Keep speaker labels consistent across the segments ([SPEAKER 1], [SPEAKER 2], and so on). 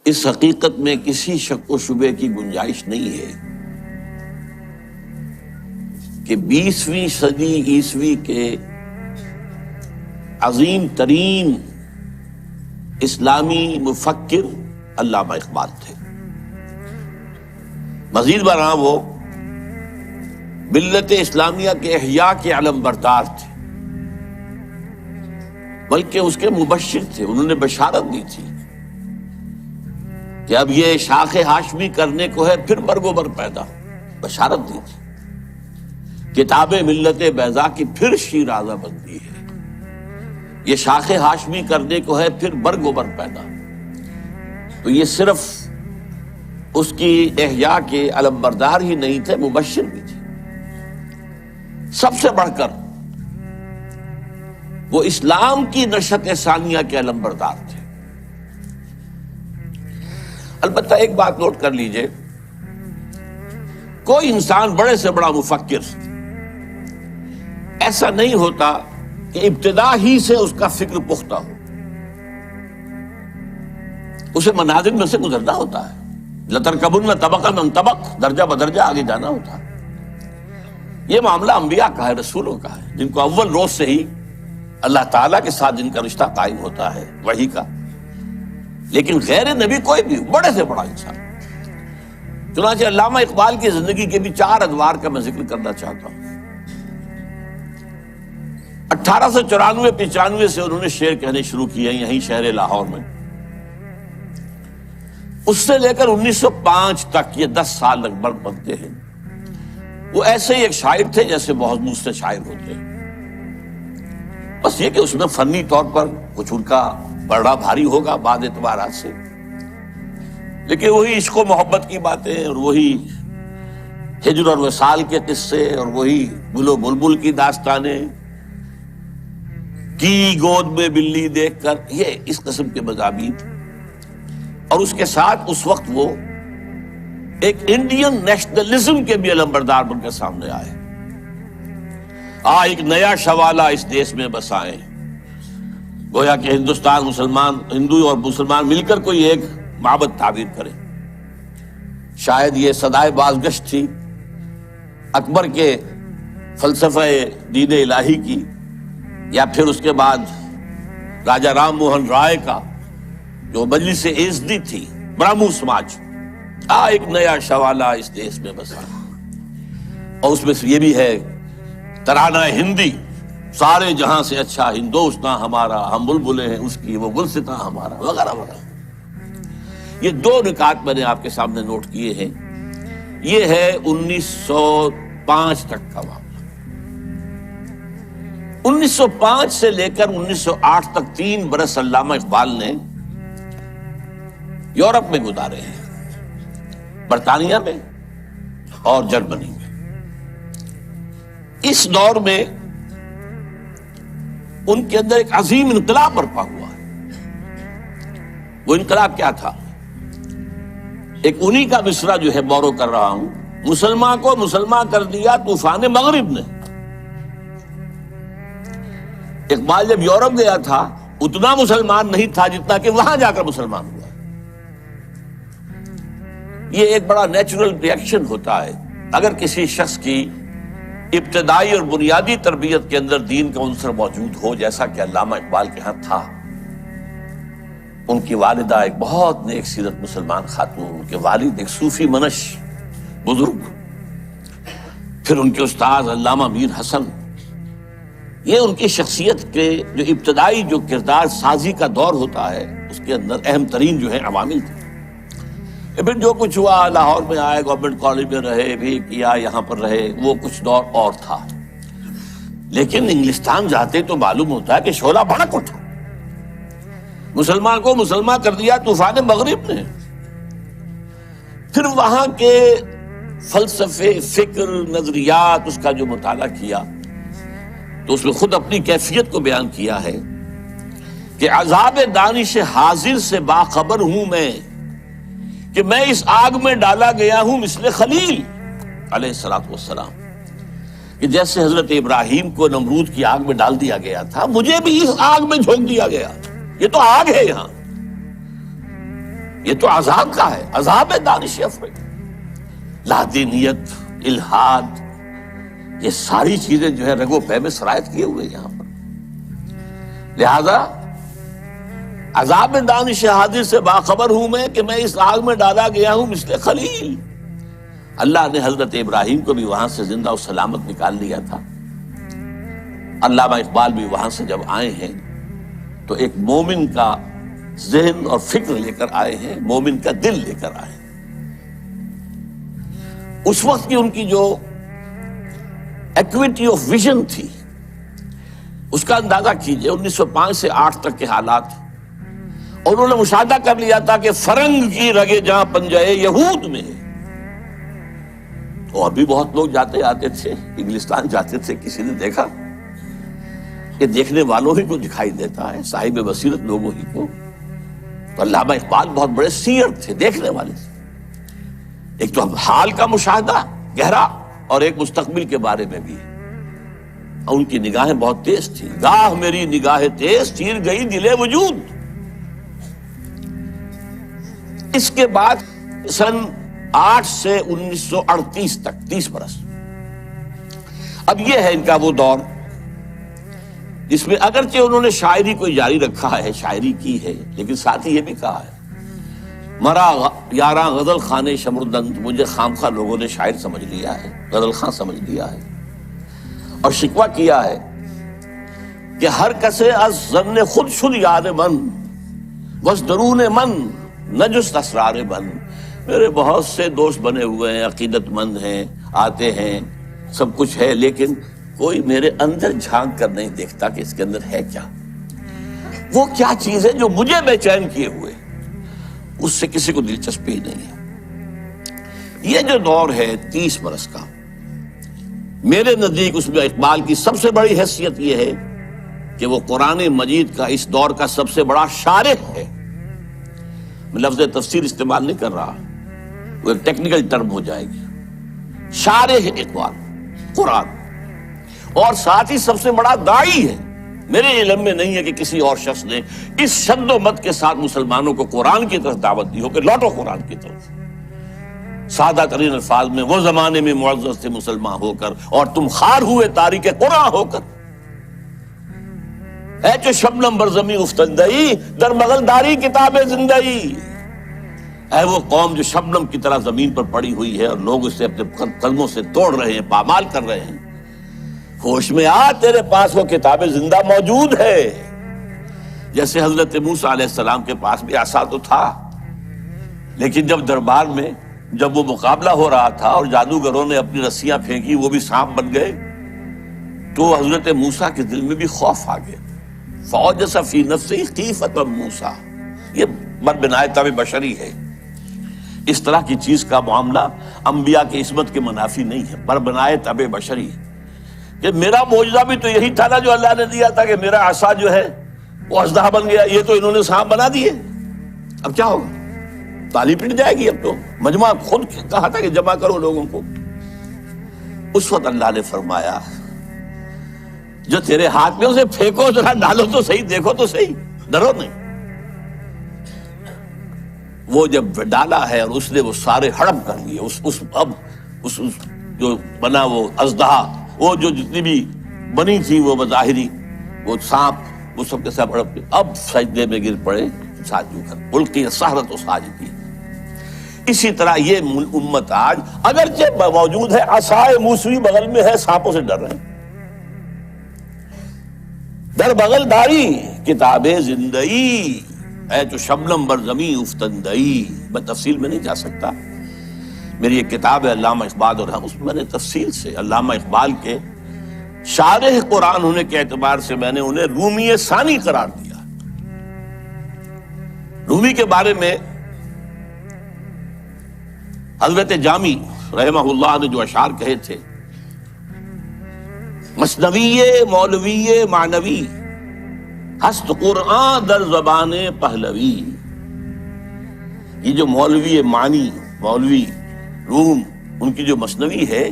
[SPEAKER 1] اس حقیقت میں کسی شک و شبے کی گنجائش نہیں ہے کہ 20ویں صدی عیسوی کے عظیم ترین اسلامی مفکر علامہ اقبال تھے۔ مزید برآں وہ ملت اسلامیہ کے احیاء کے علم بردار تھے، بلکہ اس کے مبشر تھے۔ انہوں نے بشارت دی تھی کہ اب یہ شاخ ہاشمی کرنے کو ہے، پھر برگ و بر پیدا۔ بشارت دی تھی کتاب ملت بیضا کی پھر شیرازہ بندی ہے، یہ شاخ ہاشمی کرنے کو ہے، پھر برگ و بر پیدا۔ تو یہ صرف اس کی احیاء کے علم بردار ہی نہیں تھے، مبشر بھی تھے۔ سب سے بڑھ کر وہ اسلام کی نشأت ثانیہ کے علم بردار تھے۔ البتہ ایک بات نوٹ کر لیجئے، کوئی انسان بڑے سے بڑا مفکر ایسا نہیں ہوتا کہ ابتدا ہی سے اس کا فکر پختہ ہو، اسے منازل میں سے گزرنا ہوتا ہے۔ لَتَرْكَبُنَّ طَبَقًا عَنْ طَبَقٍ، درجہ بدرجہ آگے جانا ہوتا ہے۔ یہ معاملہ انبیاء کا ہے، رسولوں کا ہے، جن کو اول روز سے ہی اللہ تعالیٰ کے ساتھ جن کا رشتہ قائم ہوتا ہے وحی کا۔ لیکن غیر نبی کوئی بھی بڑے سے بڑا انسان۔ چنانچہ علامہ اقبال کی زندگی کے بھی 4 ادوار کا میں ذکر کرنا چاہتا ہوں۔ 1894-95 سے انہوں نے شعر کہنے شروع کیے ہیں یہیں شہر لاہور میں۔ اس سے لے کر 1905 تک، یہ 10 سال لگ بھگ بنتے ہیں، وہ ایسے ہی ایک شاعر تھے جیسے بہت دوسرے شاعر ہوتے ہیں۔ بس یہ کہ اس میں فنی طور پر کچھ ان کا بڑا بھاری ہوگا بعض اعتبارات سے، لیکن وہی عشق و محبت کی باتیں، اور وہی ہجر اور وصال کے قصے، اور وہی گل و بلبل کی داستانیں، کی گود میں بلی دیکھ کر، یہ اس قسم کے مضامین۔ اور اس کے ساتھ اس وقت وہ ایک انڈین نیشنلزم کے بھی علمبردار بن کے سامنے آئے۔ ایک نیا شوالہ اس دیش میں بسائیں، گویا کہ ہندوستان مسلمان، ہندو اور مسلمان مل کر کوئی ایک معبد تعبیر کرے۔ شاید یہ صدائے بازگشت تھی اکبر کے فلسفہ دین الہی کی، یا پھر اس کے بعد راجہ رام موہن رائے کا جو مجلس عزتی تھی، برہمو سماج۔ ایک نیا شوالہ اس دیش میں بسا، اور اس میں سے یہ بھی ہے ترانہ ہندی، سارے جہاں سے اچھا ہندوستاں ہمارا، ہم بلبلیں ہیں اس کی، وہ گلستاں ہمارا، وغیرہ وغیرہ۔ یہ 2 نکات میں نے آپ کے سامنے نوٹ کیے ہیں۔ یہ ہے 1905 تک کا معاملہ۔ 1905 سے لے کر 1908 تک 3 برس علامہ اقبال نے یورپ میں گزارے ہیں، برطانیہ میں اور جرمنی میں۔ اس دور میں ان کے اندر ایک عظیم انقلاب برپا ہوا ہے۔ وہ انقلاب کیا تھا؟ ایک انہی کا مصرع جو ہے بورو کر رہا ہوں، مسلمان کو مسلمان کر دیا طوفان مغرب نے۔ اقبال جب یورپ گیا تھا اتنا مسلمان نہیں تھا جتنا کہ وہاں جا کر مسلمان ہوا۔ یہ ایک بڑا نیچرل ریئیکشن ہوتا ہے اگر کسی شخص کی ابتدائی اور بنیادی تربیت کے اندر دین کا عنصر موجود ہو، جیسا کہ علامہ اقبال کے ہاں تھا۔ ان کی والدہ ایک بہت نیک سیرت مسلمان خاتون، ان کے والد ایک صوفی منش بزرگ، پھر ان کے استاد علامہ میر حسن۔ یہ ان کی شخصیت کے جو ابتدائی جو کردار سازی کا دور ہوتا ہے، اس کے اندر اہم ترین جو ہے عوامل تھے۔ پھر جو کچھ ہوا، لاہور میں آئے، گورنمنٹ کالج میں رہے بھی، کیا یہاں پر رہے، وہ کچھ دور اور تھا۔ لیکن انگلستان جاتے تو معلوم ہوتا ہے کہ شعلہ بھڑک اٹھا، مسلمان کو مسلمان کر دیا طوفان مغرب نے۔ پھر وہاں کے فلسفے، فکر، نظریات، اس کا جو مطالعہ کیا تو اس میں خود اپنی کیفیت کو بیان کیا ہے کہ عذاب دانش حاضر سے باخبر ہوں میں، کہ میں اس آگ میں ڈالا گیا ہوں مثل خلیل علیہ السلام، کہ جیسے حضرت ابراہیم کو نمرود کی آگ میں ڈال دیا گیا تھا، مجھے بھی اس آگ میں جھونک دیا گیا۔ یہ تو آگ ہے، یہاں یہ تو عذاب کا ہے، عذاب ہے دانش افریقہ، لادینیت، الحاد، یہ ساری چیزیں جو ہے رگو پے میں سرایت کیے ہوئے یہاں پر۔ لہذا عذاب دانش حاضر سے باخبر ہوں میں کہ میں اس آگ میں ڈالا گیا ہوں مثل خلیل۔ اللہ نے حضرت ابراہیم کو بھی وہاں سے زندہ و سلامت نکال لیا تھا۔ علامہ اقبال بھی وہاں سے جب آئے ہیں تو ایک مومن کا ذہن اور فکر لے کر آئے ہیں، مومن کا دل لے کر آئے ہیں۔ اس وقت کی ان کی جو ایکویٹی آف ویژن تھی اس کا اندازہ کیجئے، 1905 سے 8 تک کے حالات، اور انہوں نے مشاہدہ کر لیا تھا کہ فرنگ کی رگے جہاں پنجے یہود میں ہے۔ تو ابھی بہت لوگ جاتے آتے تھے، انگلستان جاتے تھے، کسی نے دیکھا؟ یہ دیکھنے والوں ہی کو دکھائی دیتا ہے، صاحب بصیرت لوگوں ہی کو۔ تو علامہ اقبال بہت بڑے سیر تھے، دیکھنے والے تھے۔ ایک تو حال کا مشاہدہ گہرا اور ایک مستقبل کے بارے میں بھی، اور ان کی نگاہیں بہت تیز تھی۔ گاہ میری نگاہ تیز چیر گئی دل وجود۔ اس کے بعد سن 8 سے 1938 تک 30 برس، اب یہ ہے ان کا وہ دور جس میں اگرچہ انہوں نے شاعری کو جاری رکھا ہے، شاعری کی ہے، لیکن ساتھ ہی یہ بھی کہا ہے مرا یاراں غزل خانے شمردند، مجھے خامخواہ لوگوں نے شاعر سمجھ لیا ہے، غزل خاں سمجھ لیا ہے، اور شکوہ کیا ہے کہ ہر کسے از ظن خود شد یار من وز درون من نجست اسرار من۔ میرے بہت سے دوست بنے ہوئے ہیں، عقیدت مند ہیں، آتے ہیں، سب کچھ ہے، لیکن کوئی میرے اندر جھانک کر نہیں دیکھتا کہ اس کے اندر ہے کیا، وہ کیا چیز ہے جو مجھے بے چین کیے ہوئے، اس سے کسی کو دلچسپی ہی نہیں ہے۔ یہ جو دور ہے 30 برس کا، میرے نزدیک اس میں اقبال کی سب سے بڑی حیثیت یہ ہے کہ وہ قرآن مجید کا اس دور کا سب سے بڑا شارح ہے۔ میں لفظ تفسیر استعمال نہیں کر رہا، وہ ایک ٹیکنیکل ٹرم ہو جائے گی۔ شارح اقبال قرآن، اور ساتھ ہی سب سے بڑا داعی ہے۔ میرے علم میں نہیں ہے کہ کسی اور شخص نے اس شد و مت کے ساتھ مسلمانوں کو قرآن کی طرف دعوت دی ہو کہ لوٹو قرآن کی طرف۔ سادہ ترین الفاظ میں وہ زمانے میں معزز تھے مسلمان ہو کر، اور تم خار ہوئے تاریک قرآن ہو کر۔ اے جو شبنم بر زمیں افتندئی در بغل داری کتاب زندگی، اے وہ قوم جو شبنم کی طرح زمین پر پڑی ہوئی ہے اور لوگ اسے اپنے قدموں سے توڑ رہے ہیں، پامال کر رہے ہیں، ہوش میں آ، تیرے پاس وہ کتاب زندہ موجود ہے۔ جیسے حضرت موسیٰ علیہ السلام کے پاس بھی عصا تو تھا، لیکن جب دربار میں جب وہ مقابلہ ہو رہا تھا اور جادوگروں نے اپنی رسیاں پھینکی، وہ بھی سانپ بن گئے، تو حضرت موسیٰ کے دل میں بھی خوف آ گیا۔ فَأَوْجَسَ فِي نَفْسِهِ خِیفَةً موسیٰ، یہ بربنائے طبع بشری ہے۔ اس طرح کی چیز کا معاملہ انبیاء کی عصمت کے منافی نہیں ہے، بربنائے طبع بشری ہے۔ کہ میرا معجزہ بھی تو یہی تھا نا جو اللہ نے دیا تھا، کہ میرا عصا جو ہے وہ اژدہا بن گیا، یہ تو انہوں نے سانپ بنا دیے، اب کیا ہوگا؟ تالی پٹ جائے گی۔ اب تو مجمع خود کہا تھا کہ جمع کرو لوگوں کو۔ اس وقت اللہ نے فرمایا جو تیرے ہاتھ میں اسے پھینکو، ذرا ڈالو تو صحیح، دیکھو تو صحیح، ڈرو نہیں۔ وہ جب ڈالا ہے اور اس نے وہ سارے ہڑپ کر لیے، اس جو بنا وہ اژدہا، وہ جو جتنی بھی بنی تھی وہ بظاہری وہ سانپ، وہ سب کے سب ہڑپ کے اب سجدے میں گر پڑے ساجدوں کر، القی السحرۃ ساجدین۔ اسی طرح یہ امت آج اگرچہ موجود ہے، عصائے موسوی بغل میں ہے، سانپوں سے ڈر رہے ہیں۔ در بغل داری کتاب زندگی، اے جو شبنم بر زمیں افتندئی۔ میں تفصیل میں نہیں جا سکتا، میری ایک کتاب ہے علامہ اقبال، اور اس میں میں نے تفصیل سے علامہ اقبال کے شارح قرآن ہونے کے اعتبار سے میں نے انہیں رومی ثانی قرار دیا۔ رومی کے بارے میں حضرت جامی رحمہ اللہ نے جو اشعار کہے تھے، مثنوی مولوی معنوی ہست قرآن در زبان پہلوی۔ یہ جو مولوی معنی، مولوی روم، ان کی جو مثنوی ہے،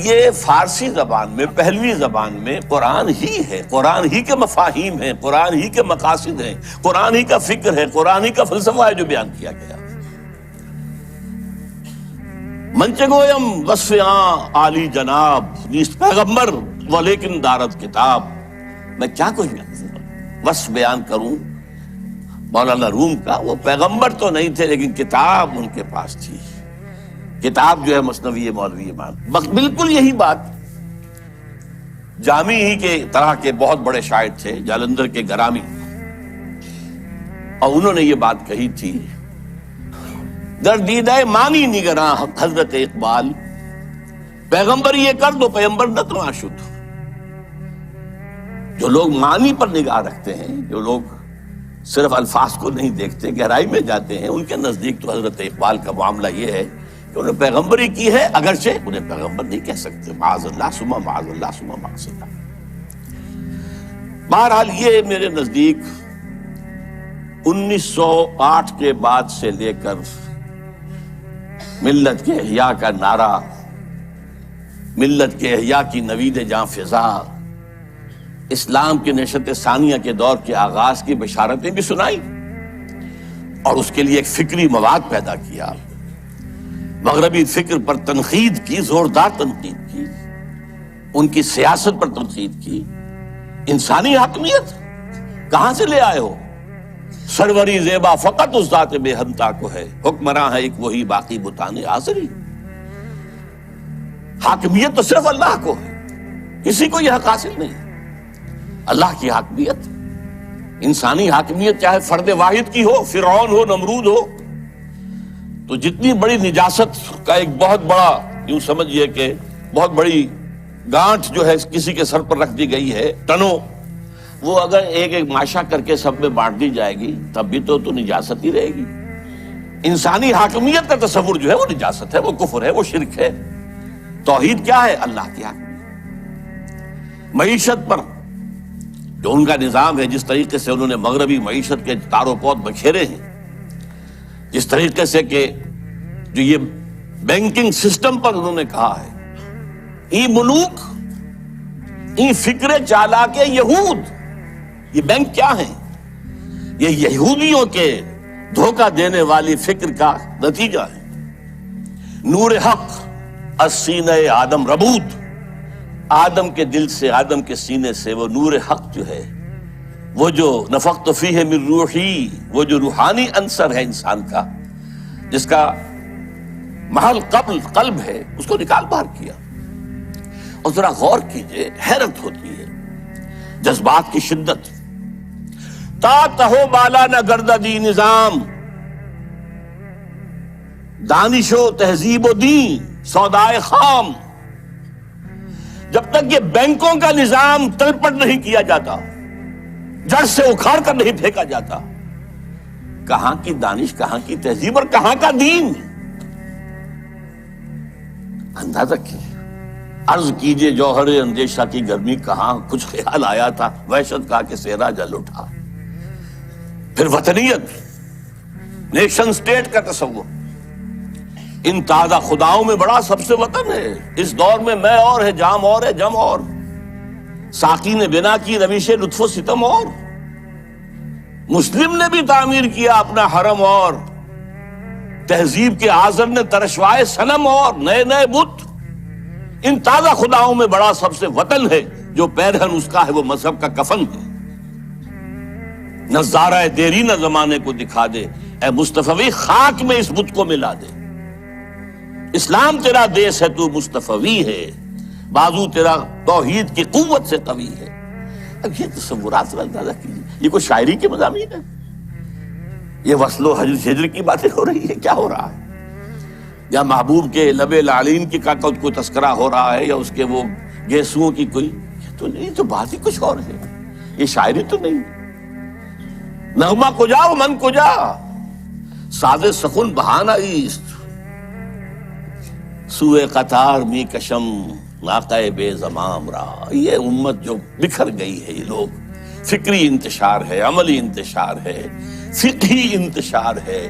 [SPEAKER 1] یہ فارسی زبان میں، پہلوی زبان میں قرآن ہی ہے، قرآن ہی کے مفاہیم ہیں، قرآن ہی کے مقاصد ہیں، قرآن ہی کا فکر ہے، قرآن ہی کا فلسفہ ہے جو بیان کیا گیا۔ منچ گویم وصف عالی جناب، نیست پیغمبر و لیکن دارت کتاب۔ میں کیا کچھ وصف بیان کروں مولانا روم کا، وہ پیغمبر تو نہیں تھے لیکن کتاب ان کے پاس تھی، کتاب جو ہے مثنوی مولوی امام۔ بالکل یہی بات جامی ہی کے طرح کے بہت بڑے شاعر تھے، جالندھر کے گرامی، اور انہوں نے یہ بات کہی تھی، در دیدہ مانی نگراں حضرت اقبال، پیغمبر یہ کر دو پیغمبر نہ تو آشد۔ جو لوگ معنی پر نگاہ رکھتے ہیں، جو لوگ صرف الفاظ کو نہیں دیکھتے، گہرائی میں جاتے ہیں، ان کے نزدیک تو حضرت اقبال کا معاملہ یہ ہے کہ انہیں پیغمبری کی ہے، اگرچہ انہیں پیغمبر نہیں کہہ سکتے، معاذ اللہ ثم معاذ اللہ ثم معاذ اللہ۔ بہرحال یہ میرے نزدیک 1908 کے بعد سے لے کر ملت کے احیاء کا نعرہ، ملت کے احیاء کی نوید جاں فضا، اسلام کی نشأت ثانیہ کے دور کے آغاز کی بشارتیں بھی سنائی، اور اس کے لیے ایک فکری مواد پیدا کیا، مغربی فکر پر تنقید کی، زوردار تنقید کی، ان کی سیاست پر تنقید کی۔ انسانی حاکمیت کہاں سے لے آئے ہو؟ سروری زیبا فقط اس ذات بے ہمتا کو ہے، حکمراں ہے ایک وہی باقی بتانے آزری۔ حاکمیت تو صرف اللہ کو ہے، کسی کو یہ حق حاصل نہیں۔ اللہ کی حاکمیت، انسانی حاکمیت چاہے فرد واحد کی ہو، فرعون ہو، نمرود ہو، تو جتنی بڑی نجاست کا ایک بہت بڑا، یوں سمجھئے کہ بہت بڑی گانٹھ جو ہے کسی کے سر پر رکھ دی گئی ہے، ٹنوں، وہ اگر ایک ایک ماشا کر کے سب میں بانٹ دی جائے گی تب بھی تو نجاست ہی رہے گی۔ انسانی حاکمیت کا تصور جو ہے وہ نجاست ہے، وہ کفر ہے، وہ شرک ہے۔ توحید کیا ہے؟ اللہ کی حاکمیت۔ معیشت پر جو ان کا نظام ہے، جس طریقے سے انہوں نے مغربی معیشت کے تار و پود بکھیرے ہیں، جس طریقے سے کہ جو یہ بینکنگ سسٹم پر انہوں نے کہا ہے، ای ملوک ای فکر چالاک یہود، یہ بینک کیا ہیں؟ یہ یہودیوں کے دھوکہ دینے والی فکر کا نتیجہ ہے۔ نور حق از سینہ آدم ربود، آدم کے دل سے، آدم کے سینے سے وہ نور حق جو ہے، وہ جو نفخت فیہ من روحی، وہ جو روحانی عنصر ہے انسان کا، جس کا محل قلب ہے، اس کو نکال باہر کیا۔ اور ذرا غور کیجئے، حیرت ہوتی ہے جذبات کی شدت۔ تا تہو بالا نہ گردہ دی نظام، دانش و تہذیب و دین سودائے خام۔ جب تک یہ بینکوں کا نظام تلپٹ نہیں کیا جاتا، جڑ سے اکھاڑ کر نہیں پھینکا جاتا، کہاں کی دانش، کہاں کی تہذیب اور کہاں کا دین؟ اندازہ کیجیے، عرض کیجیے جوہر اندیشہ کی گرمی کہاں کچھ خیال آیا تھا، وحشت کا کہ صحرا جل اٹھا۔ پھر وطنیت، نیشن سٹیٹ کا تصور، ان تازہ خداؤں میں بڑا سب سے وطن ہے۔ اس دور میں میں اور ہے، جام اور ہے، جم اور، ساقی نے بنا کی روش لطف و ستم اور، مسلم نے بھی تعمیر کیا اپنا حرم اور، تہذیب کے آزر نے ترشوائے صنم اور، نئے نئے بت۔ ان تازہ خداؤں میں بڑا سب سے وطن ہے، جو پیرہن اس کا ہے وہ مذہب کا کفن ہے۔ نظارہ دیری نہ زمانے کو دکھا دے، اے مصطفی خاک میں اس بت کو ملا دے۔ اسلام تیرا دیس ہے، تو مصطفی ہے، بازو تیرا توحید کی قوت سے قوی ہے۔ اب یہ تصورات سے اندازہ کیجیے، یہ کوئی شاعری کے مضامین ہے؟ یہ وصل و ہجر کی باتیں ہو رہی ہے؟ کیا ہو رہا ہے؟ یا محبوب کے لب لعلین کی کا کوئی تذکرہ ہو رہا ہے، یا اس کے وہ گیسوؤں کی کوئی؟ یہ تو نہیں، تو بات ہی کچھ اور ہے، یہ شاعری تو نہیں۔ نغمہ کجا و من کجا، ساز سخن بہانہ ایست، سوئے قطار می کشم ناقہ بے زمام را۔ یہ امت جو بکھر گئی ہے، یہ لوگ، فکری انتشار ہے، عملی انتشار ہے، فقہی انتشار ہے،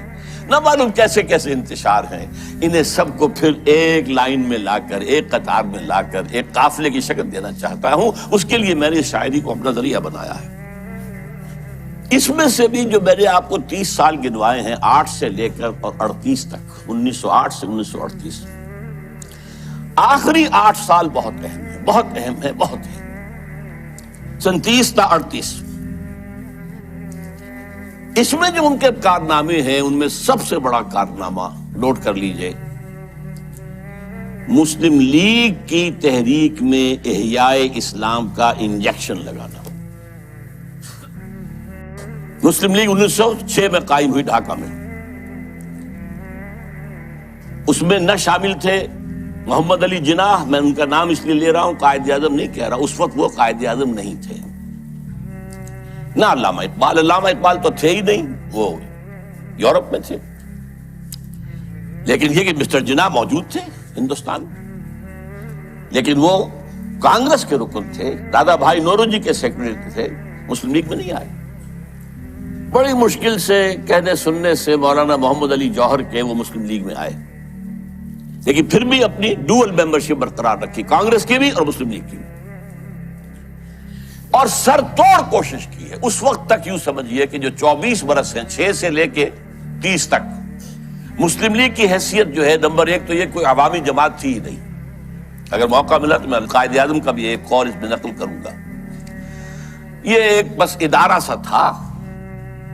[SPEAKER 1] نہ معلوم کیسے کیسے انتشار ہیں. انہیں سب کو پھر ایک لائن میں لا کر، ایک قطار میں لا کر ایک قافلے کی شکل دینا چاہتا ہوں. اس کے لیے میں نے شاعری کو اپنا ذریعہ بنایا ہے. اس میں سے بھی جو میں نے آپ کو 30 سال گنوائے ہیں، 8 سے لے کر اور 38 تک، 1908 سے 1938، آخری 8 سال بہت اہم ہے، بہت اہم ہے، بہت اہم. 37 تا 38، اس میں جو ان کے کارنامے ہیں، ان میں سب سے بڑا کارنامہ نوٹ کر لیجئے، مسلم لیگ کی تحریک میں احیاء اسلام کا انجیکشن لگانا. مسلم لیگ 1906 میں قائم ہوئی ڈھاکہ میں. اس میں نہ شامل تھے محمد علی جناح، میں ان کا نام اس لیے لے رہا ہوں، قائد اعظم نہیں کہہ رہا، اس وقت وہ قائد اعظم نہیں تھے. نہ علامہ اقبال، علامہ اقبال تو تھے ہی نہیں، وہ یورپ میں تھے. لیکن یہ کہ مسٹر جناح موجود تھے ہندوستان میں، لیکن وہ کانگریس کے رکن تھے، دادا بھائی نوروجی کے سیکرٹری تھے، مسلم لیگ میں نہیں آئے. بڑی مشکل سے کہنے سننے سے مولانا محمد علی جوہر کے وہ مسلم لیگ میں آئے، لیکن پھر بھی اپنی ڈوئل ممبرشپ برقرار رکھی، کانگریس کی بھی اور مسلم لیگ کی بھی، اور سر توڑ کوشش کی ہے. اس وقت تک یوں سمجھیے کہ جو 24 برس ہیں، 6 سے لے کے 30 تک، مسلم لیگ کی حیثیت جو ہے، نمبر 1 تو یہ کوئی عوامی جماعت تھی ہی نہیں. اگر موقع ملا تو میں قائد اعظم کا بھی ایک قول اس میں نقل کروں گا. یہ ایک بس ادارہ سا تھا،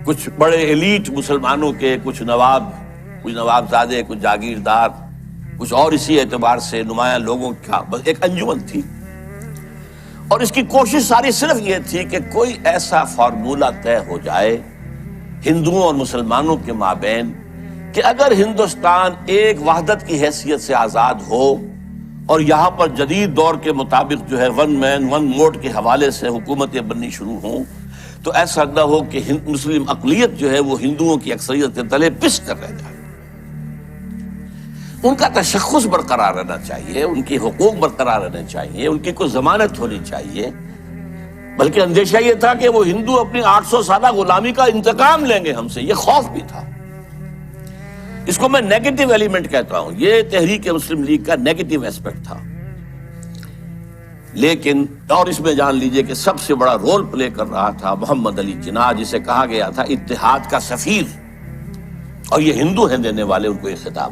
[SPEAKER 1] کچھ بڑے ایلیٹ مسلمانوں کے، کچھ نواب زادے، کچھ جاگیردار، کچھ اور اسی اعتبار سے نمایاں لوگوں کا بس ایک انجمن تھی. اور اس کی کوشش ساری صرف یہ تھی کہ کوئی ایسا فارمولہ طے ہو جائے ہندوؤں اور مسلمانوں کے مابین کہ اگر ہندوستان ایک وحدت کی حیثیت سے آزاد ہو اور یہاں پر جدید دور کے مطابق جو ہے ون مین ون ووٹ کے حوالے سے حکومتیں بننی شروع ہوں، تو ایسا نہ ہو کہ مسلم اقلیت جو ہے وہ ہندوؤں کی اکثریت کے تلے پس کر رہ جائے. ان کا تشخص برقرار رہنا چاہیے، ان کی حقوق برقرار رہنے چاہیے، ان کی کوئی ضمانت ہونی چاہیے. بلکہ اندیشہ یہ تھا کہ وہ ہندو اپنی 800 سالہ غلامی کا انتقام لیں گے ہم سے، یہ خوف بھی تھا. اس کو میں نیگیٹو ایلیمنٹ کہتا ہوں، یہ تحریک مسلم لیگ کا نیگیٹو ایسپیکٹ تھا. لیکن اور اس میں جان لیجئے کہ سب سے بڑا رول پلے کر رہا تھا محمد علی جناح، جسے کہا گیا تھا اتحاد کا سفیر، اور یہ ہندو ہیں دینے والے ان کو یہ خطاب.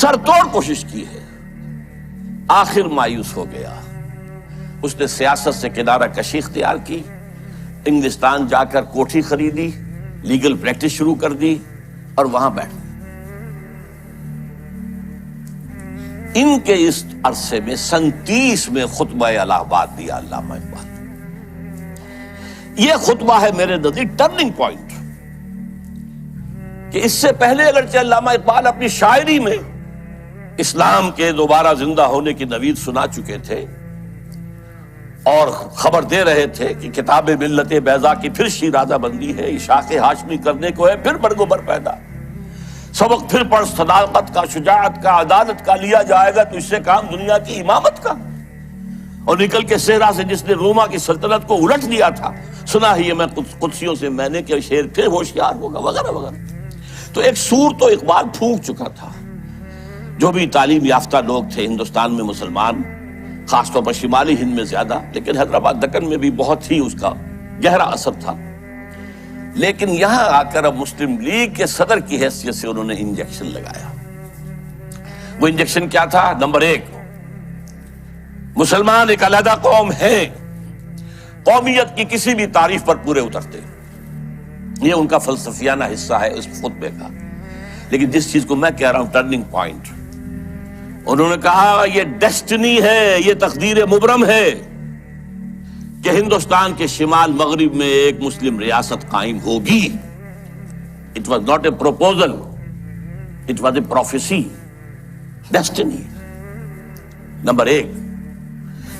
[SPEAKER 1] سر توڑ کوشش کی ہے، آخر مایوس ہو گیا. اس نے سیاست سے کنارہ کشی اختیار کی، انگلستان جا کر کوٹھی خریدی، لیگل پریکٹس شروع کر دی اور وہاں بیٹھ. ان کے اس عرصے میں 37 میں خطبہ الہ آباد دیا علامہ اقبال. یہ خطبہ ہے میرے نزدیک ٹرننگ پوائنٹ، کہ اس سے پہلے اگرچہ علامہ اقبال اپنی شاعری میں اسلام کے دوبارہ زندہ ہونے کی نوید سنا چکے تھے اور خبر دے رہے تھے کہ کتاب ملت بیضا کی پھر شیرازہ بندی ہے، عشاق ہاشمی کرنے کو ہے پھر برگ و بر پیدا، سبق پھر پڑھ صداقت کا، شجاعت کا، عدالت کا، لیا جائے گا تو اس سے کام دنیا کی امامت کا، اور نکل کے صحرا سے جس نے روما کی سلطنت کو الٹ دیا تھا، سنا ہی ہے میں قدسیوں سے میں نے کہ شیر پھر ہوشیار ہوگا، وغیرہ وغیرہ. تو ایک سور تو اقبال پھونک چکا تھا. جو بھی تعلیم یافتہ لوگ تھے ہندوستان میں مسلمان، خاص طور پر شمالی ہند میں زیادہ، لیکن حیدرآباد دکن میں بھی بہت ہی اس کا گہرا اثر تھا. لیکن یہاں آ کر اب مسلم لیگ کے صدر کی حیثیت سے انہوں نے انجیکشن لگایا. وہ انجیکشن کیا تھا؟ نمبر 1، مسلمان ایک علیحدہ قوم ہے، قومیت کی کسی بھی تعریف پر پورے اترتے. یہ ان کا فلسفیانہ حصہ ہے اس خطبے کا. لیکن جس چیز کو میں کہہ رہا ہوں ٹرننگ پوائنٹ، انہوں نے کہا یہ ڈیسٹنی ہے، یہ تقدیر مبرم ہے کہ ہندوستان کے شمال مغرب میں ایک مسلم ریاست قائم ہوگی. It was not a proposal, it was a prophecy, destiny. Number 1.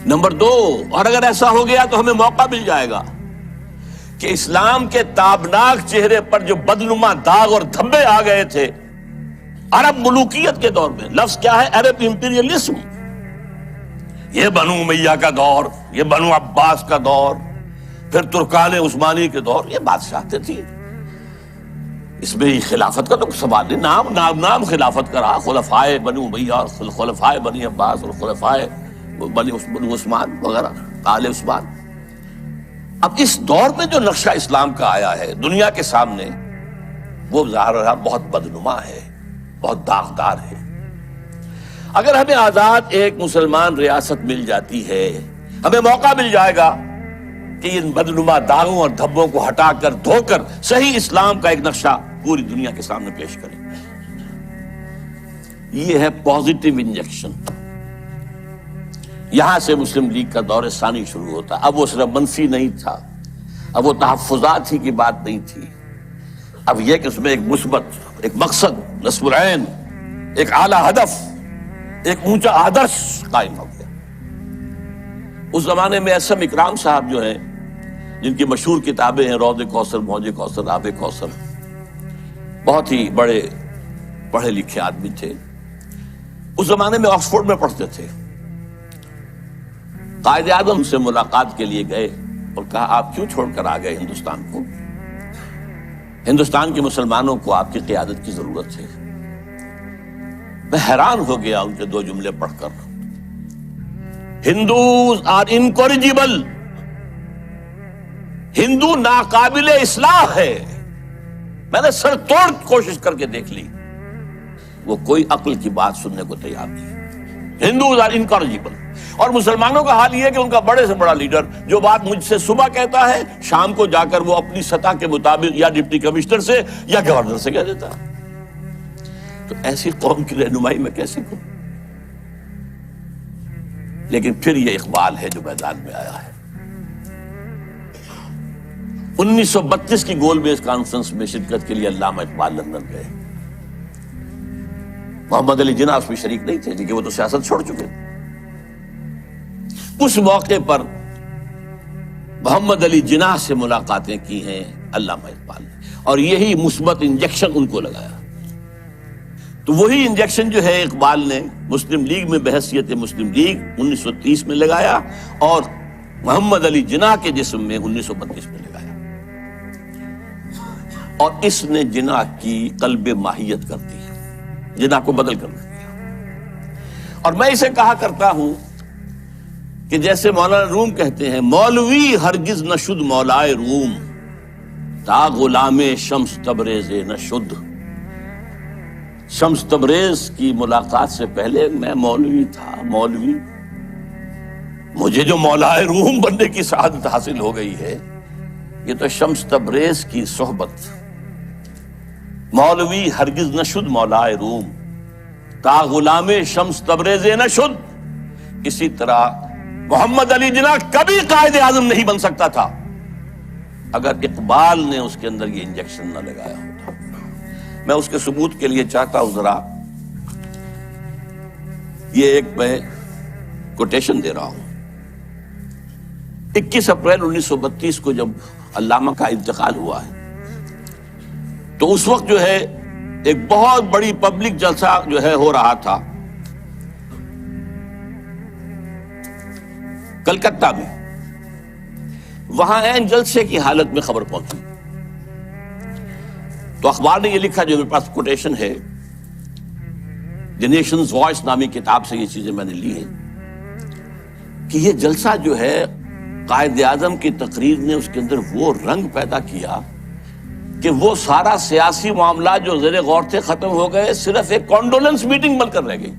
[SPEAKER 1] Number 2، اور اگر ایسا ہو گیا تو ہمیں موقع مل جائے گا کہ اسلام کے تابناک چہرے پر جو بدنما داغ اور دھبے آ گئے تھے عرب ملوکیت کے دور میں، لفظ کیا ہے؟ عرب امپیریلزم. یہ بنو امیہ کا دور، یہ بنو عباس کا دور، پھر ترکان عثمانی کے دور، یہ بادشاہتیں تھیں. اس میں خلافت کا تو سوال نہیں، نام خلافت کا رہا، خلفائے بنو امیہ اور خلفائے بنی عباس اور خلفائے بنو عثمان وغیرہ، آل عثمان۔ اب اس دور میں جو نقشہ اسلام کا آیا ہے دنیا کے سامنے، وہ ظاہر رہا بہت بدنما ہے، بہت داغدار ہے۔ اگر ہمیں آزاد ایک مسلمان ریاست مل جاتی ہے، ہمیں موقع مل جائے گا کہ ان بدنما داغوں اور دھبوں کو ہٹا کر دھو کر صحیح اسلام کا ایک نقشہ پوری دنیا کے سامنے پیش کریں۔ یہ ہے پازیٹیو انجیکشن۔ یہاں سے مسلم لیگ کا دور ثانی شروع ہوتا۔ اب وہ صرف منفی نہیں تھا، اب وہ تحفظات ہی کی بات نہیں تھی، اب یہ کہ اس میں ایک مثبت، ایک مقصد، نصب العین، ایک اعلیٰ ہدف، ایک اونچا آدرش قائم ہو گیا۔ اس زمانے میں اسم اکرام صاحب جو ہیں، جن کی مشہور کتابیں ہیں روض کوثر، موج کوثر، آب کوثر، بہت ہی بڑے پڑھے لکھے آدمی تھے۔ اس زمانے میں آکسفورڈ میں پڑھتے تھے۔ قائد اعظم سے ملاقات کے لیے گئے اور کہا آپ کیوں چھوڑ کر آ گئے ہندوستان کو؟ ہندوستان کے مسلمانوں کو آپ کی قیادت کی ضرورت ہے۔ میں حیران ہو گیا ان کے دو جملے پڑھ کر، ہندوز آر انکوریجیبل، ہندو ناقابل اصلاح ہے۔ میں نے سر توڑ کوشش کر کے دیکھ لی، وہ کوئی عقل کی بات سننے کو تیار نہیں۔ Hindus are incorrigible. اور مسلمانوں کا حال یہ ہے کہ ان کا بڑے سے بڑا لیڈر جو بات مجھ سے صبح کہتا ہے، شام کو جا کر وہ اپنی سطح کے مطابق یا ڈپٹی کمشنر سے یا گورنر سے کہہ دیتا ہے۔ تو ایسی قوم کی رہنمائی میں کیسے کروں؟ لیکن پھر یہ اقبال ہے جو میدان میں آیا ہے۔ 1932 کی گول میز کانفرنس میں شرکت کے لیے علامہ اقبال لندن گئے۔ محمد علی جناح اس میں شریک نہیں تھے کیونکہ وہ تو سیاست چھوڑ چکے تھے۔ اس موقع پر محمد علی جناح سے ملاقاتیں کی ہیں علامہ اقبال نے، اور یہی مثبت انجیکشن ان کو لگایا۔ تو وہی انجیکشن جو ہے اقبال نے مسلم لیگ میں بحیثیت مسلم لیگ 1930 میں لگایا، اور محمد علی جناح کے جسم میں 1932 میں لگایا، اور اس نے جناح کی قلب ماہیت کر دی، جناح کو بدل کر دیا۔ اور میں اسے کہا کرتا ہوں کہ جیسے مولانا روم کہتے ہیں، مولوی ہرگز نہ شد مولائے روم، تا غلام شمس تبریز نہ شد۔ شمس تبریز کی ملاقات سے پہلے میں مولوی تھا، مولوی۔ مجھے جو مولائے روم بننے کی سعادت حاصل ہو گئی ہے، یہ تو شمس تبریز کی صحبت۔ مولوی ہرگز نہ شد مولائے روم، تا غلام شمس تبریز نہ شد۔ اسی طرح محمد علی جناح کبھی قائد اعظم نہیں بن سکتا تھا اگر اقبال نے اس کے اندر یہ انجیکشن نہ لگایا ہوتا۔ میں اس کے ثبوت کے لیے چاہتا ہوں ذرا یہ ایک میں کوٹیشن دے رہا ہوں۔ 21 اپریل 1932 کو جب علامہ کا انتقال ہوا ہے، تو اس وقت جو ہے ایک بہت بڑی پبلک جلسہ جو ہے ہو رہا تھا کلکتہ میں۔ وہاں عین جلسے کی حالت میں خبر پہنچی، تو اخبار نے یہ لکھا، جو میرے پاس کوٹیشن ہے، دی نیشنز وائس نامی کتاب سے یہ چیزیں میں نے لی ہیں، کہ یہ جلسہ جو ہے قائد اعظم کی تقریر نے اس کے اندر وہ رنگ پیدا کیا کہ وہ سارا سیاسی معاملات جو زیر غور تھے ختم ہو گئے، صرف ایک کانڈولنس میٹنگ بن کر رہ گئی۔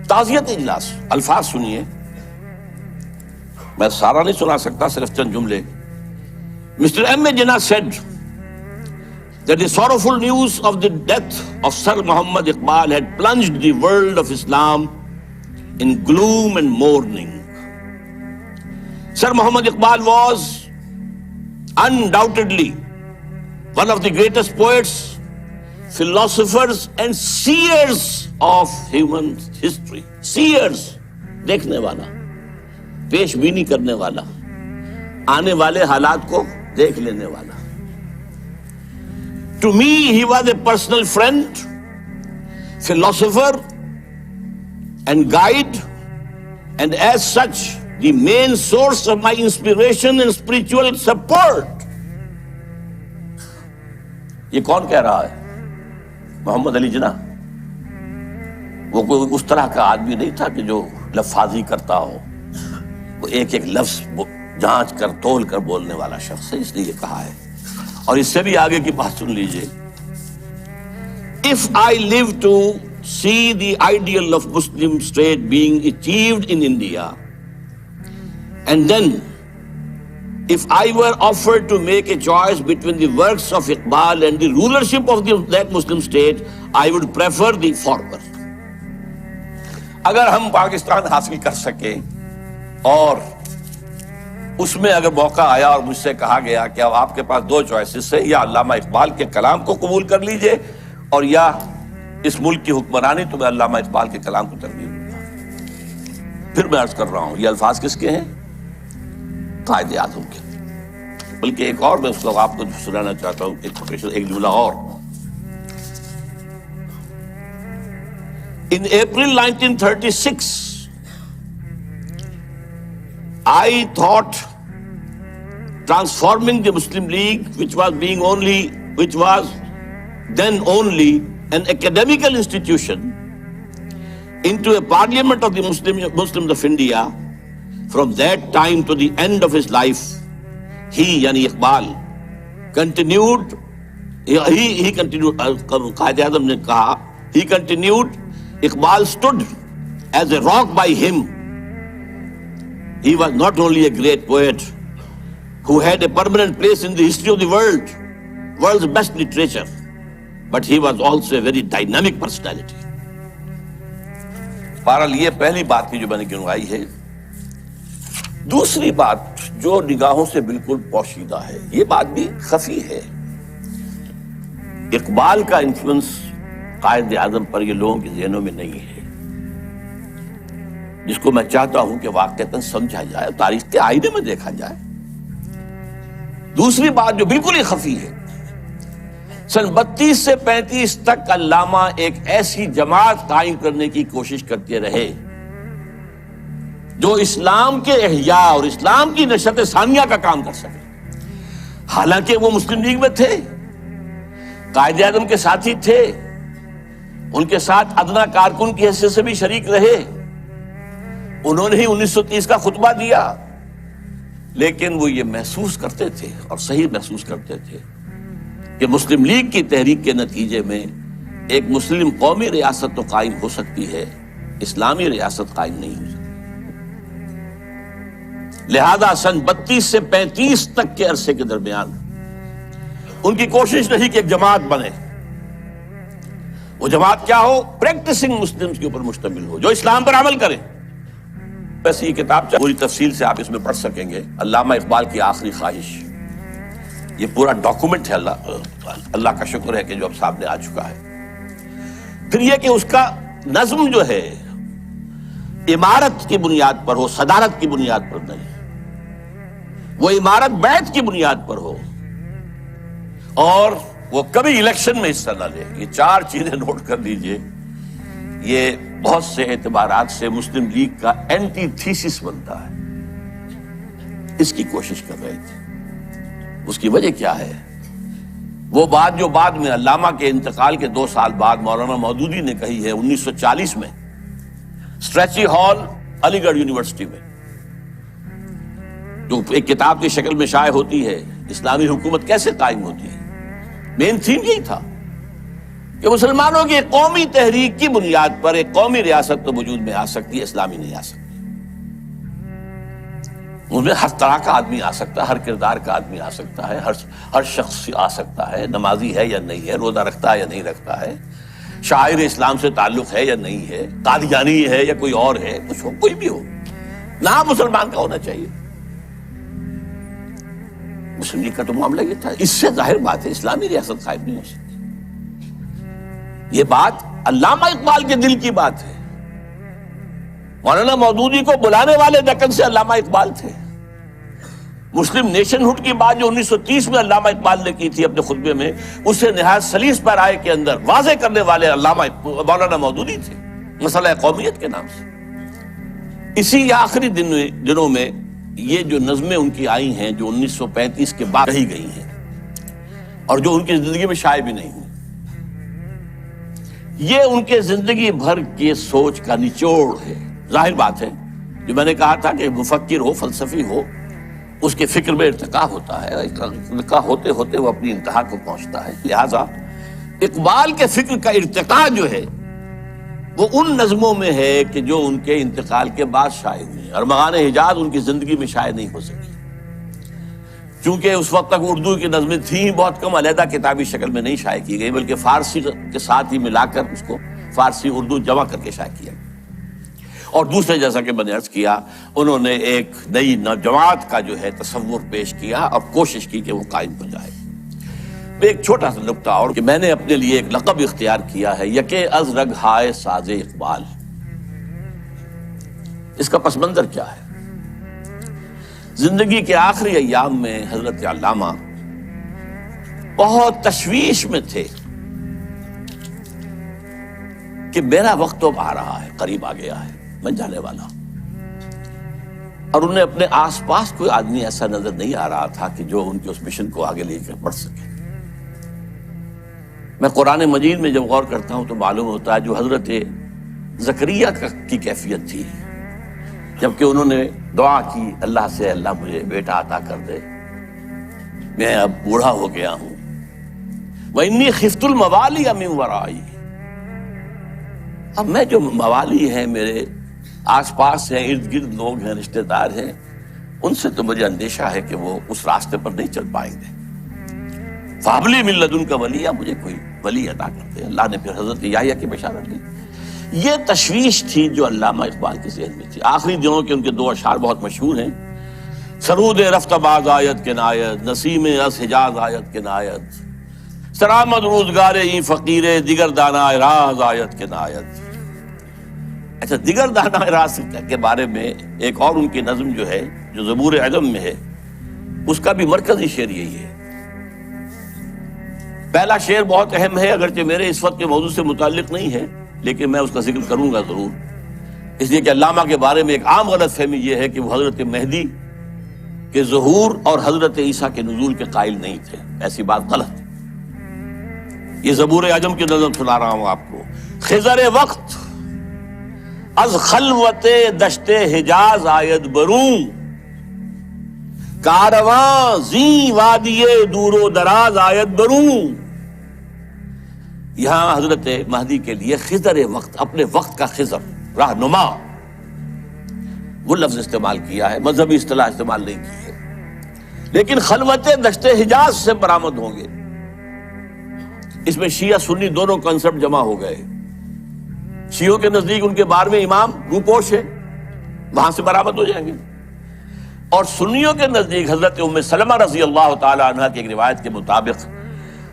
[SPEAKER 1] تعزیت اجلاس، الفاظ سنیے، میں سارا نہیں سنا سکتا، صرف چند جملے۔ Mr. M. Jinnah said that the sorrowful news of the death of Sir Muhammad Iqbal had plunged the world of Islam in gloom and mourning. Sir Muhammad Iqbal was undoubtedly one of the greatest poets, philosophers and seers of human history. Seers, دیکھنے والا، پیش بینی کرنے والا، آنے والے حالات کو دیکھ لینے والا۔ To me, he was a personal friend, philosopher and guide, and as such, the main source of my inspiration and spiritual support. یہ کون کہہ رہا ہے؟ محمد علی جناح. وہ کوئی اس طرح کا آدمی نہیں تھا کہ جو لفاظی کرتا ہو. وہ ایک ایک لفظ جانچ کر تول کر بولنے والا شخص ہے، اس لیے یہ کہا ہے. اور اس سے بھی آگے کی بات سن لیجئے. If I live to see the ideal of Muslim state being achieved in India, and then if I were offered to make a choice between the works of Iqbal and the rulership of that Muslim state, I would prefer the former. اگر ہم پاکستان حاصل کر سکیں اور اس میں اگر موقع آیا اور مجھ سے کہا گیا کہ اب آپ کے پاس دو چوائسز ہے، یا علامہ اقبال کے کلام کو قبول کر لیجئے اور یا اس ملک کی حکمرانی، تو میں علامہ اقبال کے کلام کو ترجیح دوں گا. پھر میں عرض کر رہا ہوں یہ الفاظ کس کے ہیں؟ قائد اعظم کے. بلکہ ایک اور میں اس کو آپ کو سنانا چاہتا ہوں، ایک جملہ اور. In April 1936, I thought transforming the Muslim League, which was then only an academical institution, into a parliament of the Muslims of India. From that time to the end of his life, he, yani Iqbal, continued. He continued. Qaid Azam ne kaha, he continued. Iqbal stood as a rock by him. He was not only a great poet who had a permanent place in the history of the world's best literature, but he was also a very dynamic personality. بہرحال یہ پہلی بات کی جو میں نے گنوائی ہے. دوسری بات جو نگاہوں سے بالکل پوشیدہ ہے، یہ بات بھی خفی ہے. اقبال کا انفلوئنس قائد اعظم پر یہ لوگوں کے ذہنوں میں نہیں ہے، جس کو میں چاہتا ہوں کہ واقعتاً سمجھا جائے، تاریخ کے آئینے میں دیکھا جائے. دوسری بات جو بالکل ہی خفی ہے، سن 32 سے 35 تک علامہ ایک ایسی جماعت قائم کرنے کی کوشش کرتے رہے جو اسلام کے احیاء اور اسلام کی نشرت ثانیہ کا کام کر سکے. حالانکہ وہ مسلم لیگ میں تھے، قائد اعظم کے ساتھی تھے، ان کے ساتھ ادنا کارکن کی حیثیت سے بھی شریک رہے. انہوں نے ہی 1930 کا خطبہ دیا. لیکن وہ یہ محسوس کرتے تھے اور صحیح محسوس کرتے تھے کہ مسلم لیگ کی تحریک کے نتیجے میں ایک مسلم قومی ریاست تو قائم ہو سکتی ہے، اسلامی ریاست قائم نہیں ہو سکتی. لہذا سن 32 سے 35 تک کے عرصے کے درمیان ان کی کوشش رہی کہ ایک جماعت بنے. وہ جماعت کیا ہو؟ پریکٹسنگ مسلمز کے اوپر مشتمل ہو، جو اسلام پر عمل کرے. ویسے یہ کتاب پوری تفصیل سے آپ اس میں پڑھ سکیں گے. علامہ اقبال کی آخری خواہش، یہ پورا ڈاکومنٹ ہے. اللہ کا شکر ہے کہ جو اب سامنے آ چکا ہے. پھر یہ کہ اس کا نظم جو ہے عمارت کی بنیاد پر ہو، صدارت کی بنیاد پر نہیں. وہ عمارت بیعت کی بنیاد پر ہو، اور وہ کبھی الیکشن میں حصہ نہ لے. یہ 4 چیزیں نوٹ کر لیجئے. یہ بہت سے اعتبارات سے مسلم لیگ کا اینٹی تھیسس بنتا ہے. اس کی کوشش کر رہے تھے. اس کی وجہ کیا ہے؟ وہ بات جو بعد میں علامہ کے انتقال کے 2 سال بعد مولانا مودودی نے کہی ہے 1940 میں اسٹریچی ہال علی گڑھ یونیورسٹی میں، جو ایک کتاب کی شکل میں شائع ہوتی ہے، اسلامی حکومت کیسے قائم ہوتی ہے. مین تھیم یہی تھا کہ مسلمانوں کی ایک قومی تحریک کی بنیاد پر ایک قومی ریاست تو وجود میں آ سکتی ہے، اسلامی نہیں آ سکتی. اس میں ہر طرح کا آدمی آ سکتا ہے، ہر کردار کا آدمی آ سکتا ہے، ہر شخص آ سکتا ہے. نمازی ہے یا نہیں ہے، روزہ رکھتا ہے یا نہیں رکھتا ہے، شاعر اسلام سے تعلق ہے یا نہیں ہے، قادیانی ہے یا کوئی اور ہے، کچھ ہو، کوئی بھی ہو، نام مسلمان کا ہونا چاہیے. مسلم لیگ کا تو معاملہ یہ تھا. اس سے ظاہر بات ہے اسلامی ریاست قائم نہیں ہو سکتی. یہ بات علامہ اقبال کے دل کی بات ہے. مولانا مودودی کو بلانے والے دکن سے علامہ اقبال تھے. مسلم نیشن ہوڈ کی بات جو 1930 میں علامہ اقبال نے کی تھی اپنے خطبے میں، اسے نہایت سلیس پیرائے کے اندر واضح کرنے والے علامہ مولانا مودودی تھے، مسئلہ قومیت کے نام سے. اسی آخری دنوں میں یہ جو نظمیں ان کی آئی ہیں جو 1935 کے بعد کہی گئی ہیں، اور جو ان کی زندگی میں شائع بھی نہیں ہوئی۔ یہ ان کے زندگی بھر کی سوچ کا نچوڑ ہے۔ ظاہر بات ہے، جو میں نے کہا تھا کہ مفکر ہو، فلسفی ہو، اس کے فکر میں ارتقا ہوتا ہے، ارتقا ہوتے ہوتے وہ اپنی انتہا کو پہنچتا ہے۔ لہذا اقبال کے فکر کا ارتقا جو ہے وہ ان نظموں میں ہے کہ جو ان کے انتقال کے بعد شائع ہوئی ہیں، ارمغان حجاز ان کی زندگی میں شائع نہیں ہو سکی، چونکہ اس وقت تک اردو کی نظمیں تھیں بہت کم، علیحدہ کتابی شکل میں نہیں شائع کی گئی، بلکہ فارسی کے ساتھ ہی ملا کر اس کو فارسی اردو جمع کر کے شائع کیا۔ اور دوسرے، جیسا کہ میں نے عرض کیا، انہوں نے ایک نئی نوجوانت کا جو ہے تصور پیش کیا اور کوشش کی کہ وہ قائم ہو جائے۔ ایک چھوٹا سا نکتہ اور کہ میں نے اپنے لیے ایک لقب اختیار کیا ہے، یکے از رگ ہائے ساز اقبال۔ اس کا پس منظر کیا ہے؟ زندگی کے آخری ایام میں حضرت علامہ بہت تشویش میں تھے کہ میرا وقت اب آ رہا ہے، قریب آ گیا ہے، میں جانے والا ہوں۔ اور انہیں اپنے آس پاس کوئی آدمی ایسا نظر نہیں آ رہا تھا کہ جو ان کے اس مشن کو آگے لے کر بڑھ سکے۔ میں قرآن مجید میں جب غور کرتا ہوں تو معلوم ہوتا ہے جو حضرت زکریا کی کیفیت تھی، جبکہ انہوں نے دعا کی اللہ سے، اللہ مجھے بیٹا عطا کر دے، میں اب بوڑھا ہو گیا ہوں، وَإِنِّي خِفْتُ الْمَوَالِيَ مِنْ وَرَائِي، اب میں جو موالی ہیں، میرے آس پاس ہیں، ارد گرد لوگ ہیں، رشتہ دار ہیں، ان سے تو مجھے اندیشہ ہے کہ وہ اس راستے پر نہیں چل پائیں گے۔ فَهَبْ لِي مِن لَدُنْكَ وَلِيًّا، مجھے کوئی ولی عطا کر دے۔ اللہ نے پھر حضرت یحییٰ کی بشارت دی۔ یہ تشویش تھی جو علامہ اقبال کے ذہن میں تھی۔ آخری دنوں کے ان کے دو اشعار بہت مشہور ہیں، سرود رفت باز آیت کے نایت، نسیم از حجاز آیت کے نایت، سرآمد روزگار این فقیر دیگر دانا راز آیت کے نایت۔ اچھا، دیگر دانا راز کے بارے میں ایک اور ان کی نظم جو ہے، جو زبور عجم میں ہے، اس کا بھی مرکزی شعر یہی ہے۔ پہلا شعر بہت اہم ہے، اگرچہ میرے اس وقت کے موضوع سے متعلق نہیں ہے، لیکن میں اس کا ذکر کروں گا ضرور، اس لیے کہ علامہ کے بارے میں ایک عام غلط فہمی یہ ہے کہ وہ حضرت مہدی کے ظہور اور حضرت عیسیٰ کے نزول کے قائل نہیں تھے۔ ایسی بات غلط ہے۔ یہ زبور عجم کی نظم سنا رہا ہوں آپ کو۔ خضر وقت از خلوت دشت حجاز آید بروں، کارواں زی وادی دور و دراز آیت بروں۔ یہاں حضرت مہدی کے لیے خضر وقت، اپنے وقت کا خضر، رہنما، وہ لفظ استعمال کیا ہے، مذہبی اصطلاح استعمال نہیں کی ہے، لیکن خلوت دشت حجاز سے برآمد ہوں گے۔ اس میں شیعہ سنی دونوں کنسپٹ جمع ہو گئے۔ شیعوں کے نزدیک ان کے 12ویں امام روپوش ہے، وہاں سے برآمد ہو جائیں گے، اور سنیوں کے نزدیک حضرت ام سلمہ رضی اللہ تعالی عنہ کی ایک روایت کے مطابق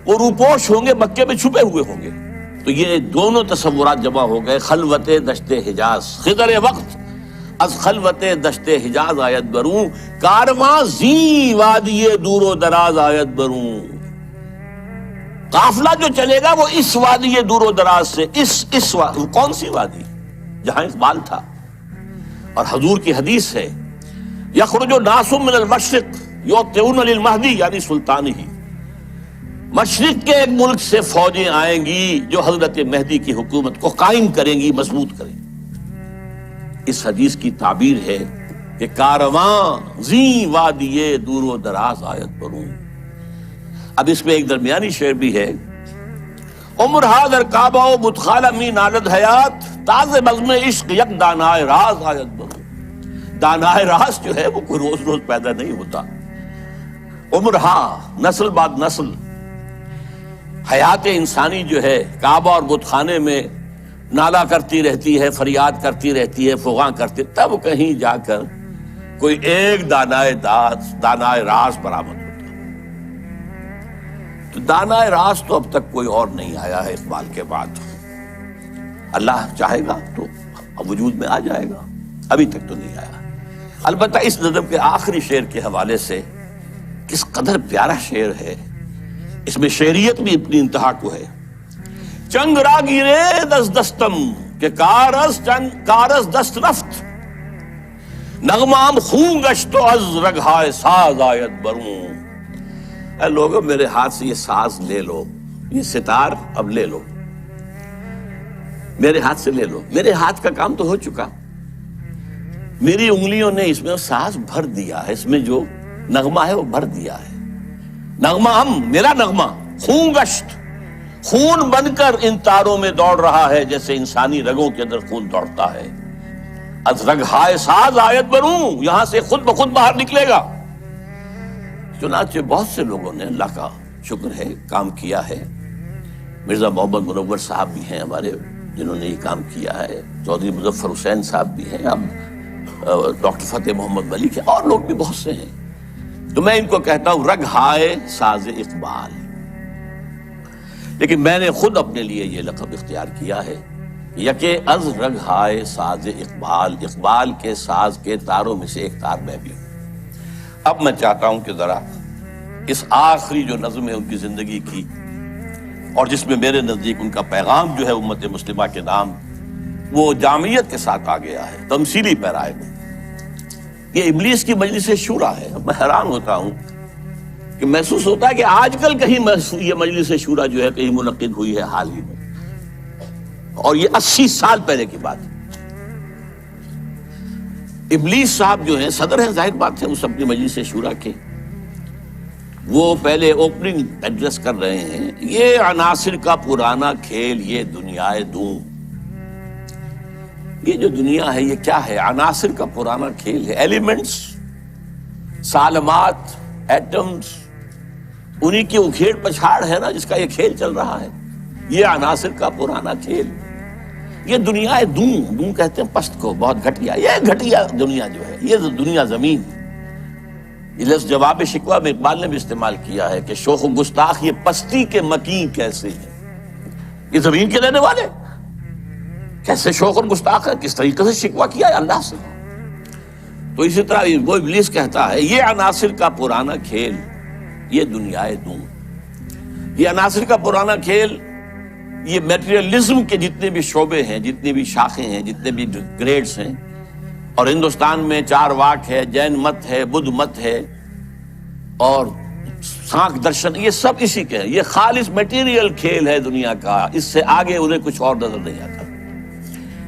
[SPEAKER 1] وہ روپوش ہوں گے، مکے میں چھپے ہوئے ہوں گے۔ تو یہ دونوں تصورات جمع ہو گئے۔ خلوت دشت حجاز، خضر وقت از خلوت دشت حجاز آیت بروں، کارواں زی وادی دور و دراز آیت بروں۔ قافلہ جو چلے گا وہ اس وادی دور و دراز سے، اس کون سی وادی؟ جہاں اقبال تھا۔ اور حضور کی حدیث ہے، یخرج ناس من المشرق یوطئون للمہدی، یعنی سلطان ہی، مشرق کے ایک ملک سے فوجیں آئیں گی جو حضرت مہدی کی حکومت کو قائم کریں گی، مضبوط کریں گی۔ اس حدیث کی تعبیر ہے کہ کارواں زی وادی دور و دراز آیت بروں۔ اب اس میں ایک درمیانی شعر بھی ہے، عمر حاضر کعبہ و بتخالہ می نالد حیات، تاز بزم عشق یک دانائے راز آیت بروں۔ دانائے راز جو ہے وہ کوئی روز روز پیدا نہیں ہوتا۔ عمر ہا، نسل بعد نسل، حیات انسانی جو ہے کعبہ اور بت خانے میں نالا کرتی رہتی ہے، فریاد کرتی رہتی ہے، فغاں کرتی، تب کہیں جا کر کوئی ایک دانائے راز برآمد ہوتا۔ تو دانائے راز تو اب تک کوئی اور نہیں آیا ہے اقبال کے بعد۔ اللہ چاہے گا تو وجود میں آ جائے گا، ابھی تک تو نہیں آیا۔ البتہ اس نظم کے آخری شعر کے حوالے سے کس قدر پیارا شعر ہے، اس میں شعریت بھی اپنی انتہا کو ہے۔ چنگ را گیرے دست دستم کہ کارز دست رفت، نغمام خون گشت و از رگہائے ساز آیت بروں۔ اے لوگوں میرے ہاتھ سے یہ ساز لے لو، یہ ستار اب لے لو، میرے ہاتھ سے لے لو، میرے ہاتھ کا کام تو ہو چکا، میری انگلیوں نے اس میں ساز بھر دیا ہے، اس میں جو نغمہ ہے وہ بھر دیا ہے، نغمہ میرا نغمہ خون گشت، خون بن کر ان تاروں میں دوڑ رہا ہے جیسے انسانی رگوں کے اندر خون دوڑتا ہے، از رگ ہائے ساز آیت بنوں، یہاں سے خود بخود باہر نکلے گا۔ چنانچہ بہت سے لوگوں نے اللہ کا شکر ہے کام کیا ہے، مرزا محمد منور صاحب بھی ہیں ہمارے جنہوں نے یہ کام کیا ہے، چودھری مظفر حسین صاحب بھی ہیں، اب ڈاکٹر فتح محمد ملک ہے، اور لوگ بھی بہت سے ہیں۔ تو میں ان کو کہتا ہوں رگ ہائے ساز اقبال، لیکن میں نے خود اپنے لیے یہ لقب اختیار کیا ہے، یکے از رگ ہائے ساز اقبال، اقبال کے ساز کے تاروں میں سے ایک تار میں بھی ہوں۔ اب میں چاہتا ہوں کہ ذرا اس آخری جو نظم ہے ان کی زندگی کی، اور جس میں میرے نزدیک ان کا پیغام جو ہے امت مسلمہ کے نام، وہ جامعیت کے ساتھ آ گیا ہے، تمثیلی پیرائے میں۔ یہ ابلیس کی مجلس شورا ہے۔ میں حیران ہوتا ہوں کہ محسوس ہوتا ہے کہ آج کل کہیں یہ مجلس شورا جو ہے کہیں منعقد ہوئی ہے حال ہی میں، اور یہ 80 سال پہلے کی بات ہے۔ ابلیس صاحب جو ہیں صدر ہیں، ظاہر بات ہے اس اپنی مجلس شورا کے، وہ پہلے اوپننگ ایڈریس کر رہے ہیں، یہ عناصر کا پرانا کھیل یہ دنیا دوں۔ یہ جو دنیا ہے یہ کیا ہے؟ عناصر کا پرانا کھیل ہے، ایلیمنٹس، سالمات، ایٹمز، انہی کی اکھیڑ پچھاڑ ہے نا جس کا یہ کھیل چل رہا ہے، یہ عناصر کا پرانا کھیل۔ یہ دنیا دوں کہتے ہیں پست کو، بہت گھٹیا، یہ گھٹیا دنیا جو ہے، یہ دنیا زمین۔ یہ لفظ جواب شکوہ میں اقبال نے بھی استعمال کیا ہے کہ شوخ و گستاخ یہ پستی کے مکین کیسے ہیں، یہ زمین کے رہنے والے کیسے شوخ اور گستاخ ہے، کس طریقے سے شکوہ کیا ہے اللہ سے۔ تو اسی طرح وہ ابلیس کہتا ہے یہ عناصر کا پرانا کھیل یہ دنیا دوں۔ یہ عناصر کا پرانا کھیل، یہ میٹریلزم کے جتنے بھی شعبے ہیں، جتنی بھی شاخیں ہیں، جتنے بھی گریڈز ہیں، اور ہندوستان میں چار واک ہے، جین مت ہے، بدھ مت ہے، اور سانکھ درشن، یہ سب اسی کے ہیں۔ یہ خالص میٹیریل کھیل ہے دنیا کا، اس سے آگے انہیں کچھ اور نظر نہیں آتا۔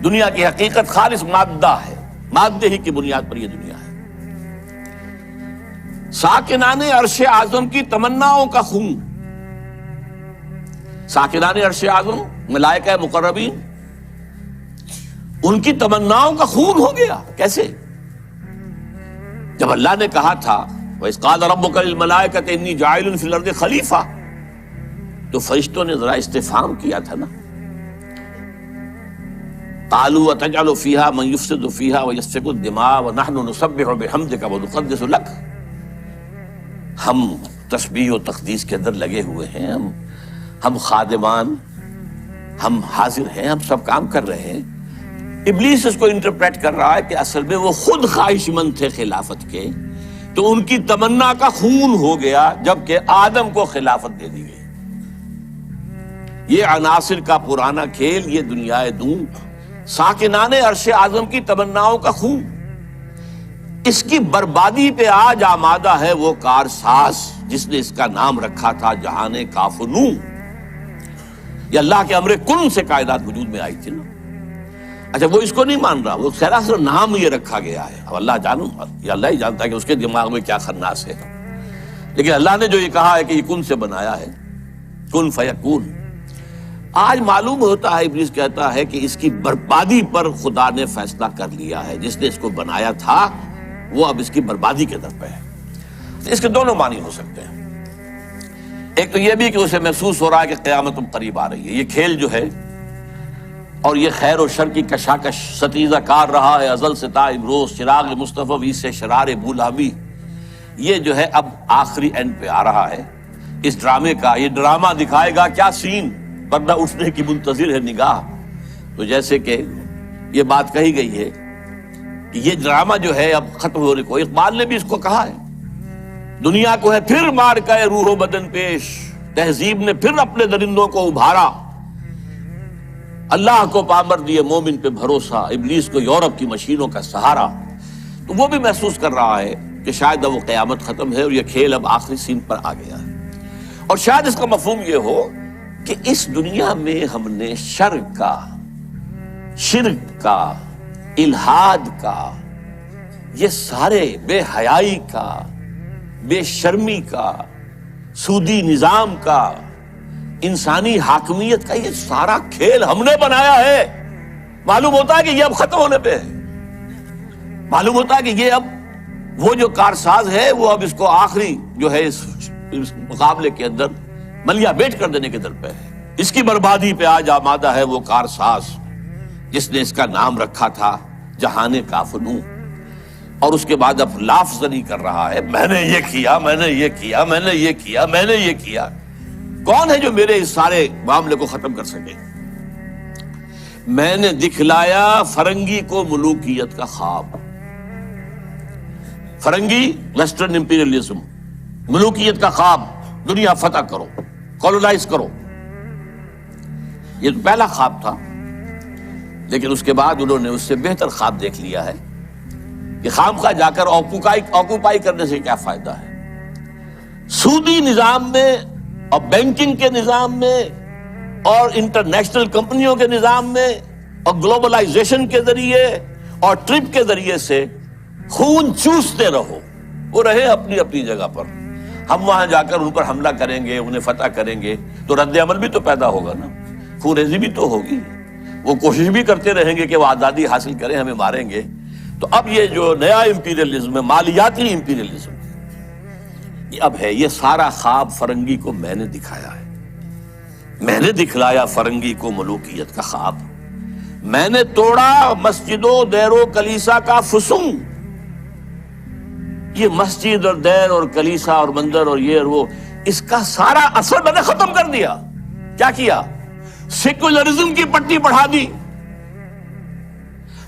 [SPEAKER 1] دنیا کی حقیقت خالص مادہ ہے، مادے ہی کی بنیاد پر یہ دنیا ہے۔ ساکنان عرش اعظم کی تمناؤں کا خون، ساکنان عرش اعظم ملائکہ مقربین، ان کی تمناؤں کا خون ہو گیا۔ کیسے؟ جب اللہ نے کہا تھا وَإِذْ قَالَ رَبُّكَ لِلْمَلَائِكَةِ إِنِّي جَاعِلٌ فِي الْأَرْضِ خَلِيفَةً، تو فرشتوں نے ذرا استفہام کیا تھا نا، قَالُوا وَتَجْعَلُ فِيهَا مَن يُفْسِدُ فِيهَا وَيَسْفِكُ الدِّمَاءَ وَنَحْنُ نُسَبِّحُ بِحَمْدِكَ وَنُقَدِّسُ لَكَ، ہم تسبیح و تقدیس کے اندر لگے ہوئے ہیں، ہم خادمان، ہم حاضر ہیں، ہم سب کام کر رہے ہیں۔ ابلیس اس کو انٹرپریٹ کر رہا ہے کہ اصل میں وہ خود خواہش مند تھے خلافت کے، تو ان کی تمنا کا خون ہو گیا جبکہ آدم کو خلافت دے دی گئی۔ یہ عناصر کا پرانا کھیل یہ دنیا دوں، ساکنان عرش اعظم کی تمناؤں کا خون، اس کی بربادی پہ آج آمادہ ہے وہ کارساز جس نے اس کا نام رکھا تھا جہان کاف و نون۔ یہ اللہ کے امر کن سے کائنات وجود میں آئی تھی نا۔ اچھا وہ اس کو نہیں مان رہا، وہ سراسر نام یہ رکھا گیا ہے، اب اللہ جانو، یہ اللہ ہی جانتا ہے کہ اس کے دماغ میں کیا خناس ہے، لیکن اللہ نے جو یہ کہا ہے کہ یہ کن سے بنایا ہے، کن فیکون۔ آج معلوم ہوتا ہے ابلیس کہتا ہے کہ اس کی بربادی پر خدا نے فیصلہ کر لیا ہے، جس نے اس کو بنایا تھا وہ اب اس کی بربادی کے در پہ ہے۔ اس کے دونوں معنی ہو سکتے ہیں، ایک تو یہ بھی کہ اسے محسوس ہو رہا ہے کہ قیامت قریب آ رہی ہے، یہ کھیل جو ہے اور یہ خیر و شر کی کشاکش ستیزہ کار رہا ہے ازل سے تا امروز، چراغ مصطفی سے شرار بولہبی، یہ جو ہے اب آخری اینڈ پہ آ رہا ہے اس ڈرامے کا۔ یہ ڈرامہ دکھائے گا کیا سین، پردہ اٹھنے کی منتظر ہے نگاہ۔ تو جیسے کہ یہ بات کہی گئی ہے کہ یہ ڈرامہ جو ہے اب ختم ہونے کو، اقبال نے بھی اس کو کہا ہے، دنیا کو ہے پھر مار کے روح و بدن پیش، تہذیب نے پھر اپنے درندوں کو ابھارا، اللہ کو پامر دیے مومن پہ بھروسہ، ابلیس کو یورپ کی مشینوں کا سہارا۔ تو وہ بھی محسوس کر رہا ہے کہ شاید اب وہ قیامت ختم ہے اور یہ کھیل اب آخری سین پر آ گیا ہے۔ اور شاید اس کا مفہوم یہ ہو کہ اس دنیا میں ہم نے شرک کا، الحاد کا، یہ سارے بے حیائی کا، بے شرمی کا، سودی نظام کا، انسانی حاکمیت کا یہ سارا کھیل ہم نے بنایا ہے۔ معلوم ہوتا ہے کہ یہ اب ختم ہونے پہ ہے، معلوم ہوتا ہے کہ یہ اب وہ جو کارساز ہے وہ اب اس کو آخری جو ہے اس مقابلے کے اندر ملیا بیٹ کر دینے کے در پہ ہے۔ اس کی بربادی پہ آج آمادہ ہے وہ کارساز جس نے اس کا نام رکھا تھا جہان کافنوں، اور اس کے بعد اب لافزنی کر رہا ہے، میں نے یہ کیا، میں نے یہ کیا، میں نے یہ کیا، میں نے یہ کیا۔ کون ہے جو میرے اس سارے معاملے کو ختم کر سکے؟ میں نے دکھلایا فرنگی کو ملوکیت کا خواب۔ فرنگی ویسٹرن امپیریلزم، ملوکیت کا خواب، دنیا فتح کرو، کولونائز کرو، یہ تو پہلا خواب تھا۔ لیکن اس کے بعد انہوں نے اس سے بہتر خواب دیکھ لیا ہے کہ خامخواہ جا کر آکوپائی کرنے سے کیا فائدہ ہے۔ سودی نظام میں اور بینکنگ کے نظام میں اور انٹرنیشنل کمپنیوں کے نظام میں اور گلوبلائزیشن کے ذریعے اور ٹرپ کے ذریعے سے خون چوستے رہو، وہ رہے اپنی اپنی جگہ پر، ہم وہاں جا کر ان پر حملہ کریں گے، انہیں فتح کریں گے تو رد عمل بھی تو پیدا ہوگا نا، خون ریزی بھی تو ہوگی، وہ کوشش بھی کرتے رہیں گے کہ وہ آزادی حاصل کریں، ہمیں ماریں گے۔ تو اب یہ جو نیا امپیریلزم ہے، مالیاتی امپیریلزم، یہ اب ہے، یہ سارا خواب فرنگی کو میں نے دکھایا ہے، میں نے دکھلایا فرنگی کو ملوکیت کا خواب، میں نے توڑا مسجد و دیر و کلیسا کا فسون۔ یہ مسجد اور دیر اور کلیسا اور مندر اور یہ اور وہ، اس کا سارا اثر میں نے ختم کر دیا۔ کیا کیا؟ سیکولرزم کی پٹی بڑھا دی۔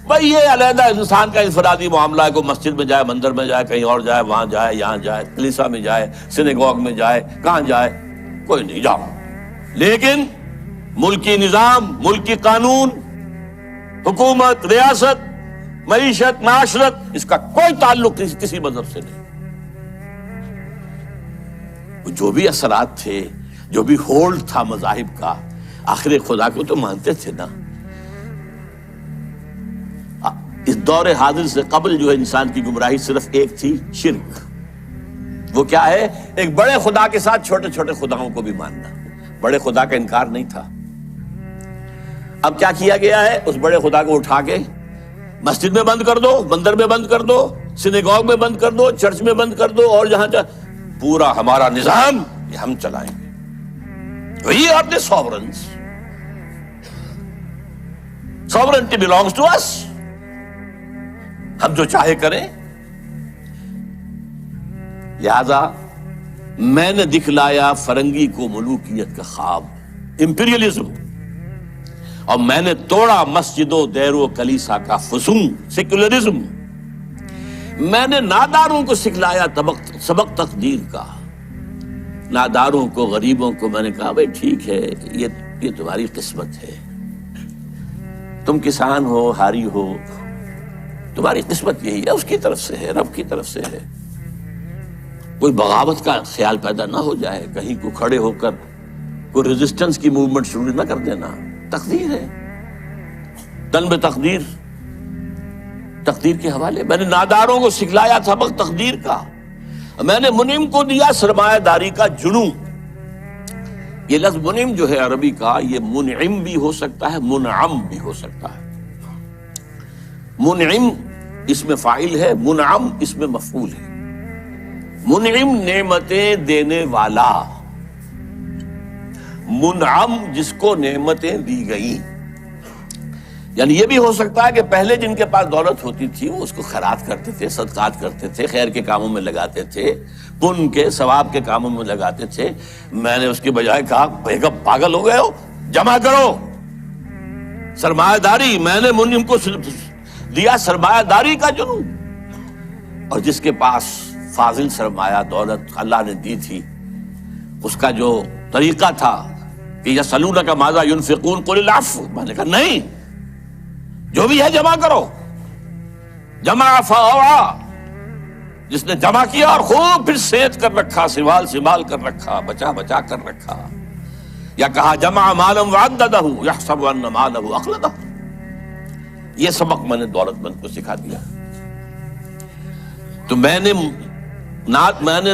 [SPEAKER 1] بھئی یہ علیحدہ انسان کا انفرادی معاملہ ہے، کوئی مسجد میں جائے، مندر میں جائے، کہیں اور جائے، وہاں جائے، یہاں جائے، کلیسا میں جائے، سینیگوگ میں جائے، کہاں جائے، کوئی نہیں، جاؤ۔ لیکن ملکی نظام، ملکی قانون، حکومت، ریاست، معیشت، معاشرت، اس کا کوئی تعلق کسی مذہب سے نہیں۔ جو بھی اثرات تھے، جو بھی ہولڈ تھا مذاہب کا، آخر خدا کو تو مانتے تھے نا۔ اس دور حاضر سے قبل جو ہے انسان کی گمراہی صرف ایک تھی، شرک۔ وہ کیا ہے؟ ایک بڑے خدا کے ساتھ چھوٹے چھوٹے خداؤں کو بھی ماننا۔ بڑے خدا کا انکار نہیں تھا۔ اب کیا کیا گیا ہے؟ اس بڑے خدا کو اٹھا کے مسجد میں بند کر دو، مندر میں بند کر دو، سینیگوگ میں بند کر دو، چرچ میں بند کر دو، اور جہاں پورا ہمارا نظام یہ ہم چلائیں گے۔ We are the sovereigns, sovereignty belongs to us، ہم جو چاہے کریں۔ لہذا میں نے دکھلایا فرنگی کو ملوکیت کا خواب، امپیریلزم، اور میں نے توڑا مسجد و دیر و کلیسا کا فسون، سیکولرزم۔ میں نے ناداروں کو سکھلایا سبق تقدیر کا، ناداروں کو، غریبوں کو میں نے کہا بھئی ٹھیک ہے، یہ تمہاری قسمت ہے، تم کسان ہو، ہاری ہو، تمہاری قسمت یہی ہے، اس کی طرف سے ہے، رب کی طرف سے ہے۔ کوئی بغاوت کا خیال پیدا نہ ہو جائے، کہیں کو کھڑے ہو کر کوئی ریزسٹنس کی موومنٹ شروع نہ کر دینا، تقدیر ہے، تن بے تقدیر، تقدیر کے حوالے۔ میں نے ناداروں کو سکھلایا سبق تقدیر کا، میں نے منعم کو دیا سرمایہ داری کا جنوں۔ یہ لفظ منعم جو ہے عربی کا، یہ منعم بھی ہو سکتا ہے، منعم بھی ہو سکتا ہے۔ منعم اس میں فاعل ہے، منعم اس میں مفعول ہے۔ منعم نعمتیں دینے والا، منعم جس کو نعمتیں دی گئیں۔ یعنی یہ بھی ہو سکتا ہے کہ پہلے جن کے پاس دولت ہوتی تھی وہ اس کو خیرات کرتے تھے، صدقات کرتے تھے، خیر کے کاموں میں لگاتے تھے، پن کے ثواب کے کاموں میں لگاتے تھے۔ میں نے اس کے بجائے کہا بیگم پاگل ہو گئے ہو، جمع کرو سرمایہ داری۔ میں نے منعم کو دیا سرمایہ داری کا جنون، اور جس کے پاس فاضل سرمایہ دولت اللہ نے دی تھی، اس کا جو طریقہ تھا کہ یسألونک ماذا ينفقون قل العفو، میں نے کہا نہیں، جو بھی ہے جمع کرو، جمع فاوعى، جس نے جمع کیا اور خوب پھر سینت کر رکھا، سنبھال کر رکھا، بچا کر رکھا. یا کہا جمع مالا وعددہ یحسب ان مالہ اخلدہ. یہ سبق میں نے دولت مند کو سکھا دیا. تو میں نے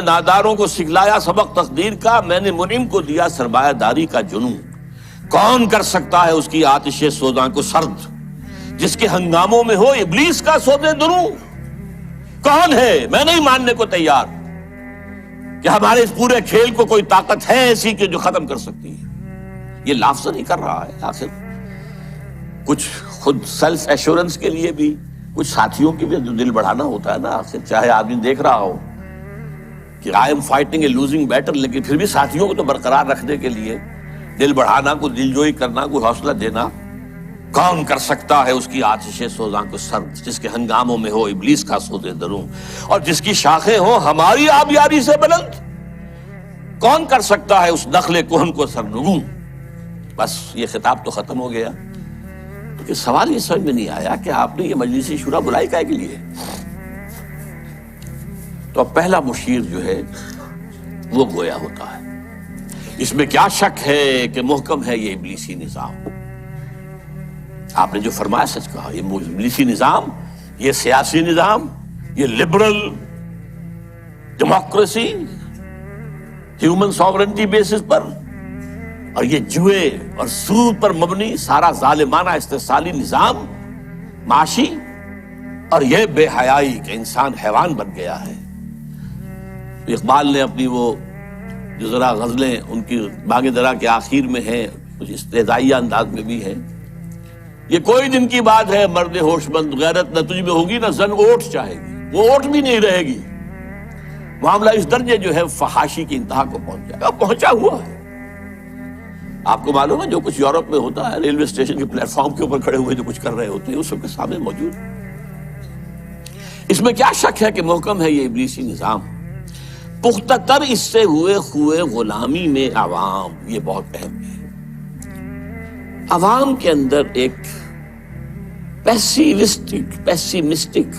[SPEAKER 1] ناداروں کو سکھلایا سبق تقدیر کا، میں نے منعم کو دیا سرمایہ داری کا جنون. کون کر سکتا ہے اس کی آتش سوزاں کو سرد، جس کے ہنگاموں میں ہو ابلیس کا سودے دروں. کون ہے؟ میں نہیں ماننے کو تیار کہ ہمارے اس پورے کھیل کو کوئی طاقت ہے ایسی کہ جو ختم کر سکتی ہے. یہ لافظ نہیں کر رہا ہے، آخر کچھ خود سیلف ایشورنس کے لیے بھی، کچھ ساتھیوں کی بھی دل بڑھانا ہوتا ہے نا. آخر چاہے آدمی دیکھ رہا ہو کہ I am fighting a losing battle, لیکن پھر بھی ساتھیوں کو تو برقرار رکھنے کے لیے دل بڑھانا، کوئی دل جوئی کرنا، کوئی حوصلہ دینا. کون کر سکتا ہے اس کی آتش سوزاں کو سرد، جس کے ہنگاموں میں ہو ابلیس کا سودے دروں، اور جس کی شاخیں ہوں ہماری آبیاری سے بلند. کون کر سکتا ہے اس نخل کہن کو سرنگوں. بس یہ خطاب تو ختم ہو گیا. تو سوال یہ سمجھ میں نہیں آیا کہ آپ نے یہ مجلس شورا بلائی کائے کے لیے؟ تو اب پہلا مشیر جو ہے وہ گویا ہوتا ہے. اس میں کیا شک ہے کہ محکم ہے یہ ابلیسی نظام. آپ نے جو فرمایا سچ کہا. یہ ابلیسی نظام، یہ سیاسی نظام، یہ liberal democracy human sovereignty basis پر، اور یہ جوئے اور سود پر مبنی سارا ظالمانہ استحصالی نظام معاشی، اور یہ بے حیائی کہ انسان حیوان بن گیا ہے. اقبال نے اپنی وہ جو ذرا غزلیں ان کی باغ درا کے آخر میں ہیں، کچھ استہزائیہ انداز میں بھی ہیں. یہ کوئی دن کی بات ہے مرد ہوش مند، غیرت نہ تجھ میں ہوگی نہ زن اوٹ چاہے گی. وہ اوٹ بھی نہیں رہے گی. معاملہ اس درجے جو ہے فحاشی کی انتہا کو پہنچ جائے گا. پہنچا ہوا ہے. آپ کو معلوم ہے جو کچھ یورپ میں ہوتا ہے، ریلوے اسٹیشن کے پلیٹ فارم کے اوپر کھڑے ہوئے جو کچھ کر رہے ہوتے ہیں، وہ سب کے سامنے موجود. اس میں کیا شک ہے کہ محکم ہے یہ ابلیسی نظام. پختہ تر اس سے ہوئے خوئے غلامی میں عوام. یہ بہت اہم ہے. عوام کے اندر ایک پیسیمسٹک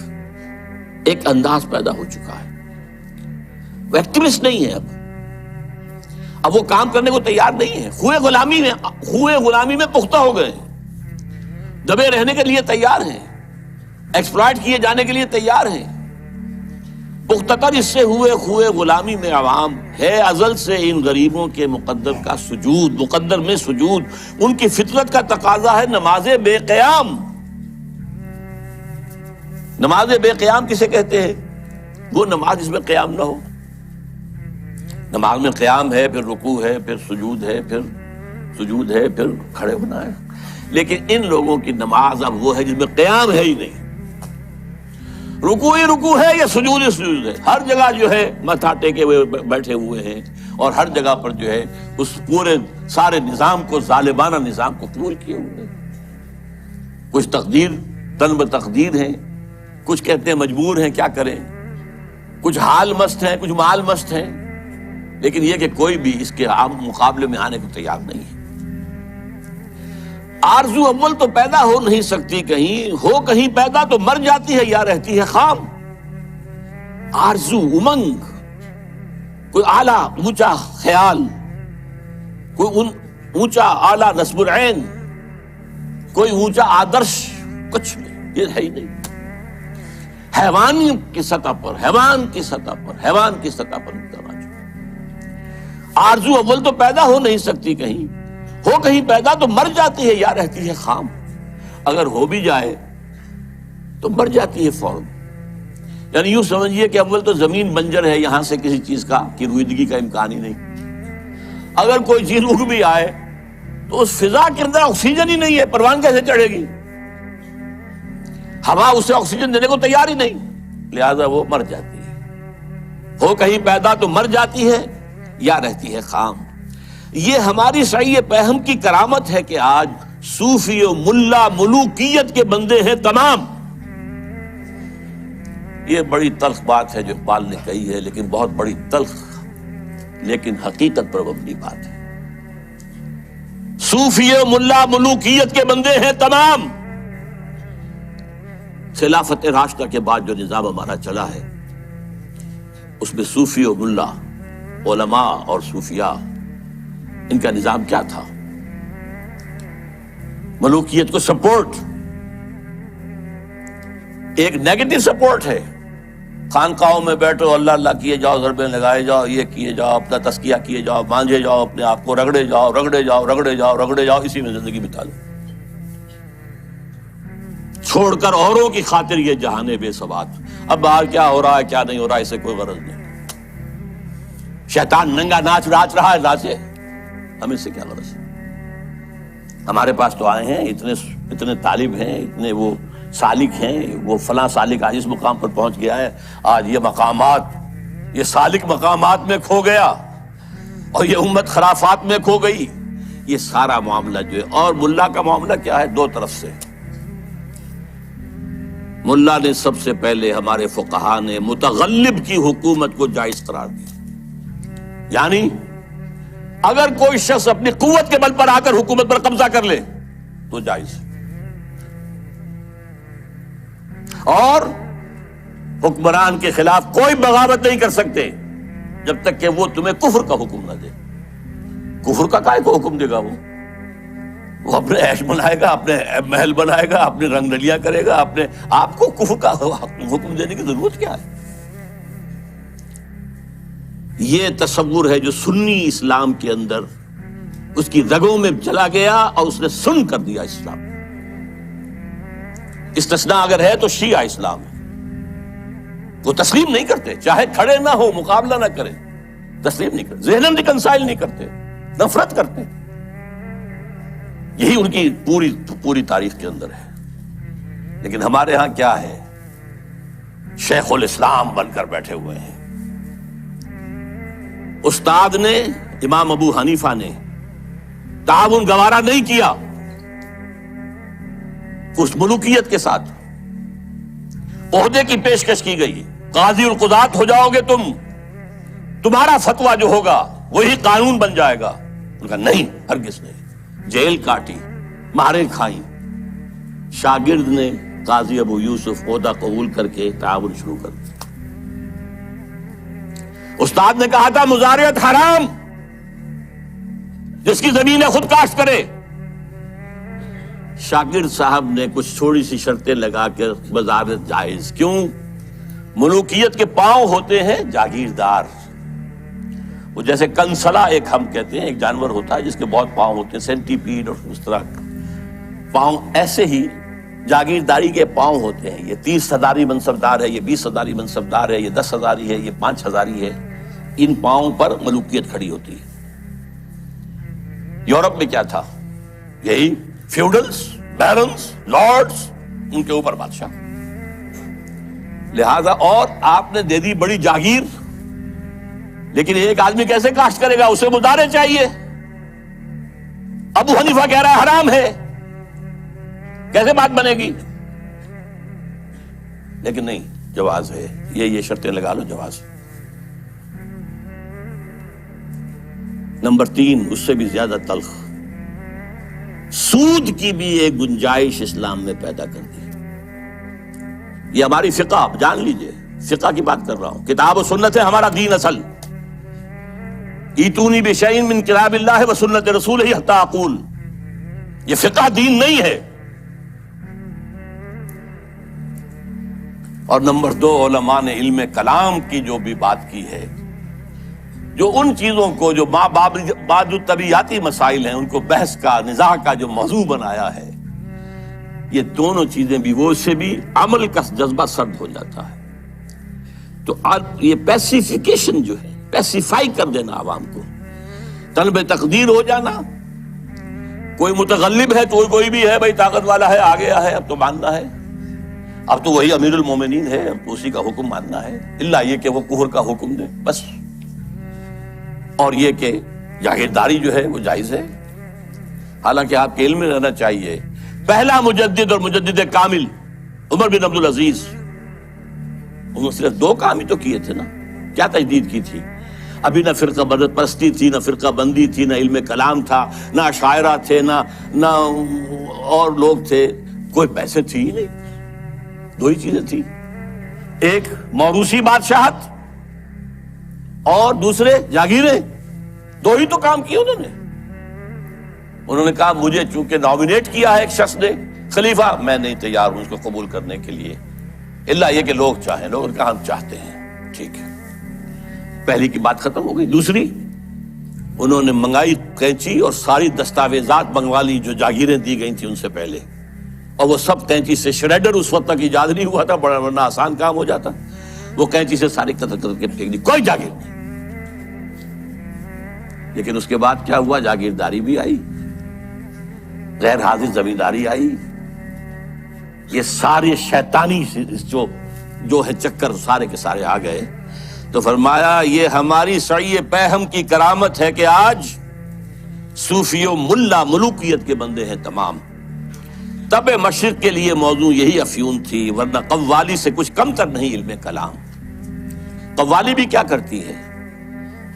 [SPEAKER 1] ایک انداز پیدا ہو چکا ہے. وہ ایکٹیوسٹ نہیں ہے. اب وہ کام کرنے کو تیار نہیں ہے. خوئے غلامی میں پختہ ہو گئے، دبے رہنے کے لیے تیار ہیں، ایکسپلائٹ کیے جانے کے لیے تیار ہیں. پختہ تر اس سے ہوئے خوئے غلامی میں عوام ہے ازل سے ان غریبوں کے مقدر میں سجود. ان کی فطرت کا تقاضا ہے نماز بے قیام. نماز بے قیام کسے کہتے ہیں؟ وہ نماز جس میں قیام نہ ہو. نماز میں قیام ہے، پھر رکوع ہے، پھر سجود ہے، پھر سجود ہے، پھر کھڑے ہونا ہے. لیکن ان لوگوں کی نماز اب وہ ہے جس میں قیام ہے ہی نہیں. رکوع ہی رکوع ہے یا سجود ہی سجود ہے. ہر جگہ جو ہے ماتھا ٹیکے ہوئے بیٹھے ہوئے ہیں، اور ہر جگہ پر جو ہے اس پورے سارے نظام کو، ظالمانہ نظام کو قبول کیے ہوئے ہیں. کچھ تن بتقدیر ہیں، کچھ کہتے ہیں مجبور ہیں، کیا کریں. کچھ حال مست ہیں، کچھ مال مست ہیں. لیکن یہ کہ کوئی بھی اس کے عام مقابلے میں آنے کو تیار نہیں ہے. آرزو اول تو پیدا ہو نہیں سکتی کہیں، ہو کہیں پیدا تو مر جاتی ہے یا رہتی ہے خام. آرزو، امنگ، کوئی اعلیٰ اونچا خیال، کوئی اونچا اعلیٰ نصب العین، کوئی اونچا آدرش، کچھ نہیں. یہ ہے ہی نہیں. حیوان کی سطح پر آرزو اول تو پیدا ہو نہیں سکتی کہیں، ہو کہیں پیدا تو مر جاتی ہے یا رہتی ہے خام. اگر ہو بھی جائے تو مر جاتی ہے فوراً. یعنی یوں سمجھیے کہ اول تو زمین بنجر ہے، یہاں سے کسی چیز کی رویدگی کا امکان ہی نہیں. اگر کوئی چیز اگ بھی آئے تو اس فضا کے اندر آکسیجن ہی نہیں ہے، پروان کیسے چڑھے گی؟ ہوا اسے آکسیجن دینے کو تیار ہی نہیں، لہذا وہ مر جاتی ہے. ہو کہیں پیدا تو مر جاتی ہے یا رہتی ہے خام. یہ ہماری سعی پہم کی کرامت ہے کہ آج صوفی و ملا ملوکیت کے بندے ہیں تمام. یہ بڑی تلخ بات ہے جو اقبال نے کہی ہے، لیکن بہت بڑی تلخ لیکن حقیقت پر مبنی بات ہے. صوفی و ملا ملوکیت کے بندے ہیں تمام. خلافت راشدہ کے بعد جو نظام ہمارا چلا ہے، اس میں صوفی و ملا، علماء اور صوفیاء، ان کا نظام کیا تھا؟ ملوکیت کو سپورٹ، ایک نیگیٹو سپورٹ ہے، خانقاہوں میں بیٹھو، اللہ اللہ کیے جاؤ، ضربیں لگائے جاؤ، یہ کیے جاؤ، اپنا تزکیہ کیے جاؤ، مانجے جاؤ، اپنے آپ کو رگڑے جاؤ رگڑے جاؤ رگڑے جاؤ رگڑے جاؤ، اسی میں زندگی بتا لو، چھوڑ کر اوروں کی خاطر یہ جہانے بے ثبات۔ اب باہر کیا ہو رہا ہے کیا نہیں ہو رہا ہے اسے کوئی غرض نہیں، شیطان ننگا ناچ رہا ہے ناچے، ہمیں سے کیا غرض ہے؟ ہمارے پاس تو آئے ہیں اتنے طالب ہیں، اتنے وہ سالک ہیں، وہ فلاں سالک آج اس مقام پر پہنچ گیا ہے، آج یہ مقامات، یہ سالک مقامات میں کھو گیا اور یہ امت خرافات میں کھو گئی، یہ سارا معاملہ جو ہے۔ اور ملا کا معاملہ کیا ہے؟ دو طرف سے۔ ملا نے سب سے پہلے، ہمارے فقہا نے متغلب کی حکومت کو جائز قرار دیا، یعنی اگر کوئی شخص اپنی قوت کے بل پر آ کر حکومت پر قبضہ کر لے تو جائز، اور حکمران کے خلاف کوئی بغاوت نہیں کر سکتے جب تک کہ وہ تمہیں کفر کا حکم نہ دے۔ کفر کا کائے کو حکم دے گا؟ وہ اپنے عیش بنائے گا، اپنے محل بنائے گا، اپنے رنگ رلیاں کرے گا، اپنے آپ کو کفر کا حکم دینے کی ضرورت کیا ہے؟ یہ تصور ہے جو سنی اسلام کے اندر اس کی رگوں میں چلا گیا اور اس نے سن کر دیا اسلام۔ استثناء اگر ہے تو شیعہ اسلام ہے، وہ تسلیم نہیں کرتے، چاہے کھڑے نہ ہو، مقابلہ نہ کریں، تسلیم نہیں کرتے، ذہناً ریکنسائل نہیں کرتے، نفرت کرتے۔ یہی ان کی پوری تاریخ کے اندر ہے۔ لیکن ہمارے ہاں کیا ہے؟ شیخ الاسلام بن کر بیٹھے ہوئے ہیں۔ استاد نے، امام ابو حنیفہ نے تعاون گوارا نہیں کیا اس ملوکیت کے ساتھ، عہدے کی پیشکش کی گئی، قاضی القضات ہو جاؤ گے تم، تمہارا فتویٰ جو ہوگا وہی قانون بن جائے گا۔ ان کا نہیں، ہرگز نہیں، جیل کاٹی، مارے کھائیں۔ شاگرد نے، قاضی ابو یوسف، عہدہ قبول کر کے تعاون شروع کر دیا۔ استاد نے کہا تھا مزارعت حرام، جس کی زمین ہے خود کاشت کرے۔ شاگرد صاحب نے کچھ تھوڑی سی شرطیں لگا کے مزارعت جائز۔ کیوں؟ ملوکیت کے پاؤں ہوتے ہیں جاگیردار، وہ جیسے کنسلا ایک ہم کہتے ہیں، ایک جانور ہوتا ہے جس کے بہت پاؤں ہوتے ہیں، سینٹی پیڈ اور اس طرح پاؤں، ایسے ہی جاگیرداری کے پاؤں ہوتے ہیں۔ یہ 30,000 منصبدار ہے، یہ 20,000 منصبدار ہے، یہ 10,000 ہے، یہ 5,000 ہے۔ ان پاؤں پر ملوکیت کھڑی ہوتی ہے۔ یورپ میں کیا تھا؟ یہی فیوڈلز، بیرنز، لارڈز، ان کے اوپر بادشاہ۔ لہذا اور آپ نے دے دی بڑی جاگیر، لیکن ایک آدمی کیسے کاشت کرے گا؟ اسے مزارع چاہیے۔ ابو حنیفہ کہہ رہا ہے حرام ہے، کیسے بات بنے گی؟ لیکن نہیں، جواز ہے، یہ شرطیں لگا لو، جواز۔ نمبر 3، اس سے بھی زیادہ تلخ، سود کی بھی ایک گنجائش اسلام میں پیدا کر دی۔ یہ ہماری فقہ، آپ جان لیجئے، فقہ کی بات کر رہا ہوں، کتاب و سنت ہے ہمارا دین اصل۔ ایتونی بشیء من کتاب اللہ و سنت رسولہ حتی اقول، یہ فقہ دین نہیں ہے۔ اور نمبر 2، علماء نے علم کلام کی جو بھی بات کی ہے، جو ان چیزوں کو جو بعد طبیعیاتی مسائل ہیں ان کو بحث کا، نزاع کا جو موضوع بنایا ہے، یہ دونوں چیزیں بھی، وہ اس سے بھی عمل کا جذبہ سرد ہو جاتا ہے۔ تو یہ پیسیفیکیشن جو ہے، پیسیفائی کر دینا عوام کو، طلب تقدیر ہو جانا، کوئی متغلب ہے تو کوئی بھی ہے، بھائی طاقت والا ہے، آ گیا ہے، اب تو ماننا ہے، اب تو وہی امیر المومنین ہے، اب تو اسی کا حکم ماننا ہے، الا یہ کہ وہ کفر کا حکم دے، بس۔ اور یہ کہ جاگیرداری جو ہے وہ جائز ہے۔ حالانکہ آپ کے علم میں رہنا چاہیے، پہلا مجدد اور مجدد کامل عمر بن عبدالعزیز، انہوں نے صرف 2 کام ہی تو کیے تھے نا، کیا تجدید کی تھی؟ ابھی نہ فرقہ بدت پرستی تھی، نہ فرقہ بندی تھی، نہ علم کلام تھا، نہ شاعرہ تھے، نہ اور لوگ تھے، کوئی پیسے تھی ہی نہیں۔ 2 ہی چیزیں تھی، ایک موروثی بادشاہت، اور دوسرے جاگیریں، دو ہی تو کام کیے انہوں نے کہا مجھے چونکہ نامینیٹ کیا ہے ایک شخص نے خلیفہ، میں نہیں تیار ہوں اس کو قبول کرنے کے لیے، الا یہ کہ لوگ چاہیں۔ لوگوں نے کہا ہم چاہتے ہیں، ٹھیک ہے، پہلی کی بات ختم ہو گئی۔ دوسری، انہوں نے منگائی کینچی اور ساری دستاویزات منگوا لی جو جاگیریں دی گئی تھیں ان سے پہلے، اور وہ سب کینچی سے، شریڈر اس وقت تک ایجاد نہیں ہوا تھا، بڑا ورنہ آسان کام ہو جاتا، وہ کینچی سے ساری قطر کے پھینک دی، کوئی جاگیر نہیں۔ لیکن اس کے بعد کیا ہوا؟ جاگیرداری بھی آئی، غیر حاضر زمینداری آئی، یہ سارے شیطانی جو ہے چکر سارے کے سارے آ گئے۔ تو فرمایا یہ ہماری سعی پہم کی کرامت ہے کہ آج صوفی و ملا ملوکیت کے بندے ہیں تمام۔ تب مشرق کے لیے موضوع یہی افیون تھی، ورنہ قوالی سے کچھ کم تر نہیں علم کلام۔ قوالی بھی کیا کرتی ہے؟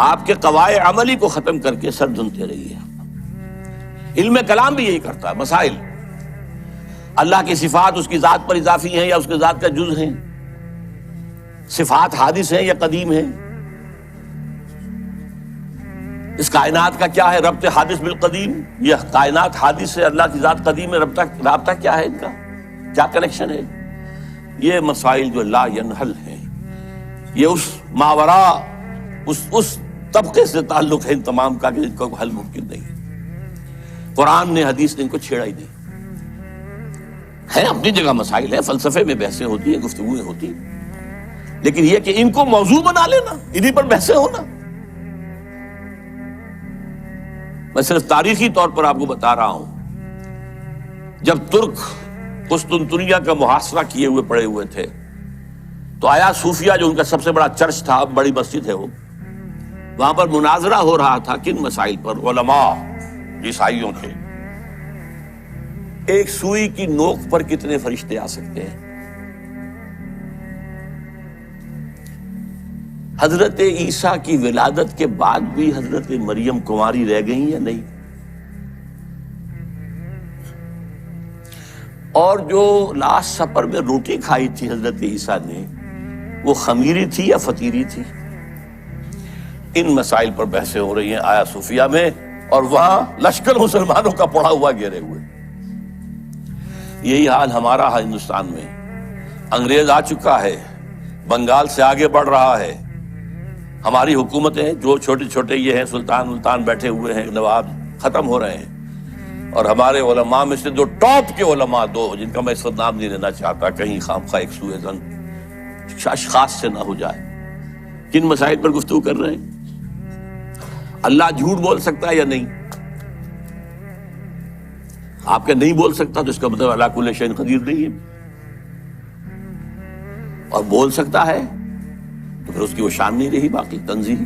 [SPEAKER 1] آپ کے قواعد عملی کو ختم کر کے سر دھنتے رہی ہے۔ علم کلام بھی یہی کرتا ہے، مسائل، اللہ کی صفات اس کی ذات پر اضافی ہیں یا اس کے ذات کا جز ہیں، صفات حادث ہیں یا قدیم ہیں، اس کائنات کا کیا ہے ربط حادث بالقدیم، یہ کائنات حادث ہے، اللہ کی ذات قدیم ہے، رابطہ کیا ہے ان کا، کیا کنیکشن ہے؟ یہ مسائل جو لا ینحل ہیں، یہ اس ماورا اس طبقے سے تعلق ہے ان تمام کا کہ ان کو حل ممکن نہیں۔ قرآن نے، حدیث نے ان کو چھیڑا ہی نہیں۔ ہے اپنی جگہ مسائل ہے، فلسفے میں بحثیں ہوتی ہیں، گفتگویں ہوتی ہیں، لیکن یہ کہ ان کو موضوع بنا لینا، انہی پر بحثیں ہونا۔ میں صرف تاریخی طور پر آپ کو بتا رہا ہوں، جب ترک قسطنطنیہ کا محاصرہ کیے ہوئے پڑے ہوئے تھے تو آیا صوفیہ جو ان کا سب سے بڑا چرچ تھا، بڑی مسجد ہے وہ، وہاں پر مناظرہ ہو رہا تھا کن مسائل پر؟ علماء عیسائیوں کے، ایک سوئی کی نوک پر کتنے فرشتے آ سکتے ہیں؟ حضرت عیسیٰ کی ولادت کے بعد بھی حضرت مریم کنواری رہ گئی یا نہیں؟ اور جو لاسٹ سپر میں روٹی کھائی تھی حضرت عیسیٰ نے، وہ خمیری تھی یا فطیری تھی؟ ان مسائل پر بحثیں ہو رہی ہیں آیا صوفیہ میں، اور وہاں لشکر مسلمانوں کا پڑا ہوا گھیرے ہوئے۔ یہی حال ہمارا ہندوستان میں، انگریز آ چکا ہے، بنگال سے آگے بڑھ رہا ہے، ہماری حکومتیں جو چھوٹے چھوٹے یہ ہیں سلطان بیٹھے ہوئے ہیں، نواب ختم ہو رہے ہیں، اور ہمارے علماء میں سے جو ٹاپ کے علماء دو، جن کا میں اس وقت نام نہیں لینا چاہتا کہیں خامخواہ ایک سوء ظن اشخاص سے نہ ہو جائے، کن مسائل پر گفتگو کر رہے ہیں؟ اللہ جھوٹ بول سکتا ہے یا نہیں؟ آپ کے نہیں بول سکتا تو اس کا مطلب اللہ کل شیء قدیر نہیں ہے، اور بول سکتا ہے تو پھر اس کی وہ شان نہیں رہی باقی تنزیہی۔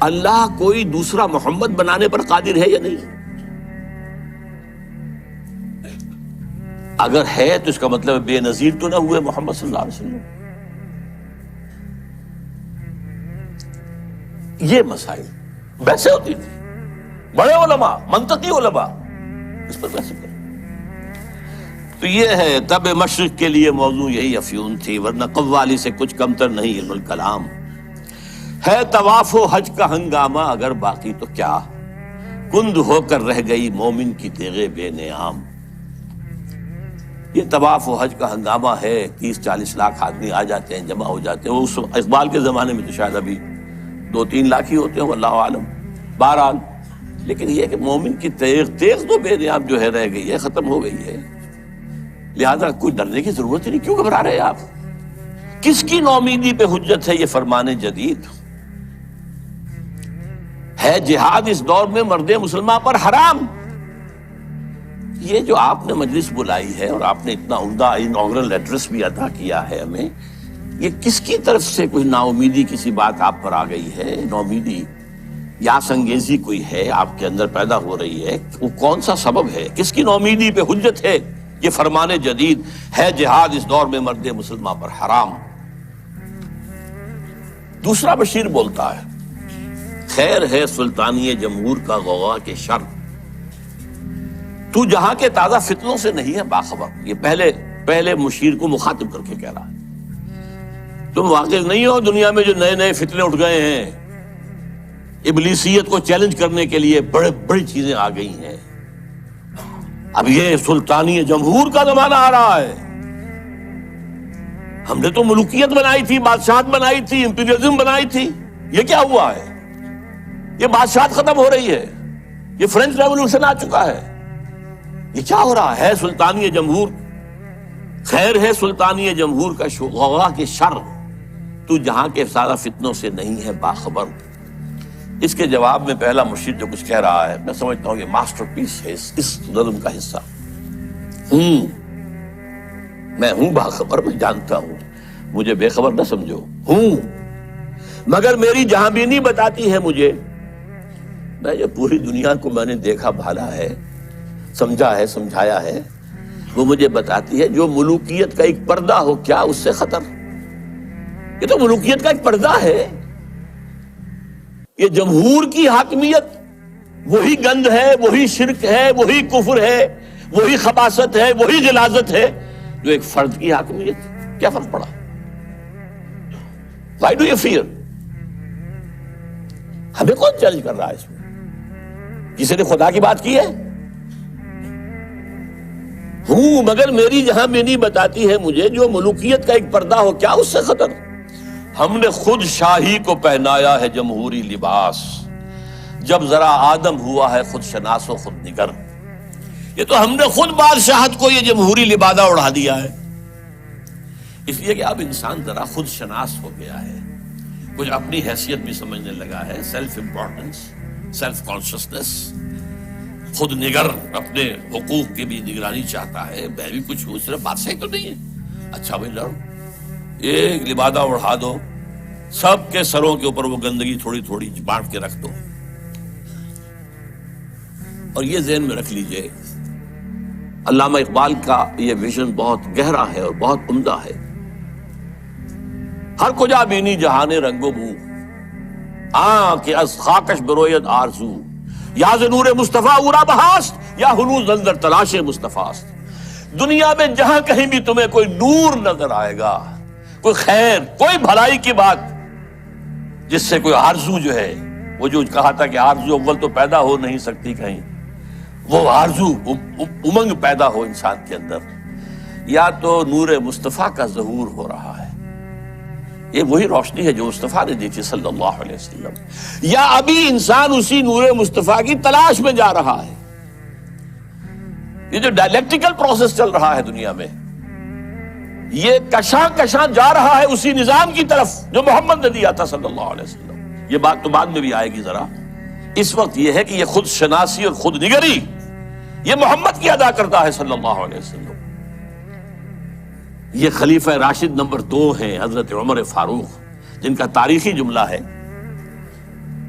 [SPEAKER 1] اللہ کوئی دوسرا محمد بنانے پر قادر ہے یا نہیں؟ اگر ہے تو اس کا مطلب بے نظیر تو نہ ہوئے محمد صلی اللہ علیہ وسلم۔ یہ مسائل ویسے ہوتی تھی، بڑے علماء، منطقی علماء اس پر ویسے کریں۔ تو یہ ہے تب مشرق کے لیے موضوع یہی افیون تھی، ورنہ قوالی سے کچھ کمتر نہیں علم الکلام۔ ہے طواف و حج کا ہنگامہ اگر باقی تو کیا، کند ہو کر رہ گئی مومن کی تیغ بے نیام۔ یہ طواف و حج کا ہنگامہ ہے، 30-40 لاکھ آدمی آ جاتے ہیں، جمع ہو جاتے ہیں، اس اقبال کے زمانے میں تو شاید ابھی 2-3 لاکھ ہی ہوتے ہیں، واللہ عالم۔ بہرحال لیکن یہ کہ مومن کی تیغ تو بے نیام جو ہے رہ گئی ہے، ختم ہو گئی ہے، لہذا کوئی ڈرنے کی ضرورت ہی نہیں۔ کیوں گھبرا رہے ہیں آپ؟ کس کی نومیدی پہ حجت ہے یہ فرمان جدید؟ ہے جہاد اس دور میں مرد مسلمان پر حرام۔ یہ جو آپ نے مجلس بلائی ہے اور آپ نے اتنا عمدہ انوگرل ایڈریس بھی ادا کیا ہے ہمیں، یہ کس کی طرف سے کوئی نا امیدی کسی بات آپ پر آ گئی ہے؟ نومیدی یا سنگیزی کوئی ہے آپ کے اندر پیدا ہو رہی ہے؟ وہ کون سا سبب ہے؟ کس کی نومیدی پہ حجت ہے یہ فرمان جدید؟ ہے جہاد اس دور میں مرد مسلمان پر حرام۔ دوسرا بشیر بولتا ہے، خیر ہے سلطانی جمہور کا غوغا کے شر، تو جہاں کے تازہ فتنوں سے نہیں ہے باخبر۔ یہ پہلے مشیر کو مخاطب کر کے کہہ رہا ہے تم واقف نہیں ہو دنیا میں جو نئے نئے فتنے اٹھ گئے ہیں، ابلیسیت کو چیلنج کرنے کے لیے بڑی چیزیں آ گئی ہیں. اب یہ سلطانی جمہور کا زمانہ آ رہا ہے. ہم نے تو ملوکیت بنائی تھی، بادشاہت بنائی تھی، امپیریلزم بنائی تھی. یہ کیا ہوا ہے؟ یہ بادشاہت ختم ہو رہی ہے. یہ فرینچ ریولوشن آ چکا ہے. یہ کیا ہو رہا ہے؟ سلطانی جمہور. خیر ہے سلطانی جمہور کا غوغا کی شر، تو جہاں کے سارا فتنوں سے نہیں ہے باخبر. اس کے جواب میں پہلا مرشد جو کچھ کہہ رہا ہے، میں سمجھتا ہوں یہ ماسٹر پیس ہے اس نظم کا حصہ. میں ہوں باخبر، میں جانتا ہوں، مجھے بے خبر نہ سمجھو. ہوں مگر میری جہاں بینی بتاتی ہے مجھے، میں یہ پوری دنیا کو میں نے دیکھا بھالا ہے، سمجھا ہے، سمجھایا ہے، وہ مجھے بتاتی ہے جو ملوکیت کا ایک پردہ ہو کیا اس سے خطر. یہ تو ملوکیت کا ایک پردہ ہے. یہ جمہور کی حاکمیت وہی گند ہے، وہی شرک ہے، وہی کفر ہے، وہی خباثت ہے، وہی غلاظت ہے جو ایک فرد کی حاکمیت. کیا فرق پڑا؟ Why do you fear؟ ہمیں کون چیلنج کر رہا ہے اس میں؟ کسی نے خدا کی بات کی ہے؟ ہوں مگر میری جہاں بینی بتاتی ہے مجھے جو ملوکیت کا ایک پردہ ہو کیا اس سے خطر. ہم نے خود شاہی کو پہنایا ہے جمہوری لباس، جب ذرا آدم ہوا ہے خود شناس و خود نگر. یہ تو ہم نے خود بادشاہت کو یہ جمہوری لبادہ اڑا دیا ہے. اس لیے کہ اب انسان ذرا خود شناس ہو گیا ہے، کچھ اپنی حیثیت بھی سمجھنے لگا ہے، سیلف امپورٹنس، سیلف کانشسنس، خود نگر، اپنے حقوق کی بھی نگرانی چاہتا ہے. میں بھی کچھ ہوں، صرف بادشاہی تو نہیں ہے. اچھا بھائی لڑو، ایک لبادہ اڑا دو، سب کے سروں کے اوپر وہ گندگی تھوڑی تھوڑی بانٹ کے رکھ دو. اور یہ ذہن میں رکھ لیجئے، علامہ اقبال کا یہ ویژن بہت گہرا ہے اور بہت عمدہ ہے. ہر کجا بینی جہان رنگ و بو، کہ از خاکش بروید آرزو، یا ز نور مصطفیٰ اورا بہاست، یا ہنوز اندر تلاش مصطفیٰ است. دنیا میں جہاں کہیں بھی تمہیں کوئی نور نظر آئے گا، کوئی خیر، کوئی بھلائی کی بات جس سے کوئی آرزو جو ہے، وہ جو کہا تھا کہ آرزو اول تو پیدا ہو نہیں سکتی کہیں، وہ آرزو امنگ پیدا ہو انسان کے اندر، یا تو نور مصطفیٰ کا ظہور ہو رہا ہے. یہ وہی روشنی ہے جو مصطفیٰ نے دی تھی صلی اللہ علیہ وسلم، یا ابھی انسان اسی نور مصطفیٰ کی تلاش میں جا رہا ہے. یہ جو ڈائلیکٹیکل پروسیس چل رہا ہے دنیا میں، یہ کشاں کشاں جا رہا ہے اسی نظام کی طرف جو محمد نے دیا تھا صلی اللہ علیہ وسلم. یہ بات تو بعد میں بھی آئے گی ذرا. اس وقت یہ ہے کہ یہ خود شناسی اور خود نگری یہ محمد کی ادا کرتا ہے صلی اللہ علیہ وسلم. یہ خلیفہ راشد نمبر 2 ہیں حضرت عمر فاروق، جن کا تاریخی جملہ ہے.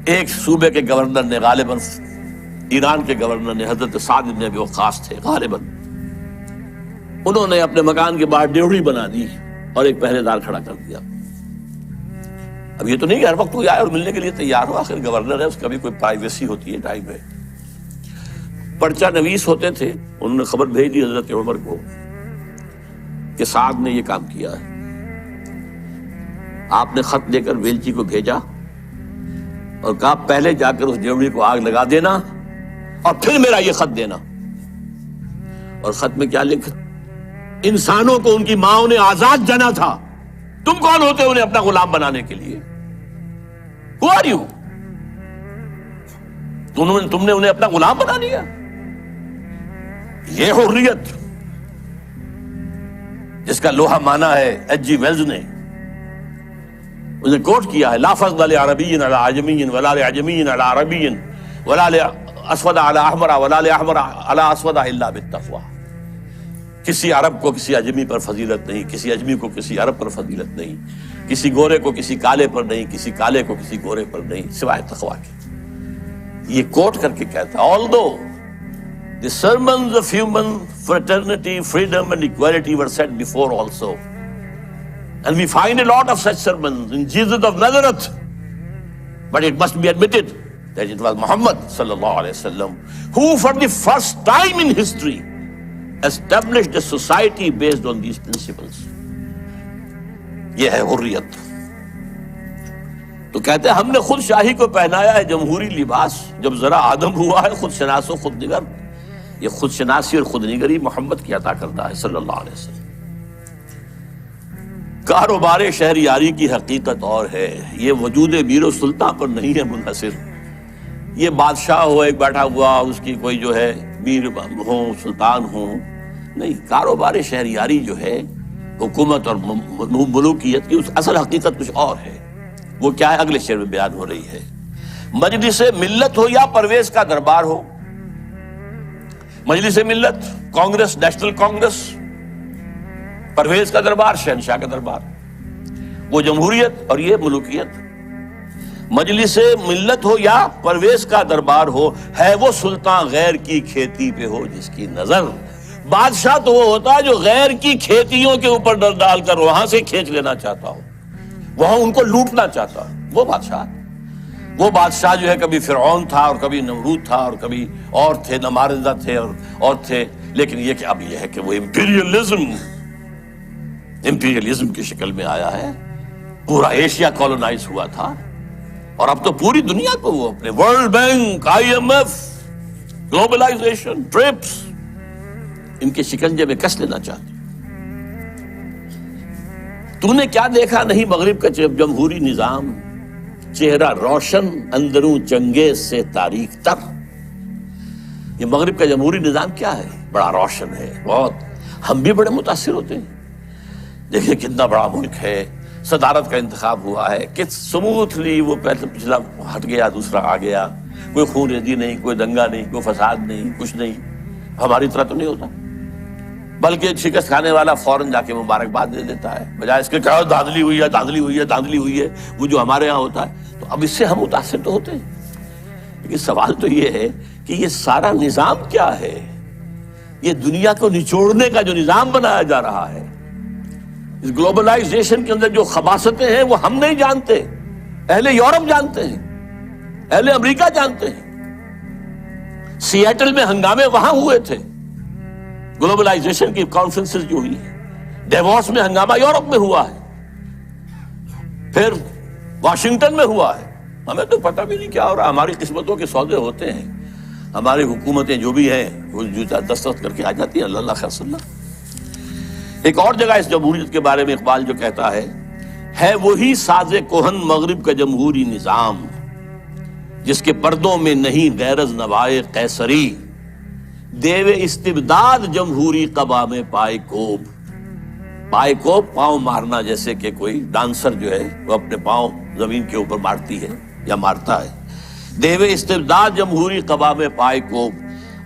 [SPEAKER 1] ایک صوبے کے گورنر نے، غالباً ایران کے گورنر نے، حضرت سعد بن ابی وقاص تھے غالباً، انہوں نے اپنے مکان کے باہر ڈیوڑی بنا دی اور ایک پہرے دار کھڑا کر دیا. اب یہ تو نہیں کہ ہر وقت کوئی آئے اور ملنے کے لیے تیار ہو، آخر گورنر ہے، اس کا بھی کوئی پرائیویسی ہوتی ہے، ٹائم ہے. پرچہ نویس ہوتے تھے، انہوں نے خبر بھیج دی حضرت عمر کو کہ سعد نے یہ کام کیا ہے. آپ نے خط دے کر ویلچی کو بھیجا اور کہا پہلے جا کر اس ڈیوڑی کو آگ لگا دینا اور پھر میرا یہ خط دینا. اور خط میں کیا لکھا؟ انسانوں کو ان کی ماں نے آزاد جانا تھا، تم کون ہوتے انہیں اپنا غلام بنانے کے لیے؟ Who are you؟ تم نے انہیں اپنا غلام بنا لیا. یہ حریت جس کا لوہا مانا ہے ایچ جی ویلز نے، انہیں کوٹ کیا ہے، لا فضل لعربی علی عجمی ولا لعجمی علی عربی ولا لاسود علی احمر ولا لاحمر علی اسود الا بالتقوی. کسی عرب کو کسی اجمی پر فضیلت نہیں، کسی اجمی کو کسی عرب پر فضیلت نہیں، کسی گورے کو کسی کالے پر نہیں، کسی کالے کو کسی گورے پر نہیں، سوائے تقوی کے. یہ کوٹ کر کے کہتا ہے although the sermons of human fraternity, freedom and equality were set before also, and we find a lot of such sermons in Jesus of Nazareth, but it must be admitted that it was Muhammad sallallahu alaihi wasallam who for the first time in history established a society based on these principles. یہ ہے حریت۔ تو کہتے ہیں ہم نے خود شاہی کو پہنایا ہے جمہوری لباس، جب ذرا آدم ہوا ہے خود شناس و خود نگر۔ یہ خود شناسی اور خود نگری محمد کی عطا کردہ ہے صلی اللہ علیہ وسلم۔ کاروبار شہریاری کی حقیقت اور ہے، یہ وجود میر و سلطان پر نہیں ہے منحصر۔ یہ بادشاہ ہو ایک بیٹھا ہوا، اس کی کوئی جو ہے میر ہو سلطان ہو، نہیں، کاروبار شہریاری جو ہے حکومت اور ملوکیت کی اس اصل حقیقت کچھ اور ہے۔ وہ کیا ہے اگلے شعر میں بیان ہو رہی ہے۔ مجلس ملت ہو یا پرویز کا دربار ہو، مجلس ملت کانگریس، نیشنل کانگریس، پرویز کا دربار شہنشاہ کا دربار، وہ جمہوریت اور یہ ملوکیت۔ مجلس ملت ہو یا پرویز کا دربار ہو، ہے وہ سلطان غیر کی کھیتی پہ ہو جس کی نظر۔ بادشاہ تو وہ ہوتا ہے جو غیر کی کھیتیوں کے اوپر ڈر ڈال کر وہاں سے کھینچ لینا چاہتا ہو، وہاں ان کو لوٹنا چاہتا ہو، وہ بادشاہ۔ وہ بادشاہ جو ہے کبھی فرعون تھا اور کبھی نمرود تھا اور کبھی اور تھے، نماردہ تھے اور تھے، لیکن یہ کہ اب یہ ہے کہ وہ امپیریلزم کی شکل میں آیا ہے۔ پورا ایشیا کالونائز ہوا تھا اور اب تو پوری دنیا کو وہ اپنے world bank, IMF، globalization, TRIPS, ان کے شکنجے میں کس لینا چاہتے۔ تو نے کیا دیکھا نہیں مغرب کا جمہوری نظام، چہرہ روشن اندروں چنگیز سے تاریک تر۔ یہ مغرب کا جمہوری نظام کیا ہے؟ بڑا روشن ہے بہت، ہم بھی بڑے متاثر ہوتے ہیں۔ دیکھیں کتنا بڑا ملک ہے، صدارت کا انتخاب ہوا ہے کہ سموتھلی، وہ پچھلا ہٹ گیا دوسرا آ گیا، کوئی خون ریزی نہیں، کوئی دنگا نہیں، کوئی فساد نہیں، کچھ نہیں۔ ہماری طرح تو نہیں ہوتا، بلکہ شکست کھانے والا فوراً جا کے مبارکباد دے دیتا ہے، بجائے اس کے کہا دھاندلی ہوئی ہے، دھاندلی ہوئی ہے، دھاندلی ہوئی ہے، وہ جو ہمارے ہاں ہوتا ہے۔ تو اب اس سے ہم متاثر تو ہوتے ہیں، لیکن سوال تو یہ ہے کہ یہ سارا نظام کیا ہے؟ یہ دنیا کو نچوڑنے کا جو نظام بنایا جا رہا ہے، اس گلوبلائزیشن کے اندر جو خباثتیں ہیں وہ ہم نہیں جانتے، اہل یورپ جانتے ہیں، اہل امریکہ جانتے ہیں۔ سیاٹل میں ہنگامے وہاں ہوئے تھے، گلوبلائزیشن کی کانفرنسز جو ہوئی ہے، ڈیووس میں ہنگامہ یورپ میں ہوا ہے، پھر واشنگٹن میں ہوا ہے۔ ہمیں تو پتہ بھی نہیں کیا ہو رہا، ہماری قسمتوں کے سودے ہوتے ہیں، ہماری حکومتیں جو بھی ہیں وہ دستخط کر کے آ جاتی ہیں، اللہ خیر صلی اللہ۔ ایک اور جگہ اس جمہوریت کے بارے میں اقبال جو کہتا ہے وہی ساز کہن مغرب کا جمہوری نظام، جس کے پردوں میں نہیں غیرض نوائے قیصری، دیو استبداد جمہوری قبا میں پائے کوب۔ پائے کوب پاؤں مارنا، جیسے کہ کوئی ڈانسر جو ہے وہ اپنے پاؤں زمین کے اوپر مارتی ہے یا مارتا ہے۔ دیو استبداد جمہوری قبا میں پائے کوب،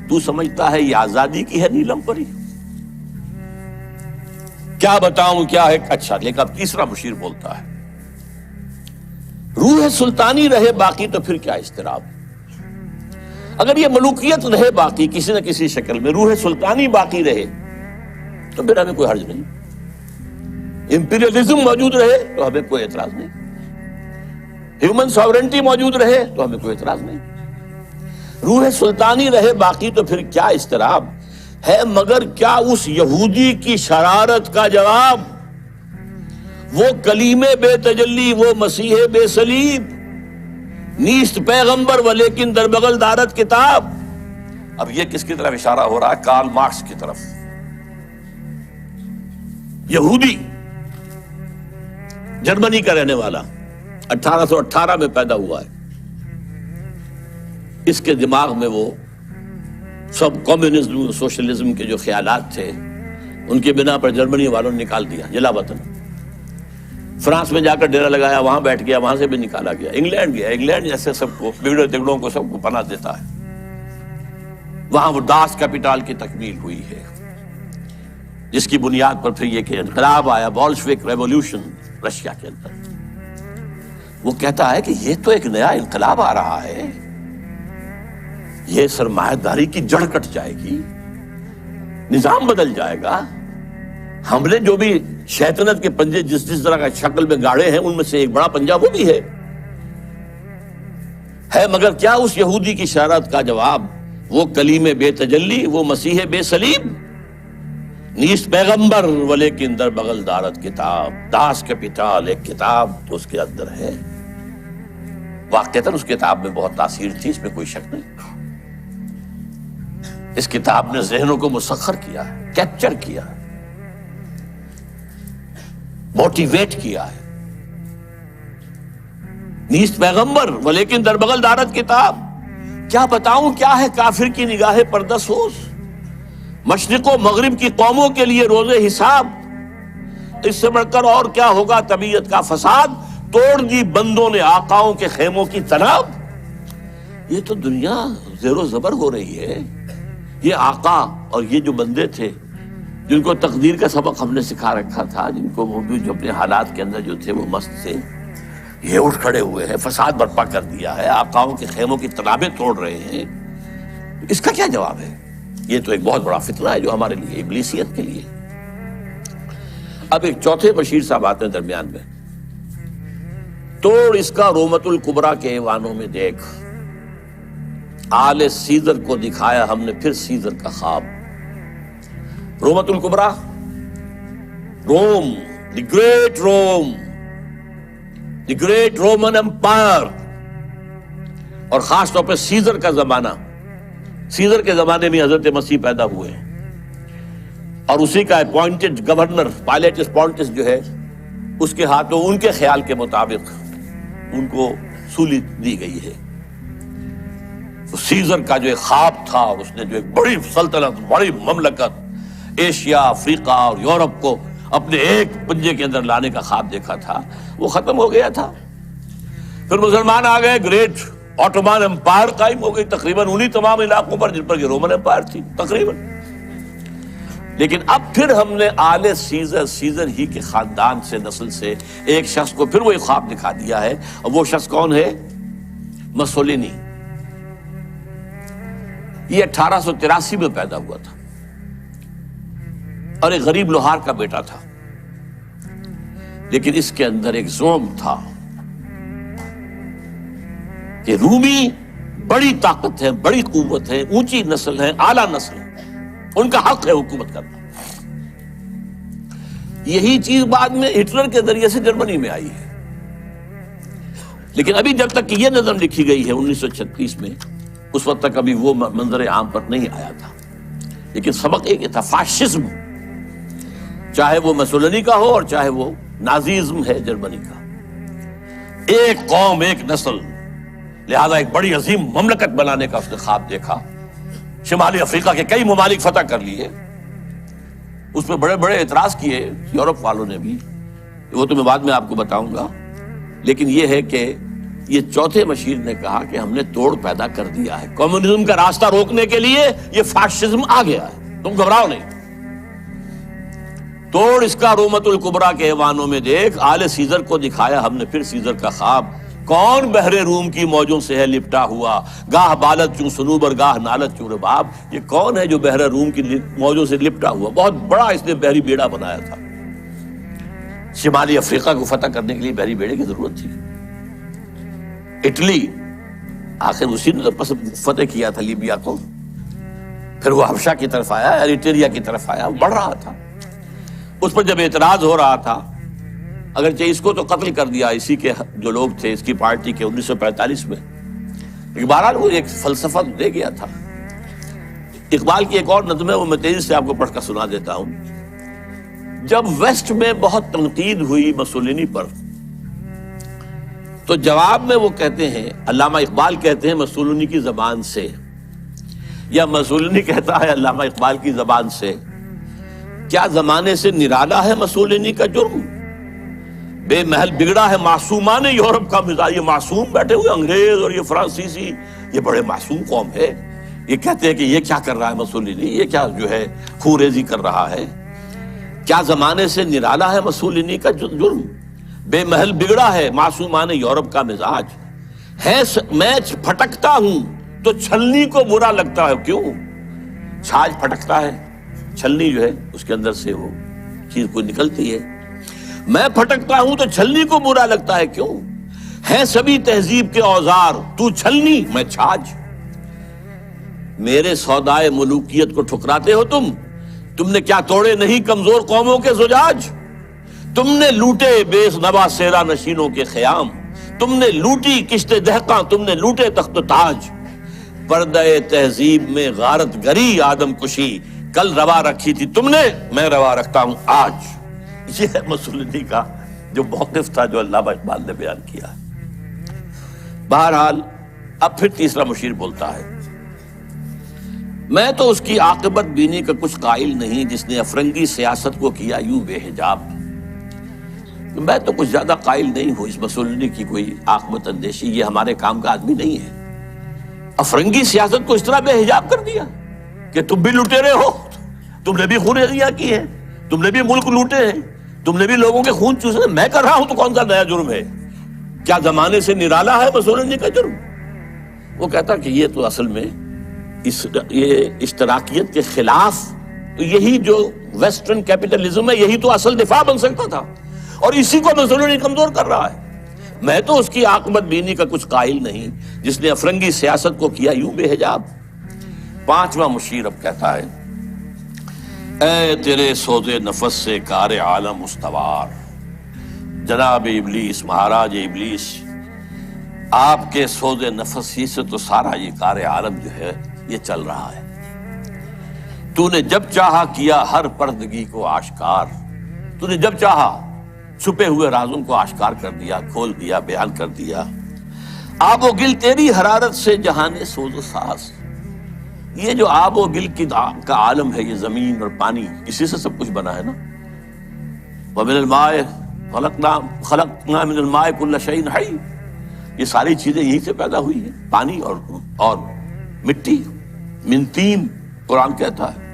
[SPEAKER 1] تو سمجھتا ہے یہ آزادی کی ہے نیلم پری؟ کیا بتاؤں کیا ہے؟ اچھا، لیکن اب تیسرا مشیر بولتا ہے، روح سلطانی رہے باقی تو پھر کیا اضطراب؟ اگر یہ ملوکیت رہے باقی کسی نہ کسی شکل میں، روح سلطانی باقی رہے تو پھر ہمیں کوئی حرج نہیں، امپیریلزم موجود رہے تو ہمیں کوئی اعتراض نہیں، ہیومن ساورنٹی موجود رہے تو ہمیں کوئی اعتراض نہیں، روح سلطانی رہے باقی تو پھر کیا اضطراب ہے؟ مگر کیا اس یہودی کی شرارت کا جواب، وہ کلیم بے تجلی، وہ مسیح بے صلیب، نیست پیغمبر و لیکن در بغل دارت کتاب۔ اب یہ کس کی طرف اشارہ ہو رہا ہے؟ کارل مارکس کی طرف۔ یہودی، جرمنی کا رہنے والا، 1818 میں پیدا ہوا ہے، اس کے دماغ میں وہ سب کمیونزم، سوشلزم کے جو خیالات تھے ان کی بنا پر جرمنی والوں نے نکال دیا جلا وطن۔ فرانس میں جا کر ڈیرا لگایا، وہاں بیٹھ گیا، وہاں سے بھی نکالا گیا، انگلینڈ گیا، انگلینڈ جیسے سب کو بگڑے تگڑوں کو سب کو پناہ دیتا ہے، وہاں وہ داس کیپیٹال کی تکمیل ہوئی ہے، جس کی بنیاد پر پھر یہ کہ انقلاب آیا، بولشوک ریولوشن رشیا کے اندر۔ وہ کہتا ہے کہ یہ تو ایک نیا انقلاب آ رہا ہے، یہ سرمایہ داری کی جڑ کٹ جائے گی، نظام بدل جائے گا۔ ہم نے جو بھی شیطنت کے پنجے جس طرح کا شکل میں گاڑے ہیں، ان میں سے ایک بڑا پنجہ وہ بھی ہے۔ مگر کیا اس یہودی کی شرارت کا جواب، وہ کلیم بے تجلی، وہ مسیح بے صلیب، نیست پیغمبر ولیکن در بغل دارت کتاب، داس کیپیٹل ایک کتاب تو اس کے اندر ہے۔ واقعتاً اس کتاب میں بہت تاثیر تھی، اس میں کوئی شک نہیں۔ اس کتاب نے ذہنوں کو مسخر کیا ہے، کیپچر کیا ہے، موٹیویٹ کیا ہے۔ نیست پیغمبر ولیکن در بغل دارت کتاب، کیا بتاؤں کیا ہے کافر کی نگاہ پردہ سوز، مشرق و مغرب کی قوموں کے لیے روز حساب، اس سے بڑھ کر اور کیا ہوگا طبیعت کا فساد، توڑ دی بندوں نے آقاؤں کے خیموں کی تناب۔ یہ تو دنیا زیر و زبر ہو رہی ہے۔ یہ آقا اور یہ جو بندے تھے جن کو تقدیر کا سبق ہم نے سکھا رکھا تھا، جن کو وہ بھی جو اپنے حالات کے اندر جو تھے وہ مست تھے، یہ اٹھ کھڑے ہوئے ہیں، فساد برپا کر دیا ہے، آقاؤں کے خیموں کی تنابیں توڑ رہے ہیں۔ اس کا کیا جواب ہے؟ یہ تو ایک بہت بڑا فتنہ ہے جو ہمارے لیے، ابلیسیت کے لیے۔ اب ایک چوتھے بشیر صاحب آتے ہیں درمیان میں، توڑ اس کا رومت الکبریٰ کے ایوانوں میں دیکھ، آل سیزر کو دکھایا ہم نے پھر سیزر کا خواب۔ رومت الکبریٰ، Rome, the great Rome, the great Roman empire, اور خاص طور پہ سیزر کا زمانہ۔ سیزر کے زمانے میں حضرت مسیح پیدا ہوئے ہیں، اور اسی کا اپوائنٹڈ گورنر پائلیٹس پونٹس جو ہے، اس کے ہاتھوں ان کے خیال کے مطابق ان کو سولی دی گئی ہے۔ سیزر کا جو ایک خواب تھا، اس نے جو ایک بڑی سلطنت، بڑی مملکت ایشیا، افریقہ اور یورپ کو اپنے ایک پنجے کے اندر لانے کا خواب دیکھا تھا، وہ ختم ہو گیا تھا۔ پھر مسلمان آ گئے، گریٹ آٹومان امپائر قائم ہو گئی، تقریباً انہی تمام علاقوں پر جن پر یہ رومن امپائر تھی تقریباً۔ لیکن اب پھر ہم نے آل سیزر ہی کے خاندان سے، نسل سے ایک شخص کو پھر وہی خواب دکھا دیا ہے، اور وہ شخص کون ہے؟ مسولینی۔ یہ 1883 میں پیدا ہوا تھا اور ایک غریب لوہار کا بیٹا تھا، لیکن اس کے اندر ایک زوم تھا کہ رومی بڑی طاقت ہے، بڑی قوت ہے، اونچی نسل ہے، اعلیٰ نسل ہے، ان کا حق ہے حکومت کرنا۔ یہی چیز بعد میں ہٹلر کے ذریعے سے جرمنی میں آئی ہے، لیکن ابھی جب تک کہ یہ نظم لکھی گئی ہے 1936 میں، اس وقت تک ابھی وہ منظر عام پر نہیں آیا تھا۔ لیکن سبق ایک تھا، فاشزم، چاہے وہ مسولینی کا ہو اور چاہے وہ نازیزم ہے جرمنی کا، ایک قوم ایک نسل، لہذا ایک بڑی عظیم مملکت بنانے کا اس نے خواب دیکھا۔ شمالی افریقہ کے کئی ممالک فتح کر لیے، اس پہ بڑے بڑے اعتراض کیے یورپ والوں نے بھی، وہ تو میں بعد میں آپ کو بتاؤں گا۔ لیکن یہ ہے کہ یہ چوتھے بشیر نے کہا کہ ہم نے توڑ پیدا کر دیا ہے، کمیونزم کا راستہ روکنے کے لیے یہ فاشزم آ گیا ہے، تم گھبراؤ نہیں۔ توڑ اس کا رومت الکبریٰ کے ایوانوں میں دیکھ، آل سیزر کو دکھایا ہم نے پھر سیزر کا خواب، کون بحر روم کی موجوں سے ہے لپٹا ہوا، گاہ بالت چوں سنوبر گاہ نالت چوں رباب۔ یہ کون ہے جو بحر روم کی موجوں سے لپٹا ہوا؟ بہت بڑا اس نے بحری بیڑا بنایا تھا، شمالی افریقہ کو فتح کرنے کے لیے بحری بیڑے کی ضرورت تھی۔ اٹلی، آخر اسی نے فتح کیا تھا لیبیا کو، پھر وہ حبشہ کی طرف آیا، ایریٹریا کی طرف آیا، بڑھ رہا تھا۔ اس پر جب اعتراض ہو رہا تھا، اگرچہ اس کو تو قتل کر دیا اسی کے جو لوگ تھے اس کی پارٹی کے 1945 میں، لیکن بہرحال وہ ایک فلسفہ دے گیا تھا۔ اقبال کی ایک اور نظم ہے، وہ میں تیزی سے آپ کو پڑھ کر سنا دیتا ہوں۔ جب ویسٹ میں بہت تنقید ہوئی مسولینی پر، تو جواب میں وہ کہتے ہیں، علامہ اقبال کہتے ہیں مسولینی کی زبان سے، یا مسولینی کہتا ہے علامہ اقبال کی زبان سے، کیا زمانے سے نرالا ہے مسولینی کا جرم، بے محل بگڑا ہے معصومان یورپ کا مزاج۔ یہ معصوم بیٹھے ہوئے انگریز اور یہ فرانسیسی، یہ بڑے معصوم قوم ہے، یہ کہتے ہیں کہ یہ کیا کر رہا ہے مسولینی، یہ کیا جو ہے خوریزی کر رہا ہے، کیا زمانے سے نرالا ہے مسولینی کا جرم، بے محل بگڑا ہے معصومان یورپ کا مزاج، ہے میں پھٹکتا ہوں تو چھلنی کو برا لگتا ہے۔ کیوں؟ چھاج پھٹکتا ہے، چھلنی جو ہے اس کے اندر سے وہ چیز کو نکلتی ہے، میں پھٹکتا ہوں تو چھلنی کو برا لگتا ہے۔ کیوں؟ ہے سبھی تہذیب کے اوزار، تو چھلنی میں چھاج، میرے سودائے ملوکیت کو ٹھکراتے ہو تم، تم نے کیا توڑے نہیں کمزور قوموں کے زجاج؟ تم نے لوٹے بے نوا سیرا نشینوں کے خیام، تم نے لوٹی کشت دہقاں، تم نے لوٹے تخت و تاج، پردہ تہذیب میں غارت گری آدم کشی، کل روا رکھی تھی تم نے، میں روا رکھتا ہوں آج۔ یہ ہے مسولینی کا جو موقف تھا جو علامہ اقبال نے بیان کیا۔ بہرحال اب پھر تیسرا مشیر بولتا ہے، میں تو اس کی عاقبت بینی کا کچھ قائل نہیں جس نے افرنگی سیاست کو کیا یوں بے حجاب۔ میں تو کچھ زیادہ قائل نہیں ہوں اس مسولینی کی کوئی عاقبت اندیشی، یہ ہمارے کام کا آدمی نہیں ہے۔ افرنگی سیاست کو اس طرح بے حجاب کر دیا کہ تم بھی لٹیرے ہو، تم نے بھی خونریزیاں کی ہیں، تم نے بھی ملک لوٹے ہیں، تم نے بھی لوگوں کے خون چوسے ہیں، میں کر رہا ہوں تو کون سا نیا جرم ہے؟ کیا زمانے سے نرالا ہے مسولینی کا جرم؟ وہ کہتا کہ یہ تو اصل میں یہ اشتراکیت کے خلاف، یہی جو ویسٹرن کیپٹلزم ہے یہی تو اصل دفاع بن سکتا تھا، اور اسی کو مسولینی کمزور کر رہا ہے۔ میں تو اس کی عاقبت بینی کا کچھ قائل نہیں جس نے افرنگی سیاست کو کیا یوں بے حجاب۔ پانچواں مشیر اب کہتا ہے، اے تیرے سوز نفس سے کار عالم استوار، جناب ابلیس، مہاراج ابلیس، آپ کے سوز نفس ہی سے تو سارا یہ کار عالم جو ہے یہ چل رہا ہے۔ تو نے جب چاہا کیا ہر پردگی کو آشکار، تو نے جب چاہا چھپے ہوئے رازوں کو آشکار کر دیا، کھول دیا، بیان کر دیا۔ آب و گل تیری حرارت سے جہان سوز و ساز، یہ جو آب و گل کا عالم ہے، یہ زمین اور پانی، اسی سے سب کچھ بنا ہے نا۔ وَمِنَ الْمَاءِ خَلَقْنَا مِنَ الْمَاءِ كُلَّ شَيْءٍ حَيٍّ، یہ ساری چیزیں یہی سے پیدا ہوئی ہیں، پانی اور مٹی، من طین، قرآن کہتا ہے۔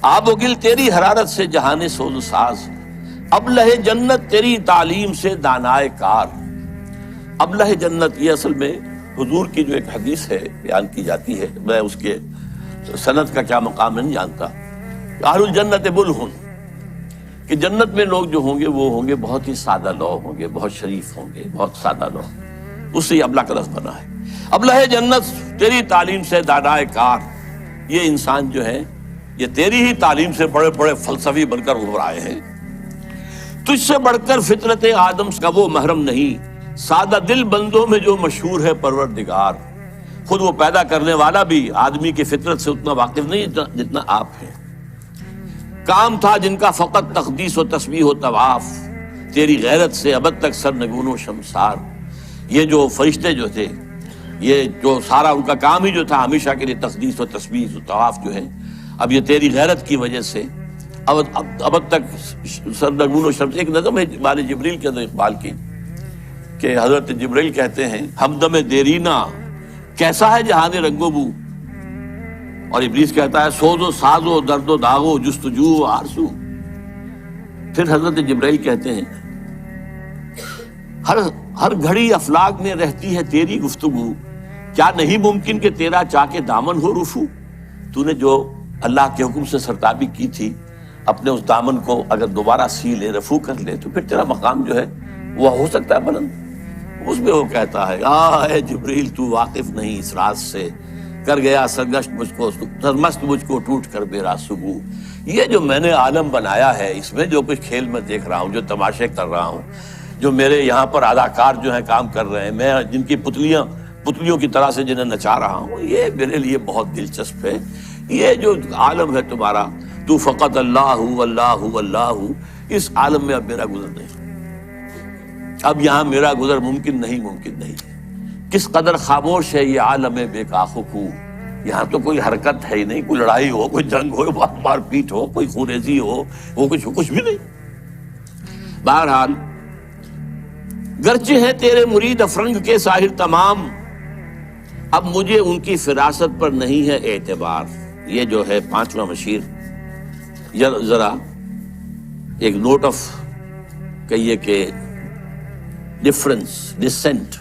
[SPEAKER 1] آب و گل تیری حرارت سے جہان سوز و ساز، ابلہ جنت تیری تعلیم سے دانائے کار۔ ابلہ جنت یہ اصل میں حضور کی جو ایک حدیث ہے بیان کی جاتی ہے، میں اس کے سند کا کیا مقام نہیں جانتا، اہل الجنت بلہن، کہ جنت میں لوگ جو ہوں گے وہ ہوں گے بہت ہی سادہ لوگ ہوں گے، بہت شریف ہوں گے، بہت سادہ لوگ، اس سے یہ ابلہ کا لفظ بنا ہے۔ ابلہ جنت تیری تعلیم سے دانائے کار، یہ انسان جو ہے یہ تیری ہی تعلیم سے بڑے بڑے فلسفی بن کر ابھر آئے ہیں۔ تجھ سے بڑھ کر فطرت آدم کا وہ محرم نہیں، سادہ دل بندوں میں جو مشہور ہے پروردگار۔ خود وہ پیدا کرنے والا بھی آدمی کی فطرت سے اتنا واقف نہیں جتنا آپ ہیں۔ کام تھا جن کا فقط تقدیس و تسبیح و طواف، تیری غیرت سے ابد تک سرنگون و شمسار۔ یہ جو فرشتے جو تھے، یہ جو سارا ان کا کام ہی جو تھا ہمیشہ کے لیے تقدیس و تسبیح و طواف جو ہے، اب یہ تیری غیرت کی وجہ سے ابد تک سرنگون و شمس۔ ایک نظم ہے بال جبریل کے اندر اقبال کی کہ حضرت جبریل کہتے ہیں، ہمدم دیرینا کیسا ہے جہان رنگ و بو، اور ابلیس کہتا ہے سوز و ساز و درد و داغ و جستجو و آرزو۔ پھر حضرت جبریل کہتے ہیں، ہر گھڑی افلاک میں رہتی ہے تیری گفتگو، کیا نہیں ممکن کہ تیرا چاہ کے دامن ہو رفو۔ تو نے جو اللہ کے حکم سے سرتابی کی تھی، اپنے اس دامن کو اگر دوبارہ سی لے، رفو کر لے، تو پھر تیرا مقام جو ہے وہ ہو سکتا ہے بلند۔ اس میں وہ کہتا ہے، اے جبریل تو واقف نہیں اس راز سے، کر گیا سرگشت مجھ کو، سرمست مجھ کو ٹوٹ کر میرا سبو۔ یہ جو میں نے عالم بنایا ہے، اس میں جو کچھ کھیل میں دیکھ رہا ہوں، جو تماشے کر رہا ہوں، جو میرے یہاں پر اداکار جو ہیں کام کر رہے ہیں، میں جن کی پتلیوں کی طرح سے جنہیں نچا رہا ہوں، یہ میرے لیے بہت دلچسپ ہے۔ یہ جو عالم ہے تمہارا، تو فقط اللہ اللہ اللہ، اس عالم میں اب میرا گزر نہیں، اب یہاں میرا گزر ممکن نہیں۔ کس قدر خاموش ہے یہ عالم بے کاخ و کو، یہاں تو کوئی حرکت ہے ہی نہیں، کوئی لڑائی ہو، کوئی جنگ ہو، مار پیٹ ہو، کوئی خونریزی ہو، وہ کچھ بھی نہیں۔ بہرحال گرچہ ہیں تیرے مرید افرنگ کے ساحر تمام، اب مجھے ان کی فراست پر نہیں ہے اعتبار۔ یہ جو ہے پانچواں مشیر، ذرا ایک نوٹ آف کہیے کہ ڈسینٹ،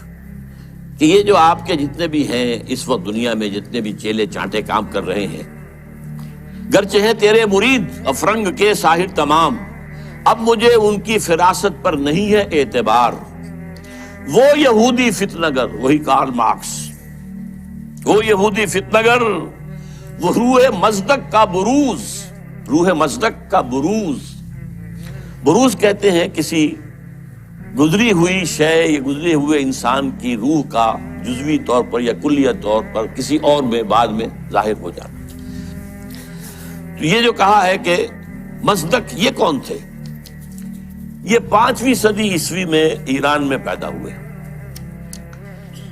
[SPEAKER 1] کہ یہ جو آپ کے جتنے بھی ہیں اس وقت دنیا میں، جتنے بھی چیلے چانٹے کام کر رہے ہیں، گرچہ ہیں تیرے مرید افرنگ کے ساحر تمام، اب مجھے ان کی فراست پر نہیں ہے اعتبار۔ وہ یہودی فتنگر، وہی کارل مارکس، وہ یہودی فتنگر، وہ روح مصدق کا بروز، روح مصدق کا بروز، بروز کہتے ہیں کسی گزری ہوئی شے یا گزرے ہوئے انسان کی روح کا جزوی طور پر یا کلیہ طور پر کسی اور میں بعد میں ظاہر ہو جانا۔ تو یہ جو کہا ہے کہ مصدق، یہ کون تھے؟ یہ 5ویں صدی عیسوی میں ایران میں پیدا ہوئے،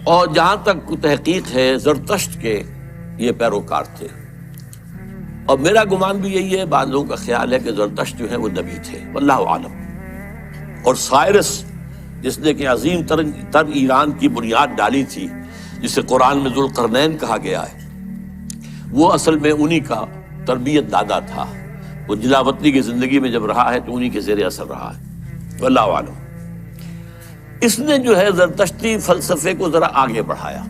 [SPEAKER 1] اور جہاں تک تحقیق ہے زرتشت کے یہ پیروکار تھے، اور میرا گمان بھی یہی ہے، بعض لوگوں کا خیال ہے کہ زرتشت جو ہے وہ نبی تھے، واللہ عالم۔ اور سائرس جس نے کہ عظیم تر ایران کی بنیاد ڈالی تھی، جسے قرآن میں ذوالقرنین کہا گیا ہے، وہ اصل میں انہی کا تربیت دادا تھا۔ وہ جلا وطنی کی زندگی میں جب رہا ہے تو انہی کے زیر اثر رہا ہے، واللہ عالم۔ اس نے جو ہے زرتشتی فلسفے کو ذرا آگے بڑھایا۔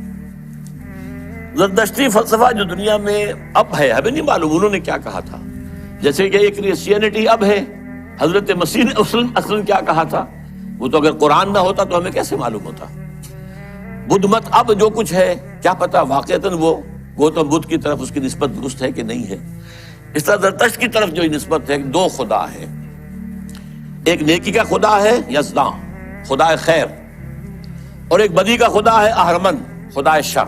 [SPEAKER 1] زرتشتی فلسفہ جو دنیا میں اب ہے، ہمیں نہیں معلوم انہوں نے کیا کہا تھا، جیسے کہ ایک کرسچینٹی اب ہے، حضرت مسیح نے اصلاً کیا کہا تھا، وہ تو اگر قرآن نہ ہوتا تو ہمیں کیسے معلوم ہوتا۔ بدھ مت اب جو کچھ ہے، کیا پتا واقعتاً وہ گوتم بدھ کی طرف اس کی نسبت درست ہے کہ نہیں ہے۔ اس طرح زرتشت کی طرف جو نسبت ہے، 2 خدا ہے، ایک نیکی کا خدا ہے یزداں، خدا خیر، اور ایک بدی کا خدا ہے اہرمن، خدا شر۔